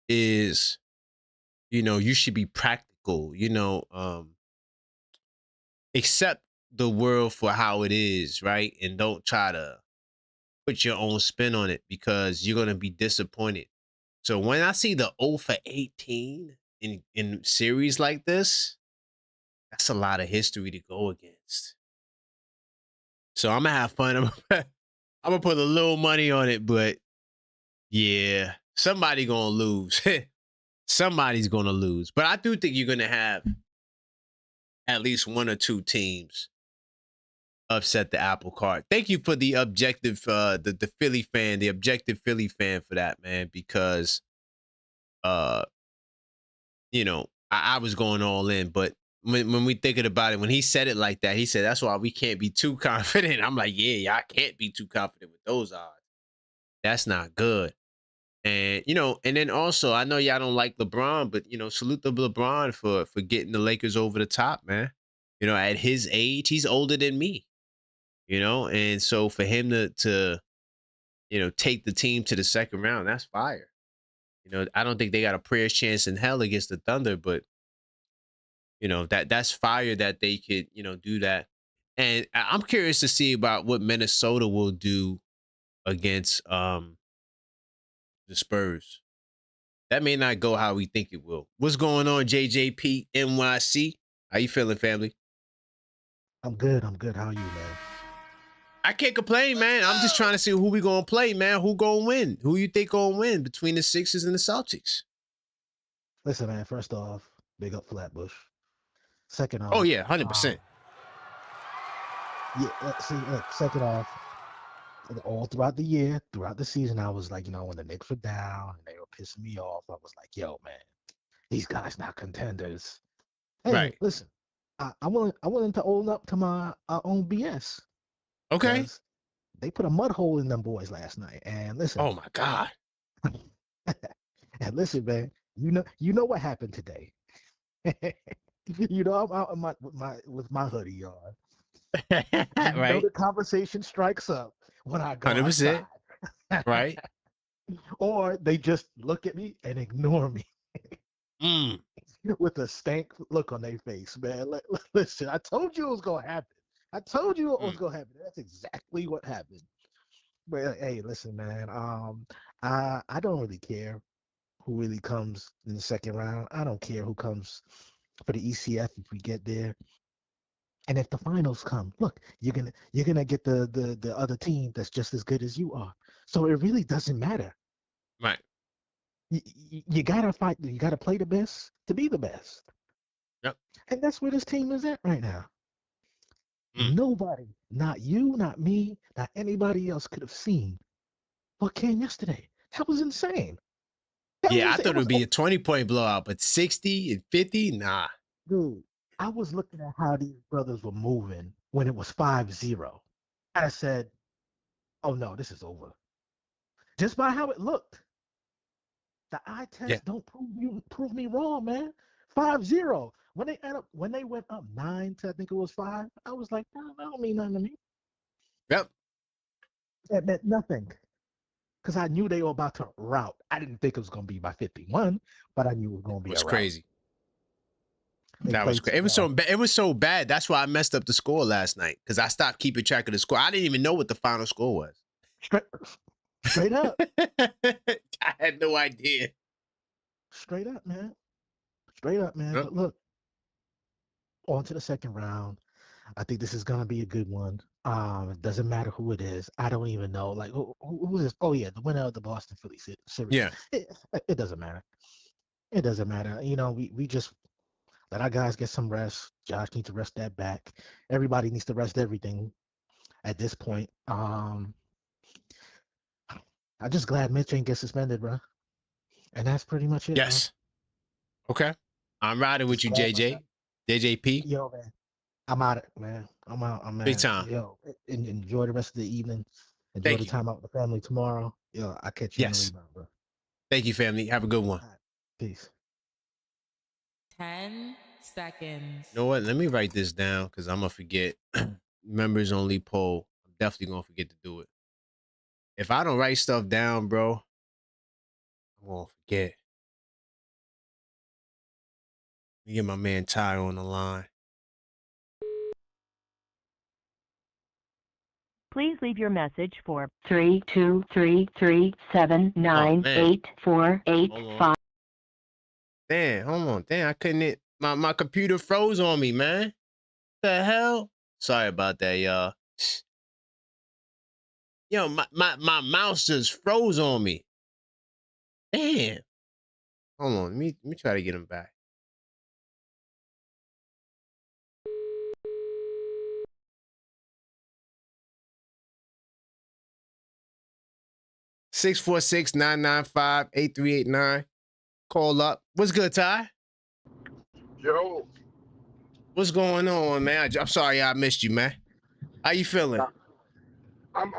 is, you know, you should be practical, you know, accept the world for how it is, right? And don't try to put your own spin on it, because you're gonna be disappointed. So when I see the 0 for 18 in series like this, that's a lot of history to go against. So I'm gonna have fun. I'm gonna put a little money on it, but yeah, somebody gonna lose. Somebody's gonna lose. But I do think you're gonna have at least 1 or 2 teams upset the apple cart. Thank you for the objective, the Philly fan, the objective Philly fan, for that, man, because you know, I was going all in, but when we thinking about it, when he said it like that, he said that's why we can't be too confident. I'm like, yeah, I can't be too confident with those odds. That's not good. And, you know, and then also, I know y'all don't like LeBron, but, you know, salute to LeBron for getting the Lakers over the top, man. You know, at his age, he's older than me, you know, and so for him to you know, take the team to the second round, that's fire. You know, I don't think they got a prayer's chance in hell against the Thunder, but, you know, that's fire that they could, you know, do that. And I'm curious to see about what Minnesota will do against the Spurs. That may not go how we think it will. What's going on, JJP NYC? How you feeling, family? I'm good. I'm good. How are you, man? I can't complain, man. I'm just trying to see who we gonna play, man. Who gonna win? Who you think gonna win between the Sixers and the Celtics? Listen, man. First off, big up Flatbush. Second off, Oh yeah, 100%. Yeah. See, look. Second off, all throughout the year, throughout the season, I was like, you know, when the Knicks were down and they were pissing me off, I was like, yo, man, these guys not contenders. Hey, Right. listen, I'm willing to own up to my own BS. Okay. They put a mud hole in them boys last night, and listen. Oh my God. And listen, man, you know what happened today. You know, I'm out with my hoodie on. You know the conversation strikes up when I go 100%. outside. Right. Or they just look at me and ignore me with a stank look on their face, man. Listen, I told you it was gonna happen. I told you what was gonna happen. That's exactly what happened. But hey, listen, man. I don't really care who really comes in the second round. I don't care who comes for the ECF if we get there. And if the finals come, look, you're gonna get the other team that's just as good as you are. So it really doesn't matter. Right. You gotta fight. You gotta play the best to be the best. Yep. And that's where this team is at right now. Mm. Nobody, not you, not me, not anybody else could have seen what came yesterday. That was insane. Yeah, I thought It it would was be a 20-point blowout, but 60 and 50, nah. dude. I was looking at how these brothers were moving when it was 5-0. And I said, oh no, this is over. Just by how it looked. The eye Yeah. test don't prove me wrong, man. 5-0. When they went up 9 to I think it was 5, I was like, that don't mean nothing to me. Yep. That meant nothing. Because I knew they were about to rout. I didn't think it was gonna be by 51, but I knew it was gonna It be was a rout. crazy. They That was played crazy. It was so bad. That's why I messed up the score last night because I stopped keeping track of the score. I didn't even know what the final score was. Straight up. I had no idea. Straight up, man. Straight up, man. Yep. But look, on to the second round. I think this is gonna be a good one. It doesn't matter who it is. I don't even know. Like who is? Oh yeah, the winner of the Boston Philly series. Yeah. It doesn't matter. It doesn't matter. You know, we just let our guys get some rest. Josh needs to rest that back. Everybody needs to rest everything at this point. I'm just glad Mitch ain't get suspended, bro. And that's pretty much it, bro. Yes. Okay. I'm riding with Just you, glad JJ. JJP. Yo, man. I'm out, man. I'm out. I'm Big out. time. Yo, enjoy the rest of the evening. Enjoy Thank the you. time out with the family tomorrow. Yo, I'll catch you in the Yes. rebound, bro. Thank you, family. Have a good one. All right. Peace. 10 seconds. You know what? Let me write this down because I'm going to forget. Members only poll. I'm definitely going to forget to do it. If I don't write stuff down, bro, I'm going to forget. Let me get my man Ty on the line. Please leave your message for 32337984885. Damn, hold on. Damn, I couldn't. My computer froze on me, man. What the hell? Sorry about that, y'all. Yo, my mouse just froze on me. Damn. Hold on. Let me try to get him back. (646-995-8389). Call up. What's good, Ty? Yo. What's going on, man? I'm sorry I missed you, man. How you feeling? I'm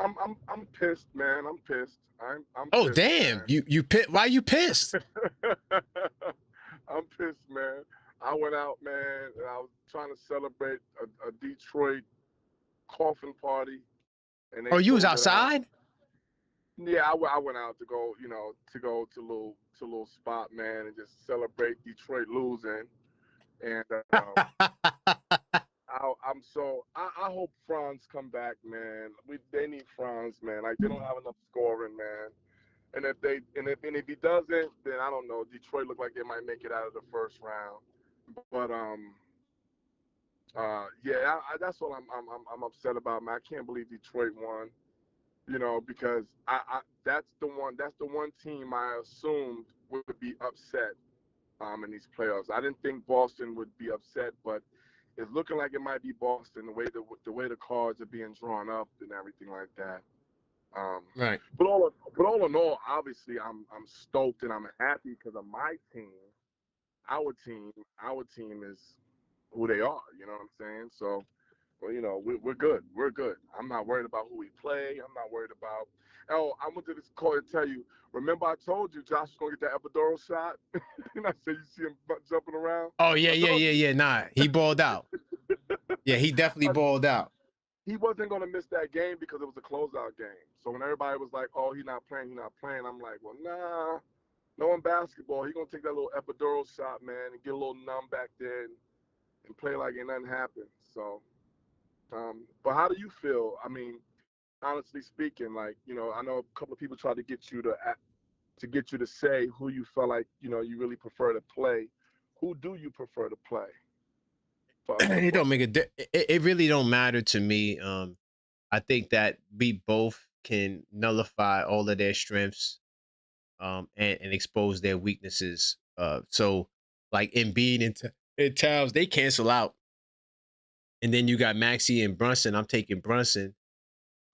pissed, man. I'm pissed. I'm oh, pissed, damn. Man. You why you pissed? I'm pissed, man. I went out, man, and I was trying to celebrate a Detroit coffin party. And Oh, you was outside? Yeah, I went out to go, to a little spot, man, and just celebrate Detroit losing. And I hope Franz come back, man. They need Franz, man. Like they don't have enough scoring, man. And if he doesn't, then I don't know. Detroit look like they might make it out of the first round. But yeah, that's what I'm upset about, man. I can't believe Detroit won. Because that's the one team I assumed would be upset in these playoffs. I didn't think Boston would be upset, but it's looking like it might be Boston the way the cards are being drawn up and everything like that. Right. But all in all, obviously I'm stoked and I'm happy because of my team. Our team is who they are. You know what I'm saying? So, well, we're good. We're good. I'm not worried about who we play. I'm not worried about. Oh, I went to this call to tell you. Remember, I told you Josh was gonna get that epidural shot, and I said you see him jumping around. Oh yeah. Nah, he balled out. Yeah, he definitely balled out. He wasn't gonna miss that game because it was a closeout game. So when everybody was like, "Oh, he's not playing," I'm like, "Well, nah, no in basketball. He's gonna take that little epidural shot, man, and get a little numb back there and play like ain't nothing happened." So But how do you feel? I mean, honestly speaking, like, you know, I know a couple of people tried to get you to say who you felt like, you know, you really prefer to play. Who do you prefer to play for us to It play? don't make it really don't matter to me. I think that we both can nullify all of their strengths, and expose their weaknesses. So like Embiid and Towns, they cancel out. And then you got Maxey and Brunson. I'm taking Brunson.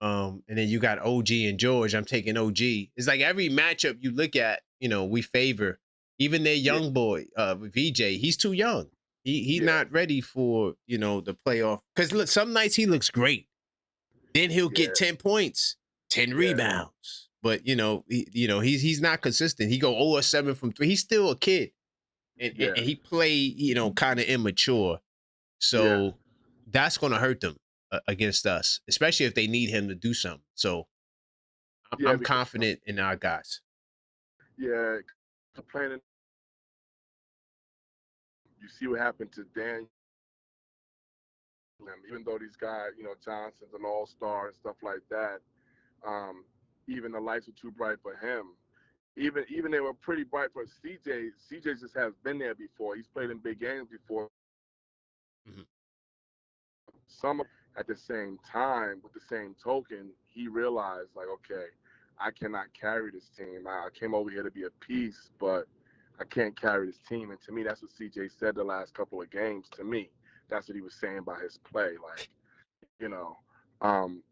And then you got OG and George. I'm taking OG. It's like every matchup you look at, you know, we favor. Even their Yeah, young boy, VJ, he's too young. He's yeah, not ready for, you know, the playoff. Because look, some nights he looks great. Then he'll get yeah, 10 points, 10 yeah, rebounds. But he's not consistent. He go 0 or 7 from 3. He's still a kid. And yeah, he play, you know, kind of immature. yeah, So that's going to hurt them against us, especially if they need him to do something. So yeah. I'm Because confident in our guys. yeah, complaining. You see what happened to Dan. Even though these guys, you know, Johnson's an all-star and stuff like that, um, even the lights were too bright for him. Even they were pretty bright for CJ. CJ just has been there before. He's played in big games before. Mhm. Some at the same time, with the same token, he realized like, okay, I cannot carry this team. I came over here to be a piece, but I can't carry this team. And to me, that's what CJ said the last couple of games. To me, that's what he was saying by his play. Like, you know,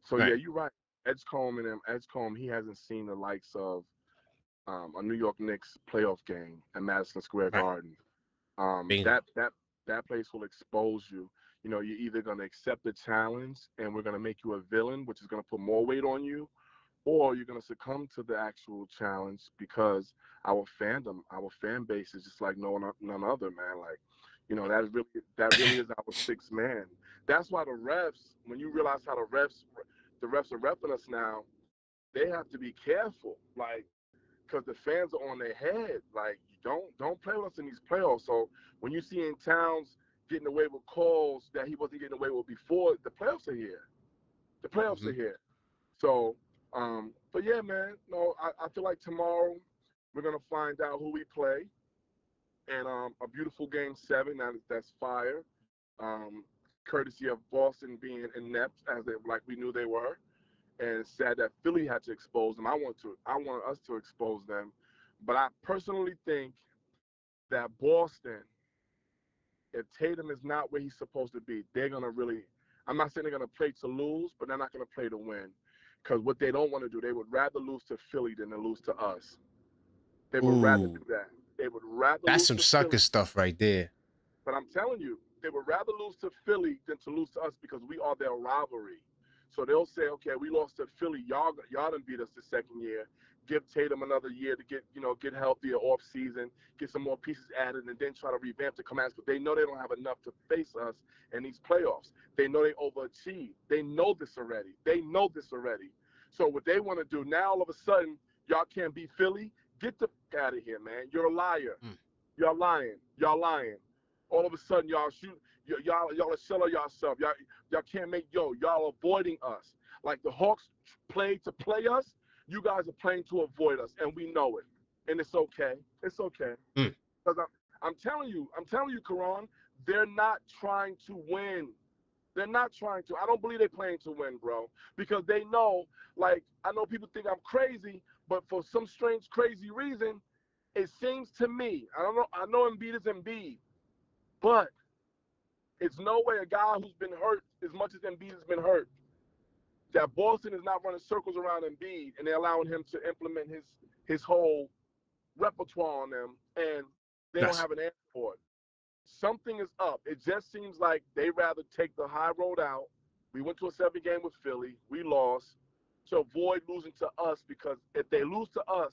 so yeah, Right, you're right. Edgecombe, he hasn't seen the likes of a New York Knicks playoff game at Madison Square right. Garden. Bingo. That place will expose you. You know, you're either gonna accept the challenge and we're gonna make you a villain, which is gonna put more weight on you, or you're gonna succumb to the actual challenge because our fan base is just like none other, man. Like, you know, that really is our sixth man. That's why the refs, when you realize how the refs are repping us now, they have to be careful. Like, because the fans are on their head. Like, don't play with us in these playoffs. So when you see in Towns getting away with calls that he wasn't getting away with before, the playoffs are here. The playoffs Hmm. are here. So, but yeah, man. No, I feel like tomorrow we're gonna find out who we play, and a beautiful game 7. That's fire. Um, Courtesy of Boston being inept as they like we knew they were, and it's sad that Philly had to expose them. I want us to expose them, but I personally think that Boston, if Tatum is not where he's supposed to be, they're gonna really. I'm not saying they're gonna play to lose, but they're not gonna play to win, because what they don't want to do, they would rather lose to Philly than to lose to us. They would rather Ooh, do that. They would rather that's lose some to sucker Philly. stuff right there. But I'm telling you, they would rather lose to Philly than to lose to us because we are their rivalry. So they'll say, okay, we lost to Philly. Y'all done beat us the second year. Give Tatum another year to get healthier off season, get some more pieces added, and then try to revamp to come at us. But they know they don't have enough to face us in these playoffs. They know they overachieved. They know this already. So what they want to do now, all of a sudden, y'all can't beat Philly. Get the f- out of here, man. You're a liar. Mm. Y'all lying. Y'all lying. All of a sudden, y'all shoot. Y'all are selling yourself. Y'all can't make y'all avoiding us. Like the Hawks played to play us, you guys are playing to avoid us, and we know it. And it's okay. It's okay. Mm. Because I'm telling you, Karan, they're not trying to win. They're not trying to. I don't believe they're playing to win, bro. Because they know, like, I know people think I'm crazy, but for some strange, crazy reason, it seems to me, I know Embiid is Embiid, but it's no way a guy who's been hurt as much as Embiid has been hurt, that Boston is not running circles around Embiid and they're allowing him to implement his whole repertoire on them, and they don't Yes. have an answer for it. Something is up. It just seems like they rather take the high road out. We went to a 7 game with Philly. We lost. To avoid losing to us, because if they lose to us,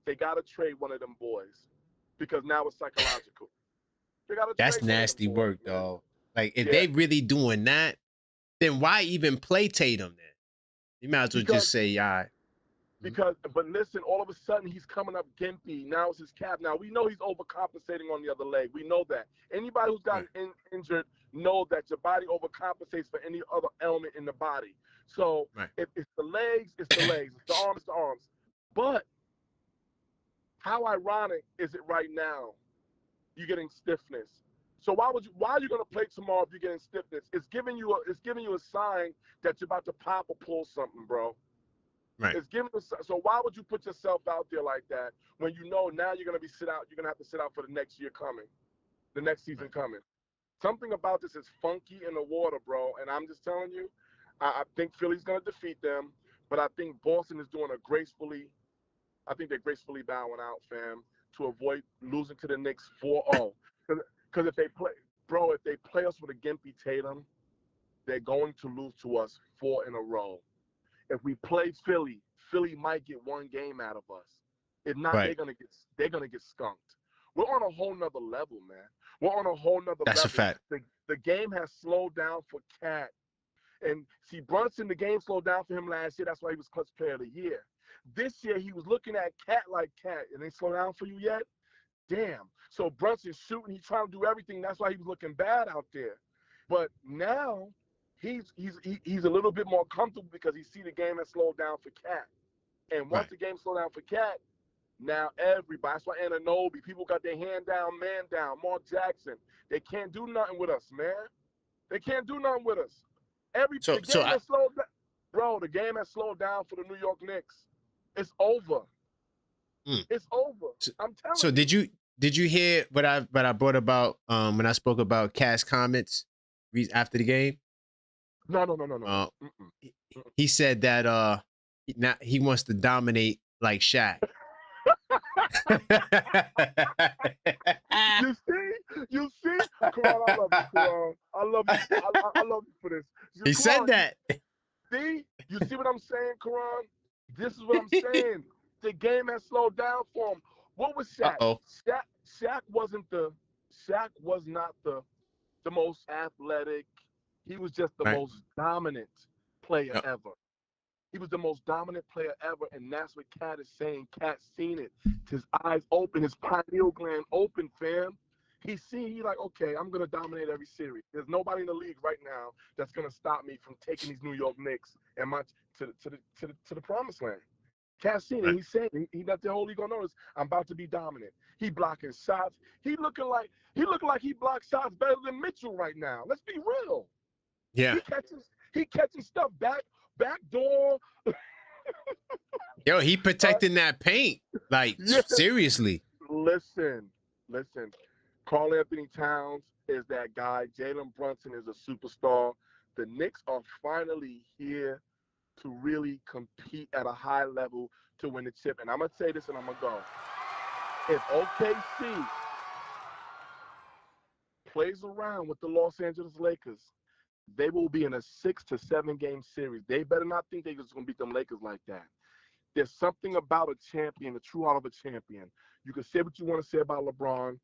they got to trade one of them boys, because now it's psychological. They got to That's trade one of them nasty boys, work, man. dog. Like if Yeah, they really doing that, then why even play Tatum then? You might as well because just say, all right. Because, but listen, all of a sudden he's coming up gimpy. Now it's his calf. Now we know he's overcompensating on the other leg. We know that. Anybody who's gotten injured knows that your body overcompensates for any other element in the body. So if it's the legs, it's the legs. It's the arms, it's the arms. But how ironic is it right now? You're getting stiffness. So why are you gonna play tomorrow if you're getting stiffness? It's giving you a sign that you're about to pop or pull something, bro. Right. It's giving us, so why would you put yourself out there like that when you know now you're gonna have to sit out for the next year coming, the next season coming. Something about this is funky in the water, bro. And I'm just telling you, I think Philly's gonna defeat them, but I think Boston is doing I think they're gracefully bowing out, fam, to avoid losing to the Knicks 4-0. Because if they play us with a gimpy Tatum, they're going to lose to us 4 in a row. If we play Philly might get one game out of us. If not, they're gonna get skunked. We're on a whole nother level, man. We're on a whole nother level. That's a fact. The game has slowed down for Cat. And see, Brunson, the game slowed down for him last year. That's why he was Clutch Player of the Year. This year, he was looking at Cat like Cat. And they slow down for you yet? Damn. So Brunson's shooting. He's trying to do everything. That's why he was looking bad out there. But now he's a little bit more comfortable because he see the game has slowed down for Cat. And once the game slowed down for Cat, now everybody, that's why Anunoby, people got their hand down, man down, Mark Jackson. They can't do nothing with us, man. They can't do nothing with us. The game has slowed down for the New York Knicks. It's over. It's over. I'm telling you. So did you hear what I brought about when I spoke about Cash comments after the game? No. He said that now he wants to dominate like Shaq. You see, Karan, I love you, Karan. I love you. I love you for this. He said that. See, you see what I'm saying, Karan? This is what I'm saying. The game has slowed down for him. What was Shaq? Shaq was not the most athletic. He was just the most dominant player ever. He was the most dominant player ever, and that's what Cat is saying. Cat's seen it. His eyes open, his pineal gland open, fam. He's like, okay, I'm gonna dominate every series. There's nobody in the league right now that's gonna stop me from taking these New York Knicks and to the promised land. Cat's seen it. He's saying he let the whole league notice. I'm about to be dominant. He blocking shots. He looking like he blocks shots better than Mitchell right now. Let's be real. Yeah. He catching stuff back door. Yo, he protecting that paint. Like, seriously. Listen. Karl-Anthony Towns is that guy. Jalen Brunson is a superstar. The Knicks are finally here to really compete at a high level to win the chip. And I'm going to say this and I'm going to go. If OKC plays around with the Los Angeles Lakers, they will be in a 6 to 7 game series. They better not think they're just going to beat them Lakers like that. There's something about a champion, the true heart of a champion. You can say what you want to say about LeBron.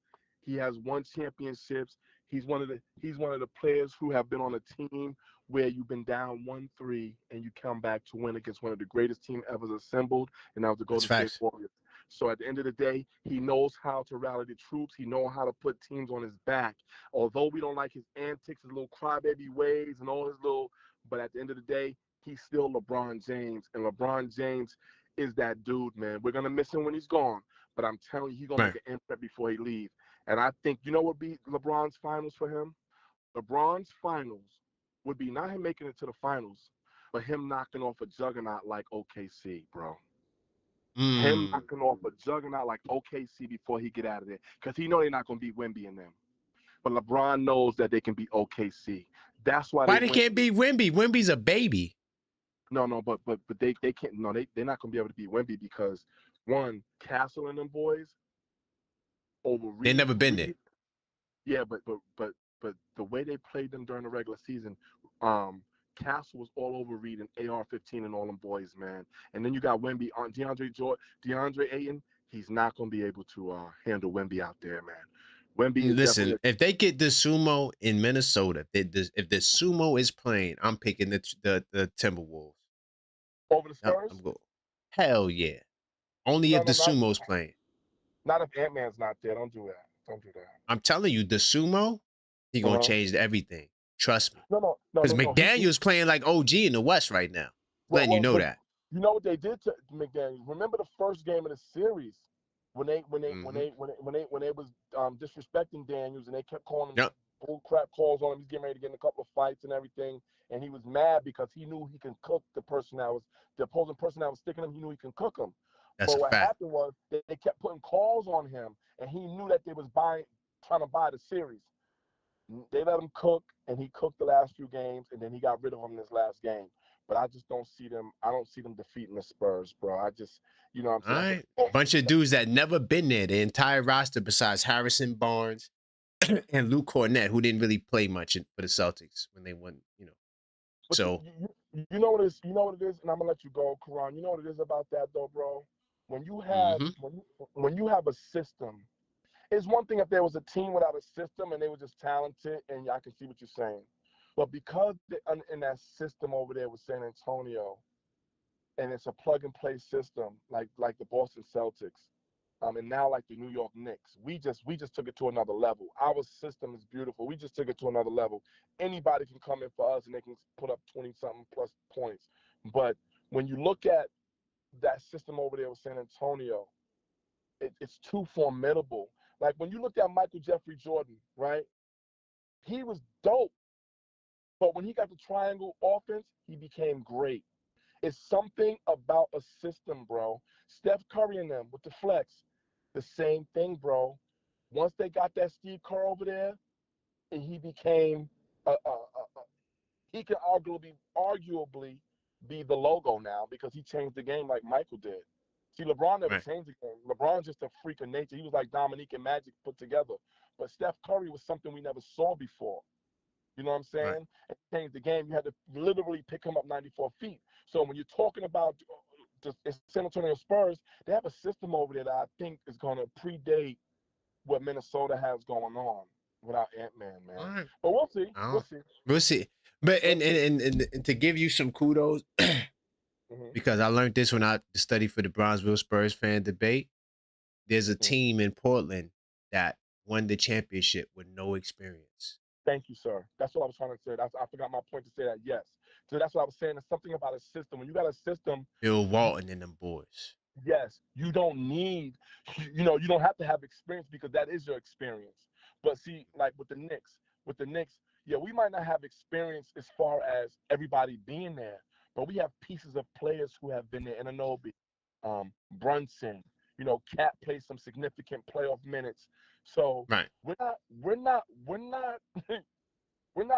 He has won championships. He's one of the players who have been on a team where you've been down 1-3 and you come back to win against one of the greatest team ever assembled, and that was the Golden State Warriors. So at the end of the day, he knows how to rally the troops. He knows how to put teams on his back. Although we don't like his antics, his little crybaby ways and all his but at the end of the day, he's still LeBron James. And LeBron James is that dude, man. We're going to miss him when he's gone. But I'm telling you, he's going to make an impact before he leaves. And I think, you know what would be LeBron's finals for him? LeBron's finals would be not him making it to the finals, but him knocking off a juggernaut like OKC, bro. Him knocking off a juggernaut like OKC before he get out of there. Because he know they're not going to beat Wemby and them. But LeBron knows that they can beat OKC. That's why they can't beat Wemby? Wemby's a baby. No, but they can't. No, they're not going to be able to beat Wemby because, one, Castle and them boys over Reed. They never been there. Yeah, but the way they played them during the regular season, Castle was all over Reed and AR-15 and all them boys, man. And then you got Wemby on DeAndre Ayton. He's not going to be able to handle Wemby out there, man. Wemby. Listen, if they get the Sumo in Minnesota, if the Sumo is playing, I'm picking the Timberwolves over the Spurs. Hell yeah. Only if the sumo's playing. Not if Ant-Man's not there. Don't do that. Don't do that. I'm telling you, the sumo, he gonna change everything. Trust me. No. Because McDaniel's playing like OG in the West right now. Letting you know that. You know what they did to McDaniel? Remember the first game of the series when they was disrespecting Daniels and they kept calling him bull crap calls on him. He's getting ready to get in a couple of fights and everything, and he was mad because he knew he can cook the opposing person that was sticking him. He knew he can cook him. That's but a what fact. happened was they kept putting calls on him, and he knew that they was trying to buy the series. They let him cook, and he cooked the last few games, and then he got rid of him in this last game. But I just don't see them. I don't see them defeating the Spurs, bro. I just, you know what I'm saying? All right. Bunch of dudes that never been there. The entire roster besides Harrison Barnes and Luke Cornett, who didn't really play much for the Celtics when they won, you know. But so you know what it is, and I'm gonna let you go, Karan. You know what it is about that though, bro? When you have when you have a system, it's one thing if there was a team without a system and they were just talented, and I can see what you're saying. But because in that system over there with San Antonio, and it's a plug-and-play system like the Boston Celtics, and now like the New York Knicks, we just took it to another level. Our system is beautiful. We just took it to another level. Anybody can come in for us and they can put up 20-something plus points. But when you look at that system over there with San Antonio, it's too formidable. Like when you looked at Michael Jeffrey Jordan, right? He was dope. But when he got the triangle offense, he became great. It's something about a system, bro. Steph Curry and them with the flex, the same thing, bro. Once they got that Steve Kerr over there, and he became he could arguably be the logo now because he changed the game like Michael did. See, LeBron never changed the game. LeBron's just a freak of nature. He was like Dominique and Magic put together. But Steph Curry was something we never saw before. You know what I'm saying? And changed the game. You had to literally pick him up 94 feet. So when you're talking about the San Antonio Spurs, they have a system over there that I think is going to predate what Minnesota has going on without Ant-Man, man. Right. But we'll see. We'll see. But and to give you some kudos, because I learned this when I studied for the Bronzeville Spurs fan debate. There's a team in Portland that won the championship with no experience. Thank you, sir. That's what I was trying to say. I forgot my point to say that. Yes. So that's what I was saying. There's something about a system. When you got a system, Bill Walton and them boys. Yes, you don't need, you don't have to have experience because that is your experience. But see, like with the Knicks, yeah, we might not have experience as far as everybody being there, but we have pieces of players who have been there. Anunoby, Brunson, Cat plays some significant playoff minutes. So we're not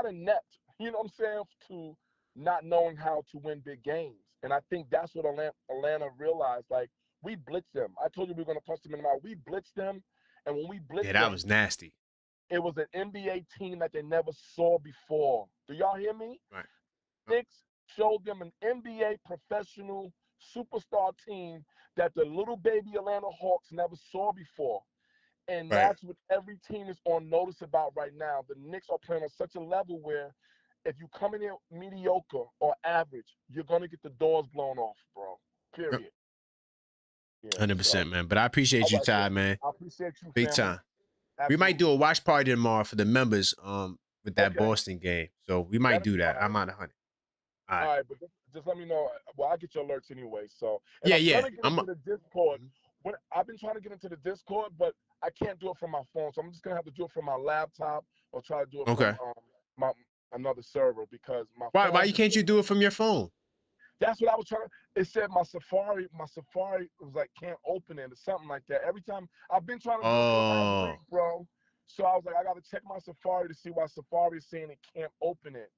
inept, you know what I'm saying, to not knowing how to win big games. And I think that's what Atlanta realized. Like, we blitzed them. I told you we were going to punch them in the mouth. We blitzed them, and when we blitzed them, that was nasty. It was an NBA team that they never saw before. Do y'all hear me? Right. Knicks showed them an NBA professional superstar team that the little baby Atlanta Hawks never saw before. And that's what every team is on notice about right now. The Knicks are playing on such a level where if you come in here mediocre or average, you're going to get the doors blown off, bro. Period. Yeah, 100%, man. But I appreciate you, Ty, man. I appreciate you, big time. Absolutely. We might do a watch party tomorrow for the members with that Boston game. So we might do that. I'm on 100. All right, but just let me know. Well, I'll get your alerts anyway. So yeah. I'm into the Discord. I've been trying to get into the Discord, but I can't do it from my phone. So I'm just gonna have to do it from my laptop or try to do it from my another server because my why can't you do it from your phone? That's what I was trying to. It said my Safari was like can't open it or something like that. Every time I've been trying to do it for week, bro. So I was like, I gotta check my Safari to see why Safari is saying it can't open it.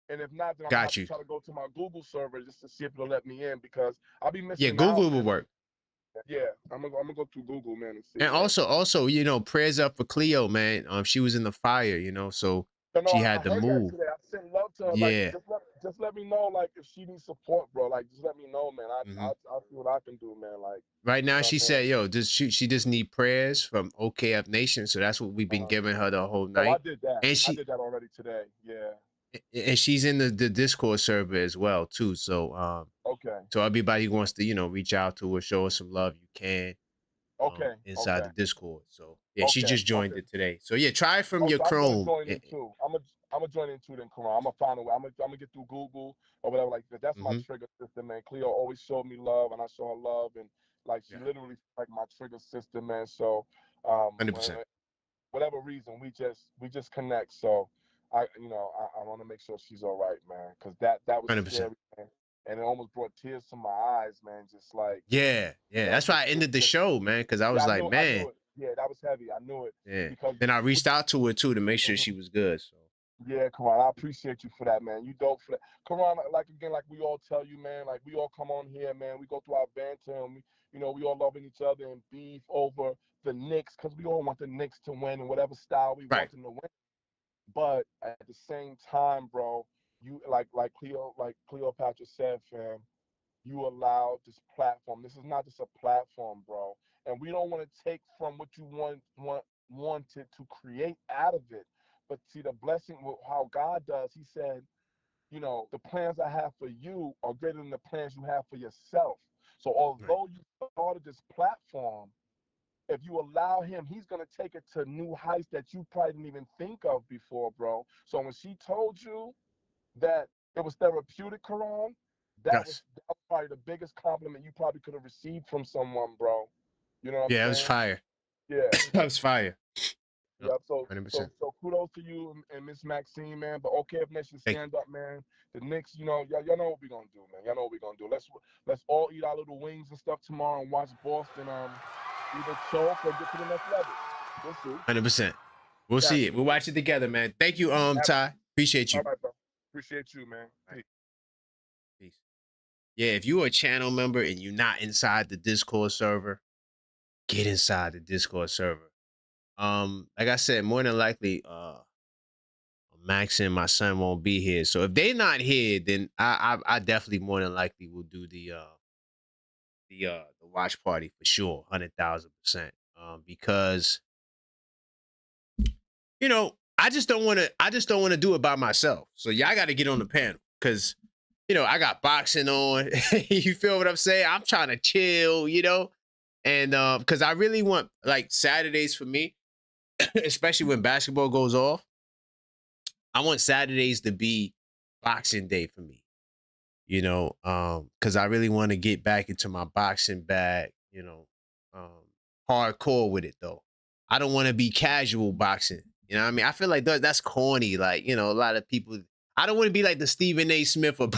And if not, then I'm gonna have to try to go to my Google server just to see if it'll let me in because I'll be missing. Yeah, Google will work. Yeah, I'm gonna go through Google, man, and see. And also, prayers up for Cleo, man. She was in the fire, so she had to move. I sent love to her. Yeah. Like, just let me know, like, if she needs support, bro. Like, just let me know, man. I'll see what I can do, man. Like, right now, she said, she just need prayers from OKF Nation. So that's what we've been giving her the whole night. I did that. And I did that already today. Yeah. And she's in the Discord server as well, too. So Okay. So everybody who wants to, you know, reach out to her, show us some love, you can. Okay. Inside Okay. the Discord. So yeah, she Okay. just joined Okay. it today. So yeah, try it from Oh, your so I'm gonna Chrome. join in too. I'm gonna join in too then, Karan. I'm gonna find a way. I'm gonna get through Google or whatever like that. That's my trigger system, man. Cleo always showed me love, and I show her love, and like she literally like my trigger system, man. So 100%. whatever reason, we just connect. So I want to make sure she's all right, man, because that was 100%. scary, man. And it almost brought tears to my eyes, man. Just like Yeah. That's why I ended the show, man, because I was like, I man. knew it. Yeah, that was heavy. I knew it. Yeah. Because Then I reached out to her too to make sure she was good. So yeah, Karan, I appreciate you for that, man. You dope for that. Karan, like again, like we all tell you, man, like we all come on here, man. We go through our banter and we all loving each other and beef over the Knicks because we all want the Knicks to win in whatever style we want them to win. But at the same time, bro, you like Cleopatra said, fam, you allowed this platform. This is not just a platform, bro. And we don't want to take from what you wanted to create out of it. But see, the blessing with how God does, he said, the plans I have for you are greater than the plans you have for yourself. So although you started this platform, if you allow him, he's going to take it to new heights that you probably didn't even think of before, bro. So when she told you that it was therapeutic, Karan, that was probably the biggest compliment you probably could have received from someone, bro. You know what I'm saying? it was fire. Yeah. That was fire. Yeah, so 100%. so kudos to you and Miss Maxine, man. But OKF Nation, stand up, man. The Knicks, y'all know what we're gonna do, man. Y'all know what we're gonna do. Let's all eat our little wings and stuff tomorrow and watch Boston either choke or get to the next level. We'll see. 100%. We'll see it. We'll watch it together, man. Thank you, Ty. Appreciate you. All right, bro. Appreciate you, man. Peace. Yeah, if you're a channel member and you're not inside the Discord server, get inside the Discord server. Like I said, more than likely, Max and my son won't be here. So if they're not here, then I definitely more than likely will do the watch party for sure, 100,000%. Because I just don't want to do it by myself. So y'all got to get on the panel because I got boxing on. You feel what I'm saying? I'm trying to chill, and because I really want like Saturdays for me, especially when basketball goes off. I want Saturdays to be boxing day for me, because I really want to get back into my boxing bag, hardcore with it though. I don't want to be casual boxing. You know what I mean? I feel like that's corny. Like, a lot of people, I don't want to be like the Stephen A. Smith or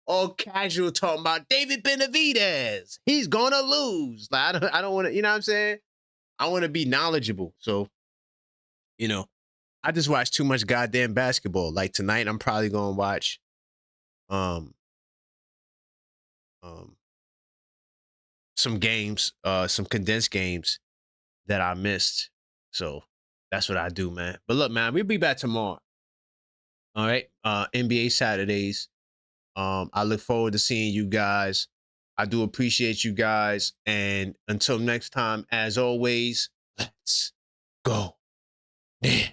all casual talking about David Benavidez. He's gonna lose. Like, I don't want to, you know what I'm saying? I want to be knowledgeable. So, I just watch too much goddamn basketball. Like tonight, I'm probably gonna watch some games, some condensed games that I missed. So that's what I do, man. But look, man, we'll be back tomorrow. All right. NBA Saturdays. I look forward to seeing you guys. I do appreciate you guys. And until next time, as always, let's go. Yeah.